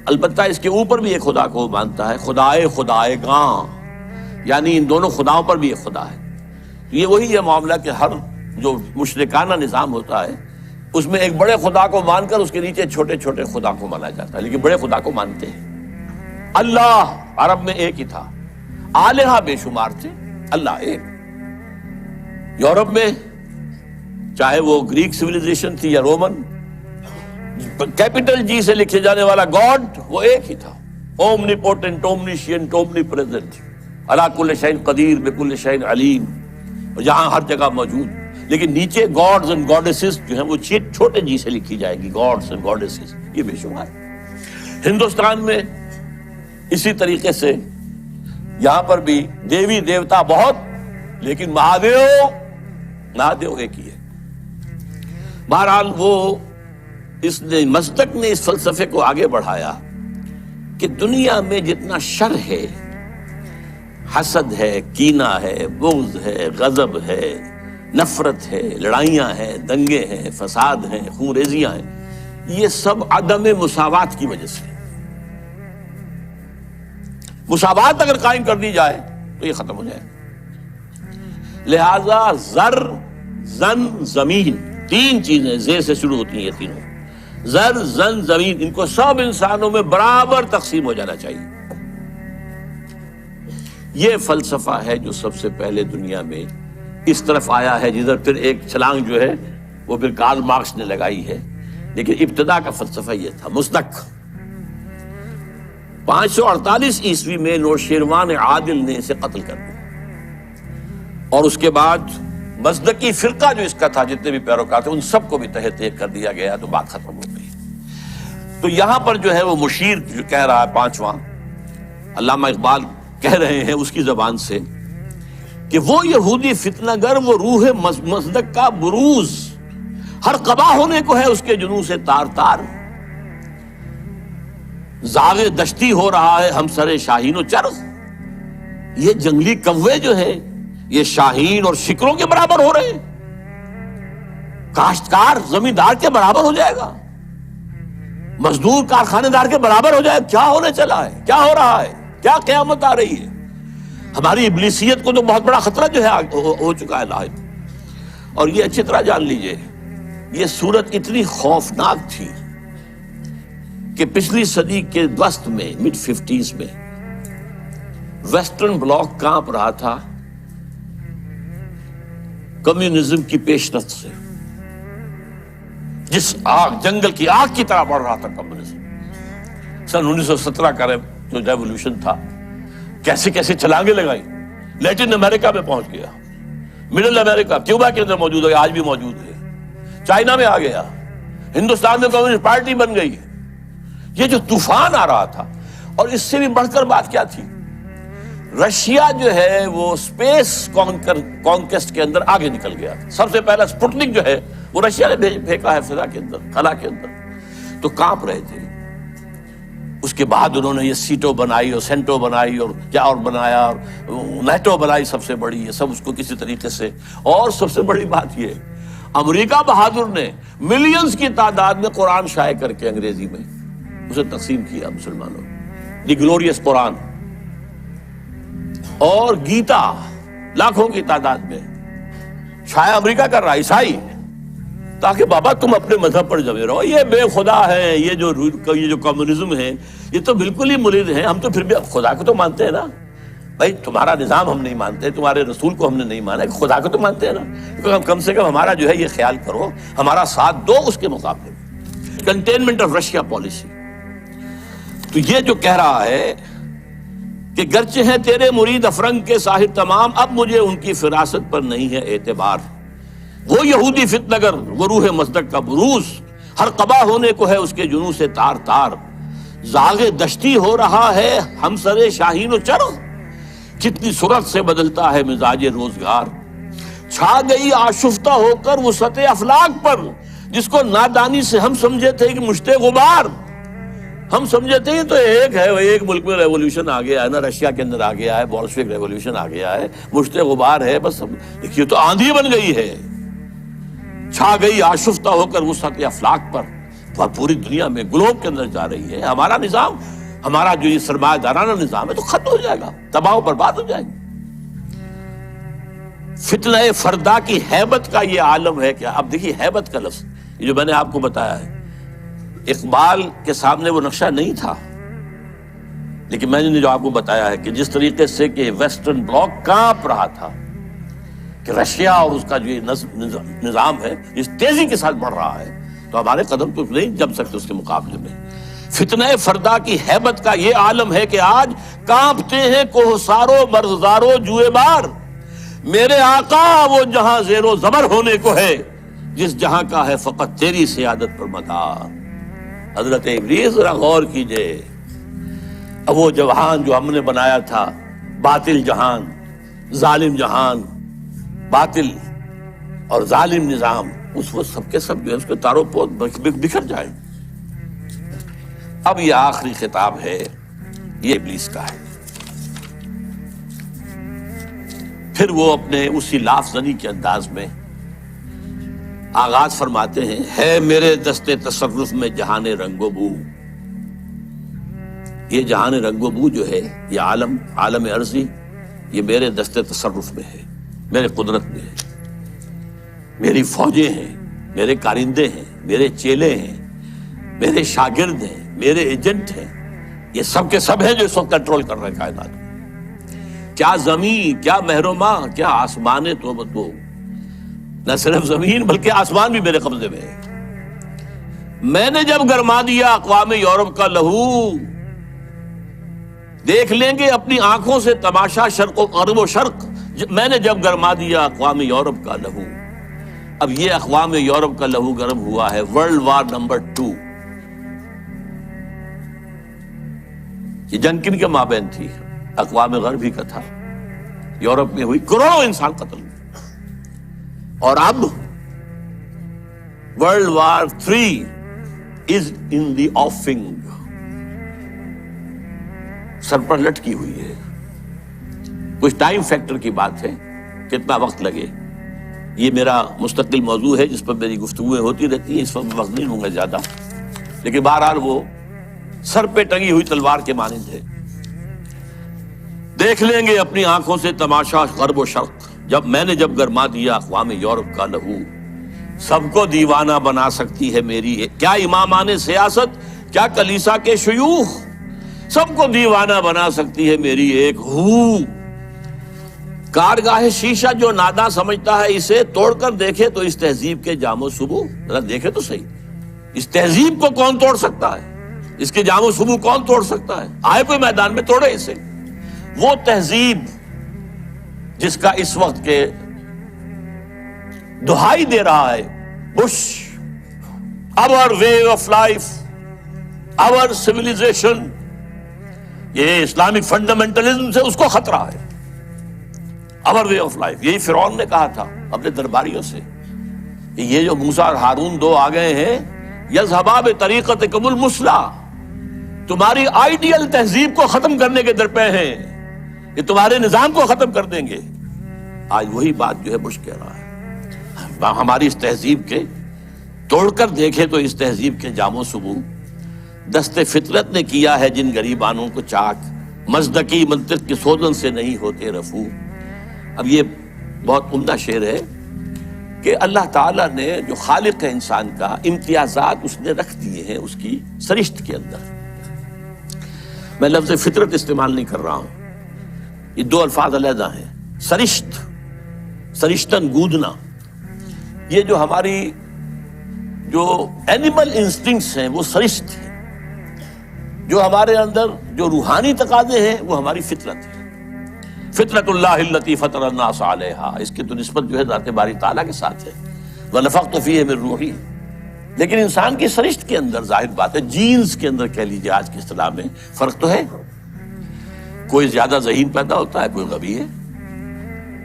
[SPEAKER 1] البتہ اس کے اوپر بھی ایک خدا کو مانتا ہے، خدائے گاں، یعنی ان دونوں خداؤں پر بھی ایک خدا ہے۔ یہ وہی ہے معاملہ کہ ہر جو مشرکانہ نظام ہوتا ہے اس میں ایک بڑے خدا کو مان کر اس کے نیچے چھوٹے چھوٹے خدا کو مانا جاتا ہے، لیکن بڑے خدا کو مانتے ہیں۔ اللہ عرب میں ایک ہی تھا، آلہہ بے شمار تھے، اللہ ایک۔ یورپ میں چاہے وہ گریک سویلائزیشن تھی یا رومن، کیپٹل جی سے لکھے جانے والا گاڈ وہ ایک ہی تھا، اومنی پوٹنٹ، اومنیشینٹ، اومنی پریزنٹ، علی کل شیء قدیر، بکل شیء علیم، اور جہاں ہر جگہ موجود۔ لیکن نیچے گاڈز اینڈ گاڈیسز جو ہیں وہ چھوٹے جی سے لکھی جائے گی، گاڈز اینڈ گاڈیسز، یہ بے شمار۔ ہندوستان میں اسی طریقے سے یہاں پر بھی دیوی دیوتا بہت، لیکن مہادیو ایک ہی ہے۔ بہرحال وہ اس نے مصدق نے اس فلسفے کو آگے بڑھایا کہ دنیا میں جتنا شر ہے، حسد ہے، کینہ ہے، بغض ہے، غضب ہے، نفرت ہے، لڑائیاں ہیں، دنگے ہیں، فساد ہیں، خون ریزیاں ہیں، یہ سب عدم مساوات کی وجہ سے۔ مساوات اگر قائم کر دی جائے تو یہ ختم ہو جائے۔ لہذا زر، زن، زمین، 3 چیزیں زیر سے شروع ہوتی ہیں، یہ تینوں، زر، زن، زمین، ان کو سب انسانوں میں برابر تقسیم ہو جانا چاہیے۔ یہ فلسفہ ہے جو سب سے پہلے دنیا میں اس طرف آیا ہے، جدھر پھر ایک چھلانگ جو ہے وہ پھر کارل مارکس نے لگائی ہے، لیکن ابتدا کا فلسفہ یہ تھا مصدق۔ 548 عیسوی میں نوشیروان عادل نے اسے قتل کر دیا، اور اس کے بعد مصدقی فرقہ جو اس کا تھا، جتنے بھی پیروکار تھے، ان سب کو بھی تہہ تہہ کر دیا گیا، تو بات ختم ہو گئی۔ تو یہاں پر جو ہے وہ مشیر جو کہہ رہا ہے 5واں، علامہ اقبال کہہ رہے ہیں اس کی زبان سے کہ وہ یہودی فتنہ گر، وہ روح مصدق کا بروز، ہر قبا ہونے کو ہے اس کے جنوں سے تار تار، زاغ دشتی ہو رہا ہے ہم سر شاہین و چرغ۔ یہ جنگلی کوے جو ہیں یہ شاہین اور شکروں کے برابر ہو رہے ہیں، کاشتکار زمیندار کے برابر ہو جائے گا، مزدور کارخانے دار کے برابر ہو جائے گا۔ کیا ہونے چلا ہے، کیا ہو رہا ہے، کیا قیامت آ رہی ہے؟ ہماری ابلیسیت کو تو بہت بڑا خطرہ جو ہے ہو چکا ہے لاحق۔ اور یہ اچھی طرح جان لیجئے، یہ صورت اتنی خوفناک تھی کہ پچھلی صدی کے وسط میں، مڈ 50s میں، ویسٹرن بلاک کانپ رہا تھا کمیونزم کی پیش رفت سے، جس آگ، جنگل کی آگ کی طرح بڑھ رہا تھا کمیونزم۔ سن 1917 کا جو ریولوشن تھا، کیسے کیسے چھلانگیں لگائی، لیٹن امریکہ میں پہنچ گیا، مڈل امریکہ، کیوبا کے اندر موجود ہے، آج بھی موجود ہے، چائنا میں آ گیا، ہندوستان میں کمیونسٹ پارٹی بن گئی۔ یہ جو طوفان آ رہا تھا، اور اس سے بھی بڑھ کر بات کیا تھی، رشیا جو ہے وہ اسپیس کانکویسٹ کے اندر آگے نکل گیا۔ سب سے پہلا سپوٹنک جو ہے وہ رشیا نے پھینکا ہے فضا کے اندر، خلا کے اندر، تو کانپ رہے تھے۔ اس کے بعد انہوں نے یہ سیٹو بنائی اور سینٹو بنائی اور کیا اور بنایا اور نیٹو بنائی سب سے بڑی، یہ سب اس کو کسی طریقے سے. اور سب سے بڑی بات یہ امریکہ بہادر نے ملینز کی تعداد میں قرآن شائع کر کے انگریزی میں اسے تقسیم کیا مسلمانوں کو، دی گلوریس قرآن اور گیتا لاکھوں کی تعداد میں شائع امریکہ کر رہا عیسائی، تاکہ بابا تم اپنے مذہب پر جمے رہو. یہ بے خدا ہے، یہ جو کمیونزم ہے یہ تو بالکل ہی مرید ہے. ہم تو پھر بھی خدا کو تو مانتے ہیں نا بھائی، تمہارا نظام ہم نہیں مانتے، تمہارے رسول کو ہم نے نہیں مانا، خدا کو تو مانتے ہیں نا. کم سے کم ہمارا جو ہے یہ خیال کرو، ہمارا ساتھ دو اس کے مقابلے میں. Containment of Russia policy. تو یہ جو کہہ رہا ہے کہ گرچہ ہیں تیرے مرید افرنگ کے صاحب تمام، اب مجھے ان کی فراست پر نہیں ہے اعتبار. وہ یہودی فتنگر وہ روح مصدق کا بروز، ہر قبا ہونے کو ہے اس کے جنوں سے تار تار. زاغ دشتی ہو رہا ہے ہم سرے شاہین و چر، کتنی صورت سے بدلتا ہے مزاج روزگار. چھا گئی آشفتہ ہو کر وسعت افلاک پر، جس کو نادانی سے ہم سمجھے تھے کہ مشت غبار. ہم سمجھے تھے تو ایک ہے، ایک ملک میں ریولوشن آ گیا ہے نا، رشیا کے اندر آ گیا ہے، بولشوک ریولوشن آ گیا ہے، مشت غبار ہے بس. دیکھیے تو آندھی بن گئی ہے. چھا گئی آشفتہ ہو کر وسعت افلاک پر، اور پوری دنیا میں گلوب کے اندر جا رہی ہے. ہمارا نظام، ہمارا جو یہ سرمایہ دارانہ نظام ہے تو ختم ہو جائے گا، تباہ و برباد ہو جائے گا. فتنہ فردا کی ہیبت کا یہ عالم ہے کیا. اب دیکھیے ہیبت کا لفظ یہ جو میں نے آپ کو بتایا ہے، اقبال کے سامنے وہ نقشہ نہیں تھا، لیکن میں نے جو آپ کو بتایا ہے کہ جس طریقے سے کہ ویسٹرن بلاک کانپ رہا تھا کہ رشیا اور اس کا جو یہ نظام ہے اس تیزی کے ساتھ بڑھ رہا ہے، تو ہمارے قدم تو نہیں جم سکتے اس کے مقابلے میں. فتنہ فردا کی ہیبت کا یہ عالم ہے کہ آج کانپتے ہیں کوہسارو مرغزارو جوئے بار. میرے آقا وہ جہاں زیر و زبر ہونے کو ہے، جس جہاں کا ہے فقط تیری سیادت پر مدار. حضرت ابلیس ذرا غور کیجئے، اب وہ جہان جو ہم نے بنایا تھا، باطل جہان، ظالم جہان، باطل اور ظالم نظام، اس وقت سب کے سب جو ہے اس کے تاروں پود بکھر جائیں. اب یہ آخری خطاب ہے، یہ ابلیس کا ہے. پھر وہ اپنے اسی لاف زنی کے انداز میں آغاز فرماتے ہیں، ہے میرے دست تصرف میں جہان رنگ و بو. یہ جہان رنگ و بو جو ہے، یہ عالم ارضی، یہ میرے دست تصرف میں ہے، میرے قدرت میں ہے. میری فوجیں ہیں، میرے کارندے ہیں، میرے چیلے ہیں، میرے شاگرد ہیں، میرے ایجنٹ ہیں. یہ سب کے سب ہیں جو اس وقت کنٹرول کر رہے ہیں کائنات کو. کیا زمین، کیا مہرما، کیا آسمان تو بدو. نہ صرف زمین بلکہ آسمان بھی میرے قبضے میں ہے. میں نے جب گرما دیا اقوام یورپ کا لہو، دیکھ لیں گے اپنی آنکھوں سے تماشا شرق و غرب و شرق. میں نے جب گرما دیا اقوام یورپ کا لہو. اب یہ اقوام یورپ کا لہو گرم ہوا ہے ورلڈ وار نمبر 2. یہ جنگ کن کے مابین تھی؟ اقوام غربی کا تھا. یورپ میں ہوئی، کروڑوں انسان قتل ہوئے. اور اب ورلڈ وار 3 از ان دی آفنگ، سر پر لٹکی ہوئی ہے. کچھ ٹائم فیکٹر کی بات ہے، کتنا وقت لگے. یہ میرا مستقل موضوع ہے جس پر میری گفتگویں ہوتی رہتی ہیں. اس وقت وقت نہیں ہوں گا زیادہ، لیکن بہرحال وہ سر پہ ٹنگی ہوئی تلوار کے مانند ہے. دیکھ لیں گے اپنی آنکھوں سے تماشا غرب و شرق، میں نے جب گرما دیا اقوام یورپ کا لہو. سب کو دیوانہ بنا سکتی ہے میری کیا امامان سیاست، کیا کلیسا کے شیوخ. سب کو دیوانہ بنا سکتی ہے میری ایک ہو. کارگاہ شیشہ جو ناداں سمجھتا ہے اسے توڑ کر دیکھے تو اس تہذیب کے جام و صبو. ذرا دیکھے تو صحیح، اس تہذیب کو کون توڑ سکتا ہے؟ اس کے جام و صبو کون توڑ سکتا ہے؟ آئے کوئی میدان میں توڑے اسے. وہ تہذیب جس کا اس وقت کے دہائی دے رہا ہے Bush, our way of life, our civilization، یہ اسلامک فنڈامنٹلزم سے اس کو خطرہ ہے. our way of life، یہی فرعون نے کہا تھا اپنے درباریوں سے کہ یہ جو موسیٰ اور ہارون دو آ گئے ہیں، یذهبا بطریقتکم المثلی، تمہاری آئیڈیل تہذیب کو ختم کرنے کے درپے ہیں، یہ تمہارے نظام کو ختم کر دیں گے۔ آج وہی بات جو ہے بش کہہ رہا ہے، ہماری اس تہذیب کے توڑ کر دیکھے تو اس تہذیب کے جام و سبو دست فطرت نے کیا ہے جن غریبانوں کو چاک، مزدکی منطق کی سوزن سے نہیں ہوتے رفو۔ اب یہ بہت عمدہ شعر ہے کہ اللہ تعالیٰ نے جو خالق ہے انسان کا، امتیازات اس نے رکھ دیے ہیں اس کی سرشت کے اندر۔ میں لفظ فطرت استعمال نہیں کر رہا ہوں، یہ دو الفاظ علیحدہ ہیں۔ سرشت، سرشتن گودنا، یہ جو ہماری جو اینیمل انسٹنکٹس ہیں وہ سرشت ہیں، جو ہمارے اندر جو روحانی تقاضے ہیں وہ ہماری فطرت ہے۔ فطرت اللہ التی فطر الناس علیہا، اس کی تو نسبت جو ہے ذات باری تعالیٰ کے ساتھ ہے، وَنَفَخْتُ فِيهِ مِن روحی۔ لیکن انسان کی سرشت کے اندر ظاہر بات ہے، جینز کے اندر کہہ لیجیے آج کی اصطلاح میں فرق تو ہے۔ کوئی زیادہ ذہین پیدا ہوتا ہے، کوئی غبی ہے،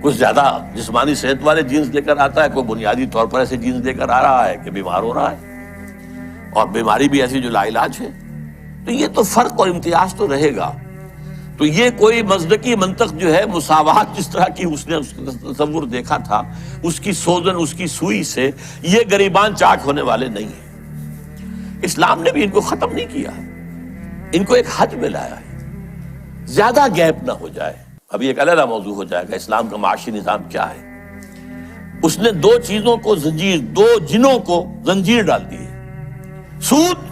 [SPEAKER 1] کچھ زیادہ جسمانی صحت والے جینز لے کر آتا ہے، کوئی بنیادی طور پر ایسے جینز لے کر آ رہا ہے کہ بیمار ہو رہا ہے، اور بیماری بھی ایسی جو لا علاج ہے۔ تو یہ تو فرق اور امتیاز تو رہے گا۔ تو یہ کوئی مزدکی منطق جو ہے، مساوات جس طرح کی اس نے اس کا تصور دیکھا تھا، اس کی سوزن، اس کی سوئی سے یہ غریبان چاک ہونے والے نہیں ہیں۔ اسلام نے بھی ان کو ختم نہیں کیا، ان کو ایک حد میں لایا ہے، زیادہ گیپ نہ ہو جائے۔ ابھی ایک علیحدہ موضوع ہو جائے گا اسلام کا معاشی نظام کیا ہے۔ اس نے دو چیزوں کو زنجیر، دو جنوں کو زنجیر ڈال دی ہے، سود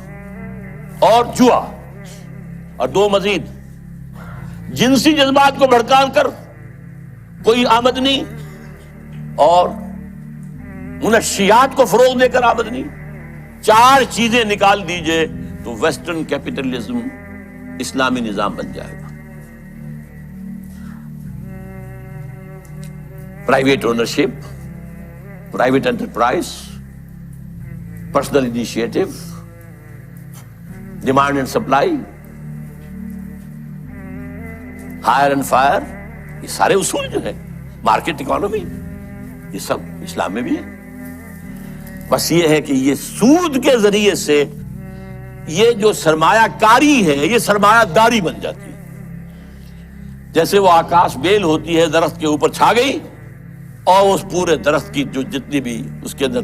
[SPEAKER 1] اور جوا، اور دو مزید، جنسی جذبات کو بھڑکا کر کوئی آمدنی، اور منشیات کو فروغ دے کر آمدنی، چار چیزیں نکال دیجئے تو ویسٹرن کیپٹلزم اسلامی نظام بن جائے گا۔ Private ownership, private enterprise, personal initiative, demand and supply, hire and fire, یہ سارے اصول جو ہے، مارکیٹ اکانومی، یہ سب اسلام میں بھی ہے۔ بس یہ ہے کہ یہ سود کے ذریعے سے یہ جو سرمایہ کاری ہے یہ سرمایہ داری بن جاتی ہے۔ جیسے وہ آکاش بیل ہوتی ہے، درخت کے اوپر چھا گئی اور اس پورے درخت کی جو جتنی بھی اس کے اندر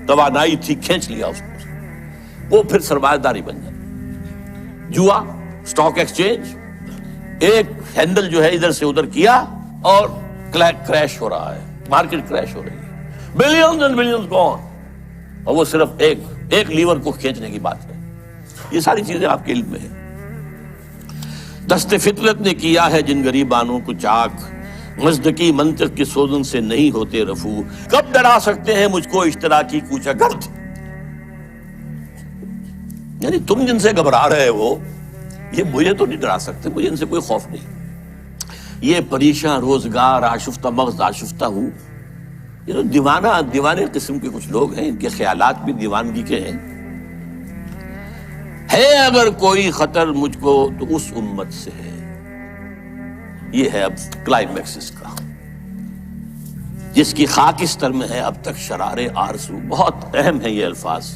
[SPEAKER 1] توانائی تھی کھینچ لیا اس کو، وہ پھر سرمایہ داری بن جاتی۔ جوا، سٹاک ایکسچینج، ایک ہینڈل جو ہے ادھر سے ادھر کیا اور کریش ہو رہا ہے، مارکیٹ کریش ہو رہی ہے، بلینز اینڈ بلینز گون، اور وہ صرف ایک لیور کو کھینچنے کی بات ہے۔ یہ ساری چیزیں آپ کے علم میں ہیں۔ دست فطرت نے کیا ہے جن غریبانوں کو چاک، مزدکی منطق کی سوزن سے نہیں ہوتے رفو۔ کب ڈرا سکتے ہیں مجھ کو اشتراکی کوچہ گرد، یعنی تم جن سے گھبرا رہے ہو یہ مجھے تو نہیں ڈرا سکتے، مجھے ان سے کوئی خوف نہیں۔ یہ پریشاں روزگار آشفتہ مغز آشفتہ ہوں، یہ تو دیوانے قسم کے کچھ لوگ ہیں، ان کے خیالات بھی دیوانگی کے ہیں۔ ہے اگر کوئی خطر مجھ کو تو اس امت سے ہے۔ یہ ہے اب کلائمیکس اس کا، جس کی خاکستر میں ہے اب تک شرار آرزو۔ بہت اہم ہے یہ الفاظ،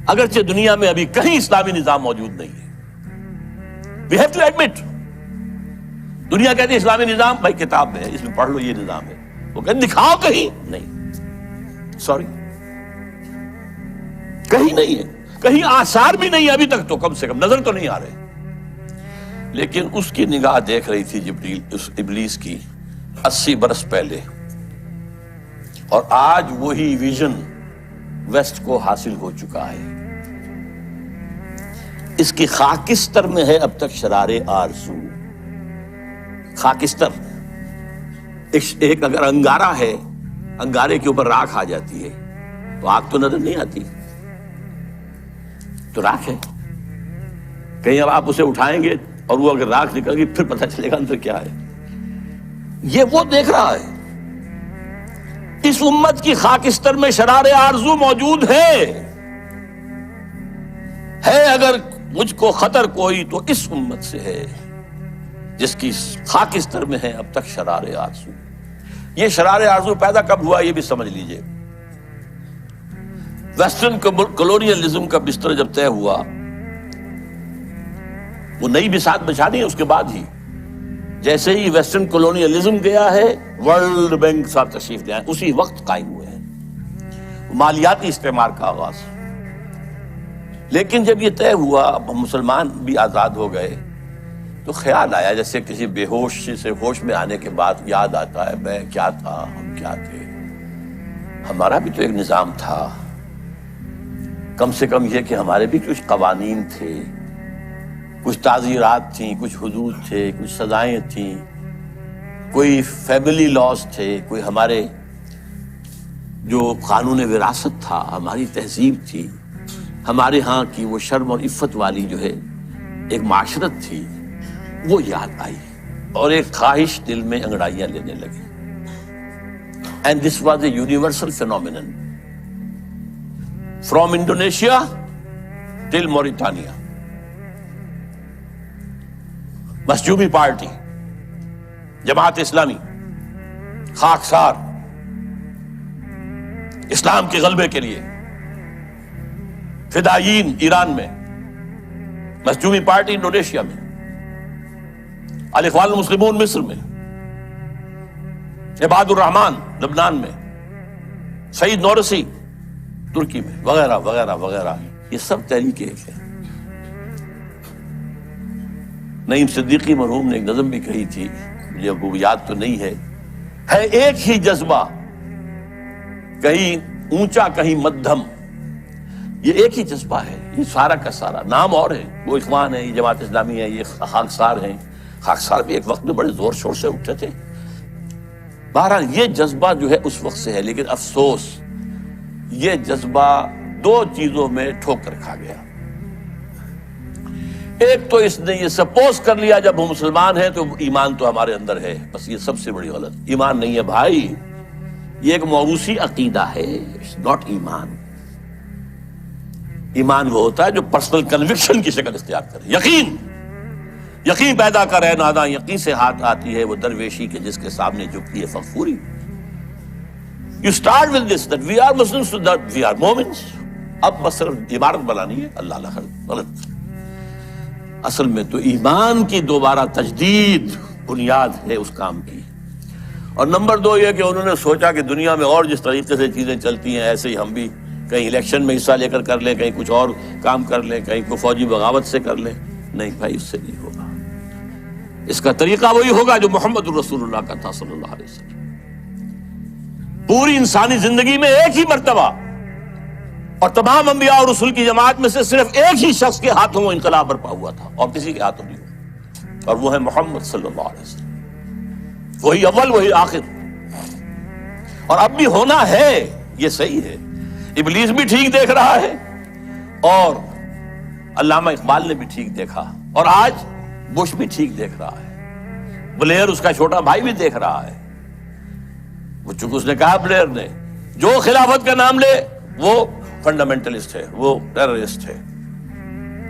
[SPEAKER 1] اگرچہ دنیا میں ابھی کہیں اسلامی نظام موجود نہیں ہے۔ We have to admit، دنیا کہتی ہے اسلامی نظام، بھائی کتاب میں ہے، اس میں پڑھ لو یہ نظام ہے، وہ کہتے دکھاؤ کہیں، نہیں، سوری، کہیں نہیں ہے، کہیں آثار بھی نہیں ہے ابھی تک، تو کم سے کم نظر تو نہیں آ رہے۔ لیکن اس کی نگاہ دیکھ رہی تھی جبریل، اس ابلیس کی 80 برس پہلے، اور آج وہی ویژن ویسٹ کو حاصل ہو چکا ہے۔ اس کی خاکستر میں ہے اب تک شرار آرزو۔ خاکستر ایک اگر انگارہ ہے، انگارے کے اوپر راکھ آ جاتی ہے تو آگ تو نظر نہیں آتی، تو راکھ ہے، کہیں اب آپ اسے اٹھائیں گے اور وہ اگر راکھ نکل گئی پھر پتہ چلے گا اندر کیا ہے۔ یہ وہ دیکھ رہا ہے، اس امت کی خاکستر میں شرار آرزو موجود ہے اگر مجھ کو خطر کوئی تو اس امت سے ہے جس کی خاکستر میں ہے اب تک شرار آرزو۔ یہ شرار آرزو پیدا کب ہوا یہ بھی سمجھ لیجئے۔ ویسٹرن کولونیلزم کا بستر جب طے ہوا، وہ نئی بساط بچھانی ہے اس کے بعد ہی، جیسے ہی ویسٹرن کولونیلزم گیا ہے ورلڈ بینک صاحب تشریف لے آئے، اسی وقت قائم ہوئے ہیں مالیاتی استعمار کا آغاز۔ لیکن جب یہ طے ہوا، اب ہم مسلمان بھی آزاد ہو گئے، تو خیال آیا جیسے کسی بے ہوش سے ہوش میں آنے کے بعد یاد آتا ہے میں کیا تھا، ہم کیا تھے، ہمارا بھی تو ایک نظام تھا، کم سے کم یہ کہ ہمارے بھی کچھ قوانین تھے، کچھ تعزیرات تھیں، کچھ حدود تھے، کچھ سزائیں تھیں، کوئی فیملی لاز تھے، کوئی ہمارے جو قانون وراثت تھا، ہماری تہذیب تھی، ہمارے ہاں کی وہ شرم اور عفت والی جو ہے ایک معاشرت تھی، وہ یاد آئی اور ایک خواہش دل میں انگڑائیاں لینے لگی۔ And this was a universal phenomenon from Indonesia till Mauritania. Masyumi party, Jamaat Islami, خاکسار، اسلام کے غلبے کے لیے فدائیین ایران میں، مسجوبی پارٹی انڈونیشیا میں، الاخوان المسلمون مصر میں، عباد الرحمان لبنان میں، سعید نورسی ترکی میں، وغیرہ وغیرہ وغیرہ، یہ سب تحریکیں ہیں۔ نعیم صدیقی مرحوم نے ایک نظم بھی کہی تھی، مجھے اب وہ یاد تو نہیں ہے ایک ہی جذبہ، کہیں اونچا کہیں مدھم، یہ ایک ہی جذبہ ہے، یہ سارا کا سارا، نام اور ہے، وہ اخوان ہے، یہ جماعت اسلامی ہے، یہ خاکسار ہیں، خاکسار بھی ایک وقت میں بڑے زور شور سے اٹھتے تھے۔ بہرحال یہ جذبہ جو ہے اس وقت سے ہے، لیکن افسوس یہ جذبہ دو چیزوں میں ٹھوکر کھا گیا۔ ایک تو اس نے یہ سپوز کر لیا جب ہم مسلمان ہیں تو ایمان تو ہمارے اندر ہے، بس یہ سب سے بڑی غلط، ایمان نہیں ہے بھائی، یہ ایک موروثی عقیدہ ہے، ناٹ ایمان۔ ایمان وہ ہوتا ہے جو پرسنل کنوکشن کی شکل اختیار کرے، یقین پیدا کرے، ناداں یقین سے ہاتھ آتی ہے وہ درویشی کے جس کے سامنے جھکتی ہے فغفوری۔ You start with this that we are Muslims, so that we are Momins۔ اب بس صرف عبارت بنانی ہے، اللہ اللہ غلط۔ اصل میں تو ایمان کی دوبارہ تجدید بنیاد ہے اس کام کی۔ اور نمبر دو یہ کہ انہوں نے سوچا کہ دنیا میں اور جس طریقے سے چیزیں چلتی ہیں ایسے ہی ہم بھی کہیں الیکشن میں حصہ لے کر لیں، کہیں کچھ اور کام کر لیں، کہیں کوئی فوجی بغاوت سے کر لیں۔ نہیں بھائی، اس سے نہیں ہوگا، اس کا طریقہ وہی ہوگا جو محمد الرسول اللہ کا تھا صلی اللہ علیہ وسلم۔ پوری انسانی زندگی میں ایک ہی مرتبہ، اور تمام انبیاء اور رسول کی جماعت میں سے صرف ایک ہی شخص کے ہاتھوں وہ انقلاب برپا ہوا تھا، اور کسی کے ہاتھوں نہیں ہوا، اور وہ ہے محمد صلی اللہ علیہ وسلم۔ وہی اول، وہی آخر، اور اب بھی ہونا ہے، یہ صحیح ہے۔ ابلیس بھی ٹھیک دیکھ رہا ہے، اور علامہ اقبال نے بھی ٹھیک دیکھا، اور آج بش بھی ٹھیک دیکھ رہا ہے، بلیر اس کا چھوٹا بھائی بھی دیکھ رہا ہے۔ وہ چونکہ اس نے کہا بلیر نے، جو خلافت کا نام لے وہ فنڈامنٹلسٹ ہے، وہ ٹیررسٹ ہے،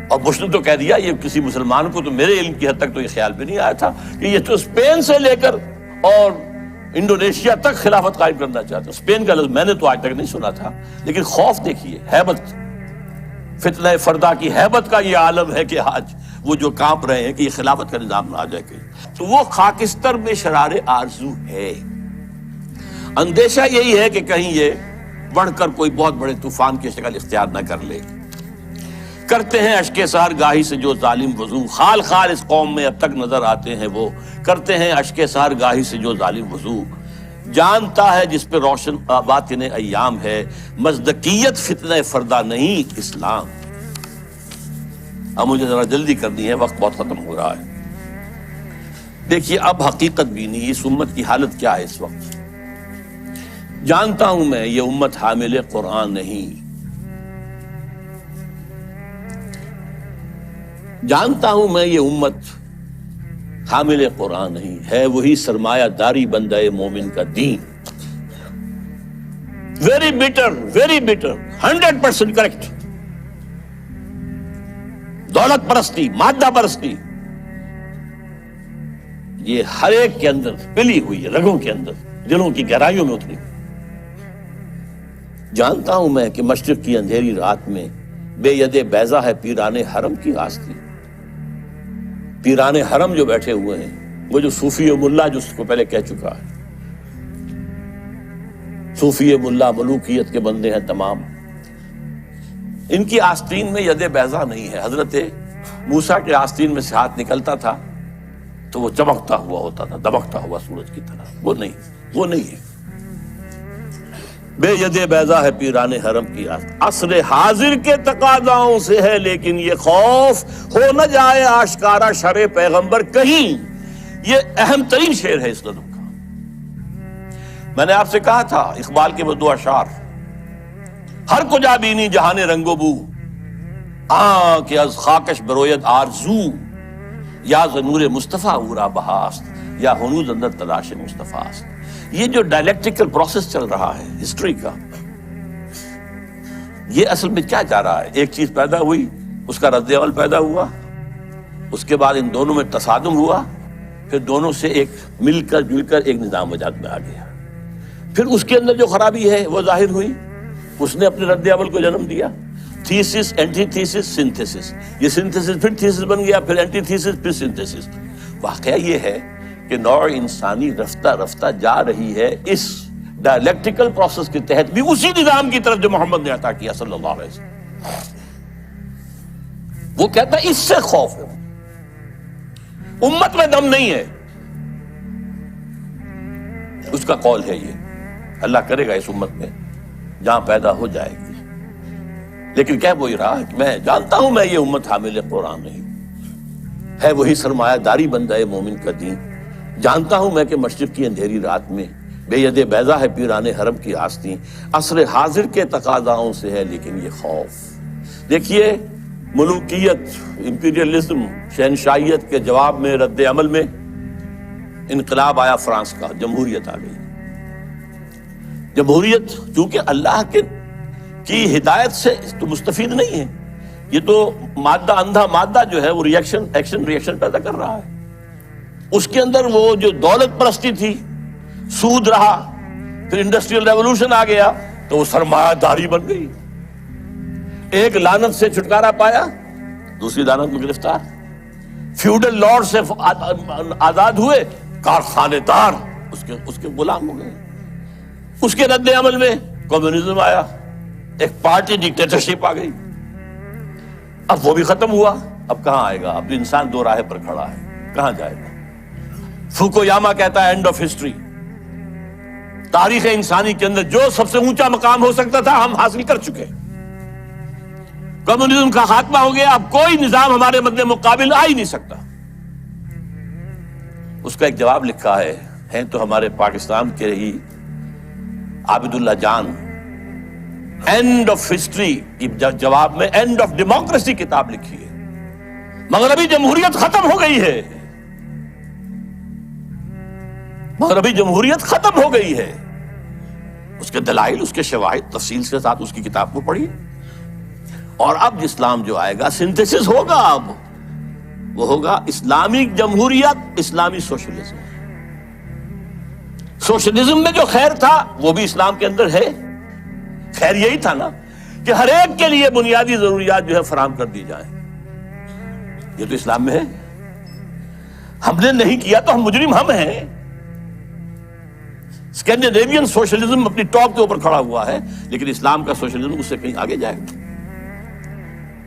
[SPEAKER 1] اور بش نے تو کہہ دیا، یہ کسی مسلمان کو تو میرے علم کی حد تک تو یہ خیال بھی نہیں آیا تھا کہ یہ تو اسپین سے لے کر اور انڈونیشیا تک خلافت قائم کرنا چاہتا۔ اسپین کا لفظ میں نے تو آج تک نہیں سنا تھا، لیکن خوف دیکھیے، ہیبت، فتنہ فردہ کی ہیبت کا یہ عالم ہے کہ آج وہ جو کانپ رہے ہیں کہ یہ خلافت کا نظام نہ آ جائے کہیں، تو وہ خاکستر میں شرار آرزو ہے۔ اندیشہ یہی ہے کہ کہیں یہ بڑھ کر کوئی بہت بڑے طوفان کی شکل اختیار نہ کر لے۔ کرتے ہیں اشک سحر گاہی سے جو ظالم وضو، خال خال اس قوم میں اب تک نظر آتے ہیں وہ، کرتے ہیں اشک سحر گاہی سے جو ظالم وضو، جانتا ہے جس پہ روشن باطن ایام ہے، مصداقیت فتنہ فردہ نہیں اسلام۔ اب مجھے ذرا جلدی کرنی ہے، وقت بہت ختم ہو رہا ہے۔ دیکھیے اب حقیقت بھی نہیں، اس امت کی حالت کیا ہے اس وقت۔ جانتا ہوں میں یہ امت حامل قرآن نہیں، جانتا ہوں میں یہ امت حامل قرآن نہیں، ہے وہی سرمایہ داری بندہ مومن کا دین۔ Very better 100% correct. دولت پرستی، مادہ پرستی، یہ ہر ایک کے اندر پلی ہوئی ہے، رگوں کے اندر، دلوں کی گہرائیوں میں اتری۔ جانتا ہوں میں کہ مشرق کی اندھیری رات میں بے ید بیضا ہے پیران حرم کی آستی. پیران حرم جو بیٹھے ہوئے ہیں، وہ جو صوفی و ملا جو اس کو پہلے کہہ چکا ہے، صوفی ملا ملوکیت کے بندے ہیں تمام، ان کی آستین میں ید بیضا نہیں ہے. حضرت موسیٰ کے آستین میں سے ہاتھ نکلتا تھا تو وہ چمکتا ہوا ہوتا تھا، دمکتا ہوا سورج کی طرح. وہ نہیں ہے. بے ید بیضا ہے پیران حرم کی آستین، عصر حاضر کے تقاضاؤں سے ہے لیکن یہ خوف ہو نہ جائے آشکارا شرع پیغمبر کہیں. یہ اہم ترین شعر ہے اس نظم کا. میں نے آپ سے کہا تھا اقبال کے وہ دو اشعار، ہر کجا بینی جہان رنگ و بو، کہ از خاکش بروید آرزو، یا زنور مصطفیٰ اورا بہاست، یا ہنوز اندر تلاش مصطفیٰ است. یہ جو ڈائلیکٹیکل پروسیس چل رہا ہے ہسٹری کا، یہ اصل میں کیا جا رہا ہے؟ ایک چیز پیدا ہوئی، اس کا رد عمل پیدا ہوا، اس کے بعد ان دونوں میں تصادم ہوا، پھر دونوں سے ایک مل کر جل کر ایک نظام وجود میں آ گیا. پھر اس کے اندر جو خرابی ہے وہ ظاہر ہوئی، اس نے اپنے رد عمل کو جنم دیا. Thesis, antithesis, synthesis. یہ سنتھیسس پھر تھیسس بن گیا، پھر اینٹی تھیسس، پھر سنتھیسس. واقعہ یہ ہے کہ نوع انسانی رفتہ رفتہ جا رہی ہے اس ڈائلیکٹیکل پروسیس کے تحت بھی اسی نظام کی طرف جو محمد نے عطا کیا صلی اللہ علیہ وسلم. وہ کہتا ہے اس سے خوف ہے، امت میں دم نہیں ہے. اس کا قول ہے یہ، اللہ کرے گا اس امت میں جہاں پیدا ہو جائے گی. لیکن کہہ وہی رہا کہ میں جانتا ہوں میں یہ امت حامل قرآن نہیں ہے، وہی سرمایہ داری بندہ مومن کا دین. جانتا ہوں میں کہ مشرق کی اندھیری رات میں بے ید بیضا ہے پیران حرم کی آستین، عصر حاضر کے تقاضاؤں سے ہے لیکن یہ خوف. دیکھیے ملوکیت، امپیریلزم، شہنشاہیت کے جواب میں رد عمل میں انقلاب آیا فرانس کا، جمہوریت آ گئی. جمہوریت چونکہ اللہ کی ہدایت سے تو مستفید نہیں ہے، یہ تو مادہ اندھا مادہ جو ہے وہ ایکشن ریئیکشن پیدا کر رہا ہے. اس کے اندر وہ جو دولت پرستی تھی، سود رہا، پھر انڈسٹریل ریولوشن آ گیا تو وہ سرمایہ داری بن گئی. ایک لعنت سے چھٹکارا پایا، دوسری لعنت میں گرفتار. فیوڈل لارڈ سے آزاد ہوئے، کارخانے دار اس کے غلام ہو گئے. اس کے رد عمل میں کمیونزم آیا، ایک پارٹی ڈکٹیٹرشپ آ گئی. اب وہ بھی ختم ہوا، اب کہاں آئے گا؟ اب انسان دو راہ پر کھڑا ہے، کہاں جائے گا؟ فوکویاما کہتا ہے اینڈ آف ہسٹری، تاریخ انسانی کے اندر جو سب سے اونچا مقام ہو سکتا تھا ہم حاصل کر چکے. کمیونزم کا خاتمہ ہو گیا، اب کوئی نظام ہمارے مد مقابل آ ہی نہیں سکتا. اس کا ایک جواب لکھا ہے تو ہمارے پاکستان کے ہی عابد اللہ جان، اینڈ آف ہسٹری کی جواب میں اینڈ آف ڈیموکریسی کتاب لکھی ہے. مغربی جمہوریت ختم ہو گئی ہے، مغربی جمہوریت ختم ہو گئی ہے. اس کے دلائل، اس کے شواہد تفصیل کے ساتھ اس کی کتاب کو پڑھی. اور اب اسلام جو آئے گا سنتھیسس ہوگا، اب وہ ہوگا اسلامی جمہوریت، اسلامی سوشلزم. سوشلزم میں جو خیر تھا وہ بھی اسلام کے اندر ہے. خیر یہی تھا نا کہ ہر ایک کے لیے بنیادی ضروریات جو ہے فراہم کر دی جائیں. یہ تو اسلام میں ہے. ہم نے نہیں کیا تو ہم مجرم ہم ہیں. اسکینڈینیوین سوشلزم اپنی ٹاپ کے اوپر کھڑا ہوا ہے، لیکن اسلام کا سوشلزم اس سے کہیں آگے جائے گا.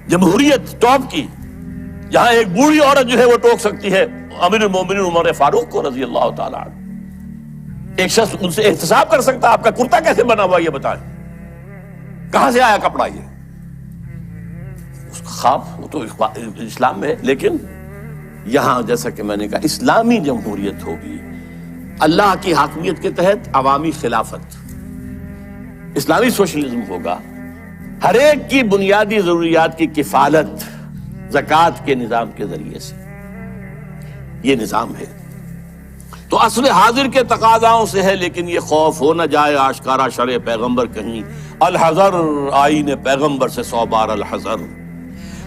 [SPEAKER 1] جمہوریت ٹاپ کی، جہاں ایک بوڑھی عورت جو ہے وہ ٹوک سکتی ہے امیر المومنین عمر فاروق کو رضی اللہ تعالیٰ عنہ. ایک شخص ان سے احتساب کر سکتا آپ کا کرتا کیسے بنا ہوا یہ بتائیں، کہاں سے آیا کپڑا؟ یہ اس کا خواب وہ تو اسلام میں ہے. لیکن یہاں جیسا کہ میں نے کہا اسلامی جمہوریت ہوگی، اللہ کی حاکمیت کے تحت عوامی خلافت. اسلامی سوشلزم ہوگا، ہر ایک کی بنیادی ضروریات کی کفالت زکوٰۃ کے نظام کے ذریعے سے. یہ نظام ہے. تو عصر حاضر کے تقاضاؤں سے ہے لیکن یہ خوف ہو نہ جائے آشکارا شرع پیغمبر کہیں. الحذر آئین پیغمبر سے 100 بار الحذر،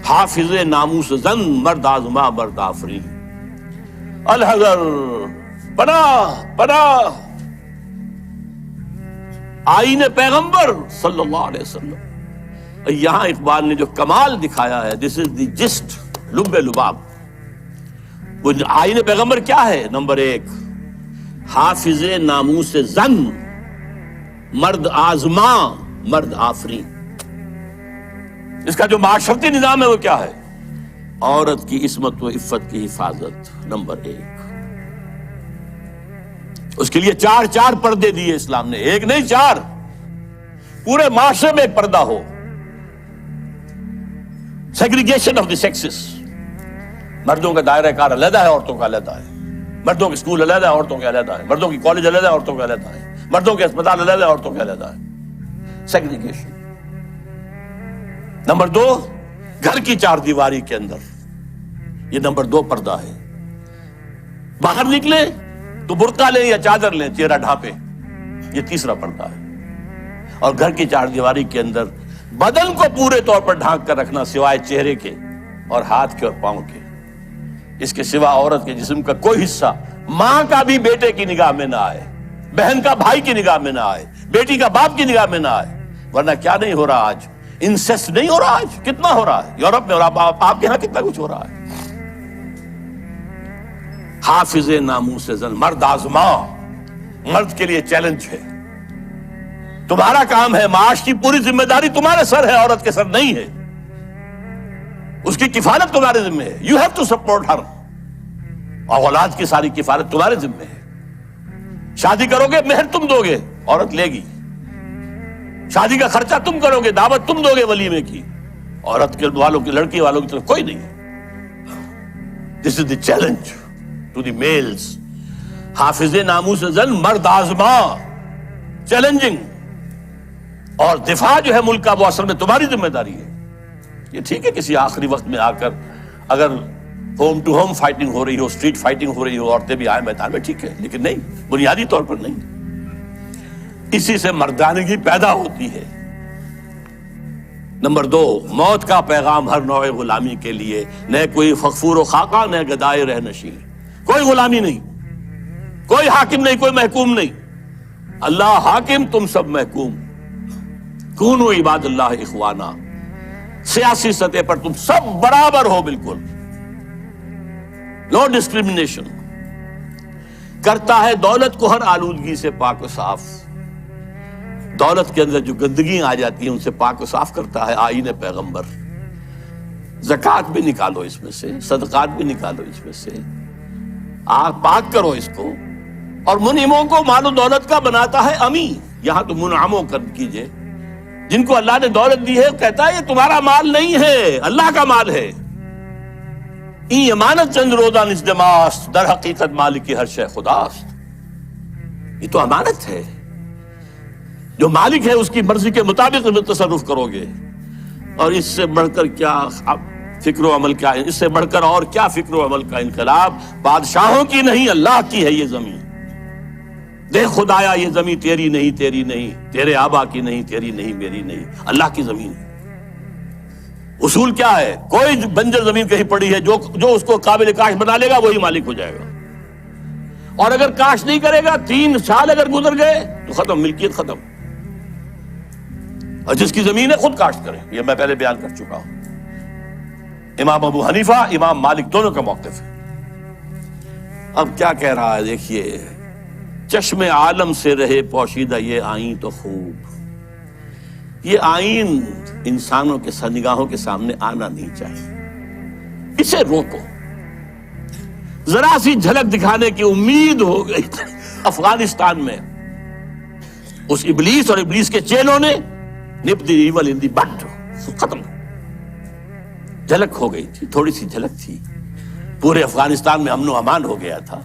[SPEAKER 1] حافظ ناموس زن مرد آزما مرد آفری. الحذر، پناہ پناہ. آئین پیغمبر صلی اللہ علیہ وسلم. یہاں اقبال نے جو کمال دکھایا ہے، دس از دی جسٹ، لب لباب. وہ آئین پیغمبر کیا ہے؟ نمبر 1، حافظ ناموس زن، مرد آزما مرد آفرین. اس کا جو معاشرتی نظام ہے وہ کیا ہے؟ عورت کی عصمت و عفت کی حفاظت نمبر 1. اس کے لیے 4 پردے دیے اسلام نے، 1 نہیں 4. پورے معاشرے میں ایک پردہ ہو. سیگریگیشن آف دی سیکسز، مردوں کا دائرہ کار علیحدہ ہے، عورتوں کا علیحدہ ہے. مردوں کے اسکول علیحدہ ہے، عورتوں کے علیحدہ ہے. مردوں کی کالج علیحدہ ہے، عورتوں کے علیحدہ ہے. مردوں کے اسپتال علیحدہ ہے، عورتوں کے علیحدہ ہے. سیگریگیشن. نمبر 2، گھر کی 4 دیواری کے اندر، یہ نمبر 2 پردہ ہے. باہر نکلے تو برقع لیں یا چادر لیں، چہرہ ڈھانپے، یہ تیسرا پردہ ہے. اور گھر کی 4 دیواری کے اندر بدن کو پورے طور پر ڈھانک کر رکھنا سوائے چہرے کے اور ہاتھ کے اور پاؤں کے. اس کے سوا عورت کے جسم کا کوئی حصہ ماں کا بھی بیٹے کی نگاہ میں نہ آئے، بہن کا بھائی کی نگاہ میں نہ آئے، بیٹی کا باپ کی نگاہ میں نہ آئے. ورنہ کیا نہیں ہو رہا آج؟ انسیسٹ نہیں ہو رہا آج؟ کتنا ہو رہا ہے یورپ میں، اور آپ کے ہاں کتنا کچھ ہو رہا ہے. حافظ ناموس زن، مرد آزما. مرد کے لیے چیلنج ہے. تمہارا کام ہے، معاش کی پوری ذمہ داری تمہارے سر ہے، عورت کے سر نہیں ہے. اس کی کفالت تمہارے ذمہ ہے. یو ہیو ٹو سپورٹ ہر. اور اولاد کی ساری کفالت تمہارے ذمہ ہے. شادی کرو گے، مہر تم دو گے، عورت لے گی. شادی کا خرچہ تم کرو گے، دعوت تم دو گے ولیمے کی. عورت کے والوں کی، لڑکی والوں کی طرف کوئی نہیں ہے. This is the challenge to the males. حافظ ناموس زن، مرد آزما، چیلنجنگ. اور دفاع جو ہے ملک کا، وہ اصل میں تمہاری ذمہ داری ہے. یہ ٹھیک ہے کسی آخری وقت میں آ کر اگر ہوم ٹو ہوم فائٹنگ ہو رہی ہو، اسٹریٹ فائٹنگ ہو رہی ہو، عورتیں بھی آئیں میدان میں، ٹھیک ہے، لیکن نہیں، بنیادی طور پر نہیں. اسی سے مردانگی پیدا ہوتی ہے. نمبر 2، موت کا پیغام ہر نوع غلامی کے لیے. نہ کوئی فخفور و خاکہ، نہ گدائے رہ نشین. کوئی غلامی نہیں، کوئی حاکم نہیں، کوئی محکوم نہیں. اللہ حاکم، تم سب محکوم. کونوا عباد اللہ اخوانا. سیاسی سطح پر تم سب برابر ہو، بالکل نو ڈسکریمنیشن. کرتا ہے دولت کو ہر آلودگی سے پاک و صاف. دولت کے اندر جو گندگی آ جاتی ہے ان سے پاک و صاف کرتا ہے آئین پیغمبر. زکوٰۃ بھی نکالو اس میں سے، صدقات بھی نکالو اس میں سے، پاک کرو اس کو. اور منعموں کو مال و دولت کا بناتا ہے امی. یہاں تو منعموں کر کیجئے. جن کو اللہ نے دولت دی ہے کہتا ہے یہ تمہارا مال نہیں ہے، اللہ کا مال ہے. این امانت چند روزہ نزدماست، در حقیقت مالک ہر شے خداست. یہ تو امانت ہے. جو مالک ہے اس کی مرضی کے مطابق تصرف کرو گے. اور اس سے بڑھ کر کیا فکر و عمل کا، اس سے بڑھ کر اور کیا فکر و عمل کا انقلاب. بادشاہوں کی نہیں، اللہ کی ہے یہ زمین. دیکھ خدایا یہ زمین تیری نہیں، تیری نہیں، تیرے آبا کی نہیں، تیری نہیں، میری نہیں، اللہ کی زمین ہے. اصول کیا ہے؟ کوئی بنجر زمین کہیں پڑی ہے، جو اس کو قابل کاشت بنا لے گا وہی مالک ہو جائے گا. اور اگر کاشت نہیں کرے گا، 3 سال اگر گزر گئے تو ختم، ملکیت ختم. اور جس کی زمین ہے خود کاشت کرے. یہ میں پہلے بیان کر چکا ہوں. امام ابو حنیفہ، امام مالک دونوں کا موقف ہے. اب کیا کہہ رہا ہے دیکھیے. چشم عالم سے رہے پوشیدہ یہ آئین تو خوب. یہ آئین انسانوں کے نگاہوں کے سامنے آنا نہیں چاہیے. اسے روکو. ذرا سی جھلک دکھانے کی امید ہو گئی افغانستان میں. اس ابلیس اور ابلیس کے چیلوں نے نپ دی ایول ان دی بٹ، ختم. جھلک ہو گئی تھی، تھوڑی سی جھلک تھی. پورے افغانستان میں امن و امان ہو گیا تھا.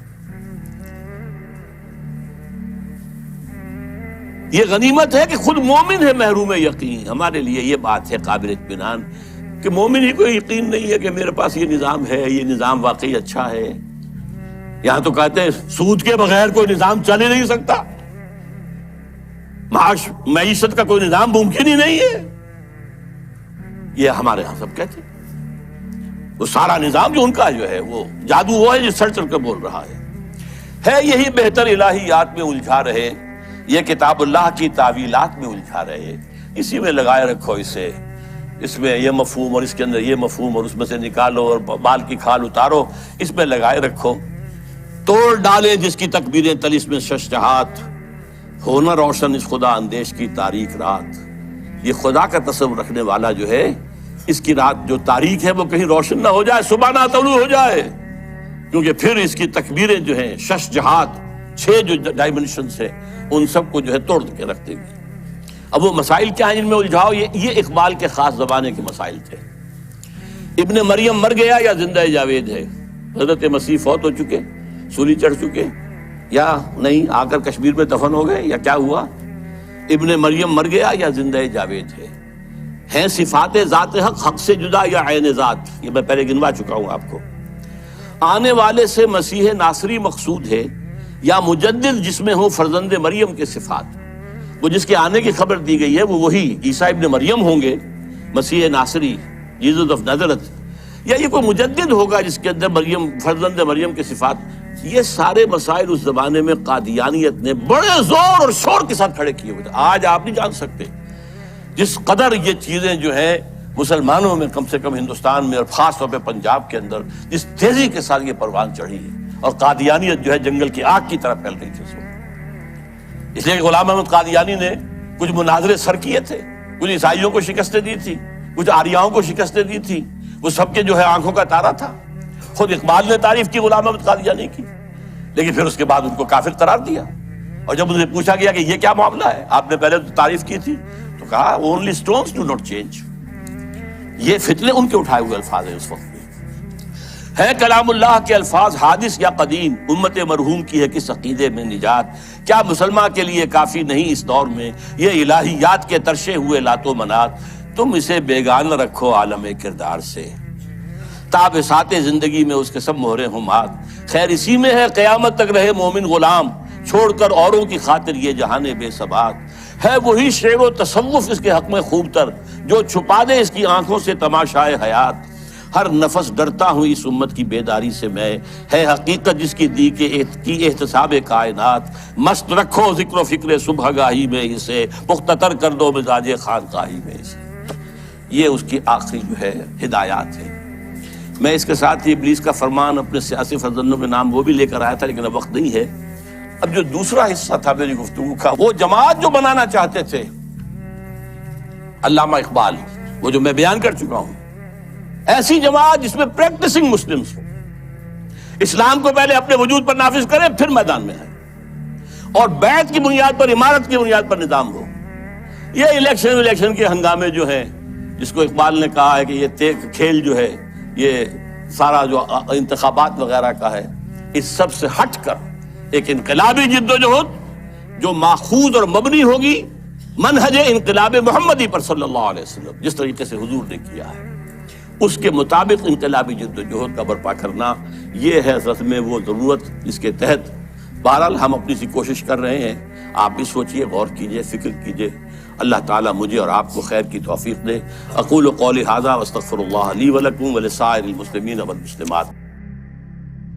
[SPEAKER 1] یہ غنیمت ہے کہ خود مومن ہے محروم یقین. ہمارے لیے یہ بات ہے قابل اطمینان کہ مومن ہی کو یقین نہیں ہے کہ میرے پاس یہ نظام ہے، یہ نظام واقعی اچھا ہے. یہاں تو کہتے ہیں سود کے بغیر کوئی نظام چل ہی نہیں سکتا، معیشت کا کوئی نظام ممکن ہی نہیں ہے. یہ ہمارے ہاں سب کہتے ہیں. وہ سارا نظام جو ان کا جو ہے وہ جادو وہ ہے جو سر چل کر بول رہا ہے. یہی بہتر الہیات میں الجھا رہے یہ کتاب اللہ کی تعویلات میں الجھا رہے، اسی میں لگائے رکھو اسے، اس میں یہ مفہوم اور اس کے اندر یہ مفہوم اور اس میں سے نکالو اور بال کی کھال اتارو، اس میں لگائے رکھو، توڑ ڈالے جس کی تکبیریں تلس میں ششجہات، ہونا روشن اس خدا اندیش کی تاریک رات۔ یہ خدا کا تصور رکھنے والا جو ہے، اس کی رات جو تاریک ہے وہ کہیں روشن نہ ہو جائے، صبح نہ طلوع ہو جائے، کیونکہ پھر اس کی تکبیریں جو ہیں ششجہات، 6 جو ڈائمنشنز ہیں ان سب کو جو ہے توڑ کے رکھ دے گی۔ اب وہ مسائل کیا ہیں جن میں الجھاؤ؟ یہ اقبال کے خاص زمانے کے مسائل تھے۔ ابن مریم مر گیا یا زندہ جاوید ہے؟ حضرت مسیح فوت ہو چکے، سولی چڑھ چکے، یا نہیں آ کر کشمیر میں دفن ہو گئے، یا کیا ہوا؟ ابن مریم مر گیا یا زندہ جاوید ہے؟ ہیں صفات ذات حق حق سے جدا یا عین ذات؟ یہ میں پہلے گنوا چکا ہوں آپ کو۔ آنے والے سے مسیح ناصری مقصود ہے یا مجدد جس میں ہوں فرزند مریم کے صفات؟ وہ جس کے آنے کی خبر دی گئی ہے وہ وہی عیسیٰ ابن مریم ہوں گے، مسیح ناصری، جیزس آف نازرت، یا یہ کوئی مجدد ہوگا جس کے اندر مریم، فرزند مریم کے صفات؟ یہ سارے مسائل اس زمانے میں قادیانیت نے بڑے زور اور شور کے ساتھ کھڑے کیے ہوئے تھے۔ آج آپ نہیں جان سکتے جس قدر یہ چیزیں جو ہیں مسلمانوں میں، کم سے کم ہندوستان میں اور خاص طور پہ پنجاب کے اندر، جس تیزی کے ساتھ یہ پروان چڑھی ہے، اور قادیانیت جو ہے جنگل کی آگ کی طرح پھیل رہی تھی اس وقت۔ اس لیے کہ غلام احمد قادیانی نے کچھ مناظرے سر کیے تھے، کچھ عیسائیوں کو شکستیں دی تھی، کچھ آریاؤں کو شکستیں دی تھی، وہ سب کے جو ہے آنکھوں کا تارا تھا۔ خود اقبال نے تعریف کی غلام احمد قادیانی کی، لیکن پھر اس کے بعد ان کو کافر قرار دیا، اور جب انہیں پوچھا گیا کہ یہ کیا معاملہ ہے، آپ نے پہلے تو تعریف کی تھی، تو کہا only stones do not change. یہ فتنے ان کے اٹھائے ہوئے الفاظ ہیں اس وقت میں۔ ہے کلام اللہ کے الفاظ حادث یا قدیم، امت مرحوم کی ہے کس عقیدے میں نجات؟ کیا مسلمان کے لیے کافی نہیں اس دور میں یہ الہیات کے ترشے ہوئے لات و منات؟ تم اسے بیگانہ رکھو عالم کردار سے، تاب سات زندگی میں اس کے سب مہرے ہوں مات۔ خیر اسی میں ہے قیامت تک رہے مومن غلام، چھوڑ کر اوروں کی خاطر یہ جہان بے ثبات۔ ہے وہی شعر و تصوف اس کے حق میں خوب تر، جو چھپا دے اس کی آنکھوں سے تماشائے حیات۔ ہر نفس ڈرتا ہوں اس امت کی بیداری سے میں، ہے حقیقت جس کی دی کی احتساب کائنات۔ مست رکھو ذکر و فکر صبح گاہی میں اسے، مختتر کر دو مزاج خانقاہی میں اسے۔ یہ اس کی آخری جو ہے ہدایات ہے۔ میں اس کے ساتھ ہی ابلیس کا فرمان اپنے سیاسی فرزندوں کے نام وہ بھی لے کر آیا تھا، لیکن اب وقت نہیں ہے۔ اب جو دوسرا حصہ تھا میری گفتگو کا، وہ جماعت جو بنانا چاہتے تھے علامہ اقبال، وہ جو میں بیان کر چکا ہوں، ایسی جماعت جس میں پریکٹسنگ مسلمز ہو، اسلام کو پہلے اپنے وجود پر نافذ کریں پھر میدان میں ہے، اور بیعت کی بنیاد پر، امارت کی بنیاد پر نظام ہو۔ یہ الیکشن کے ہنگامے جو ہیں، جس کو اقبال نے کہا ہے کہ یہ کھیل جو ہے، یہ سارا جو انتخابات وغیرہ کا ہے، اس سب سے ہٹ کر ایک انقلابی جد و جہد جو ماخوذ اور مبنی ہوگی منہج انقلاب محمدی پر صلی اللہ علیہ وسلم، جس طریقے سے حضور نے کیا ہے، اس کے مطابق انقلابی جد و جہد کا برپا کرنا، یہ ہے اصل میں وہ ضرورت جس کے تحت بہرحال ہم اپنی سی کوشش کر رہے ہیں۔ آپ بھی سوچئے، غور کیجئے، فکر کیجئے۔ اللہ تعالیٰ مجھے اور آپ کو خیر کی توفیق دے۔ اقول قولی ھذا واستغفر اللہ لی ولکم ولسائر المسلمین والمسلمات۔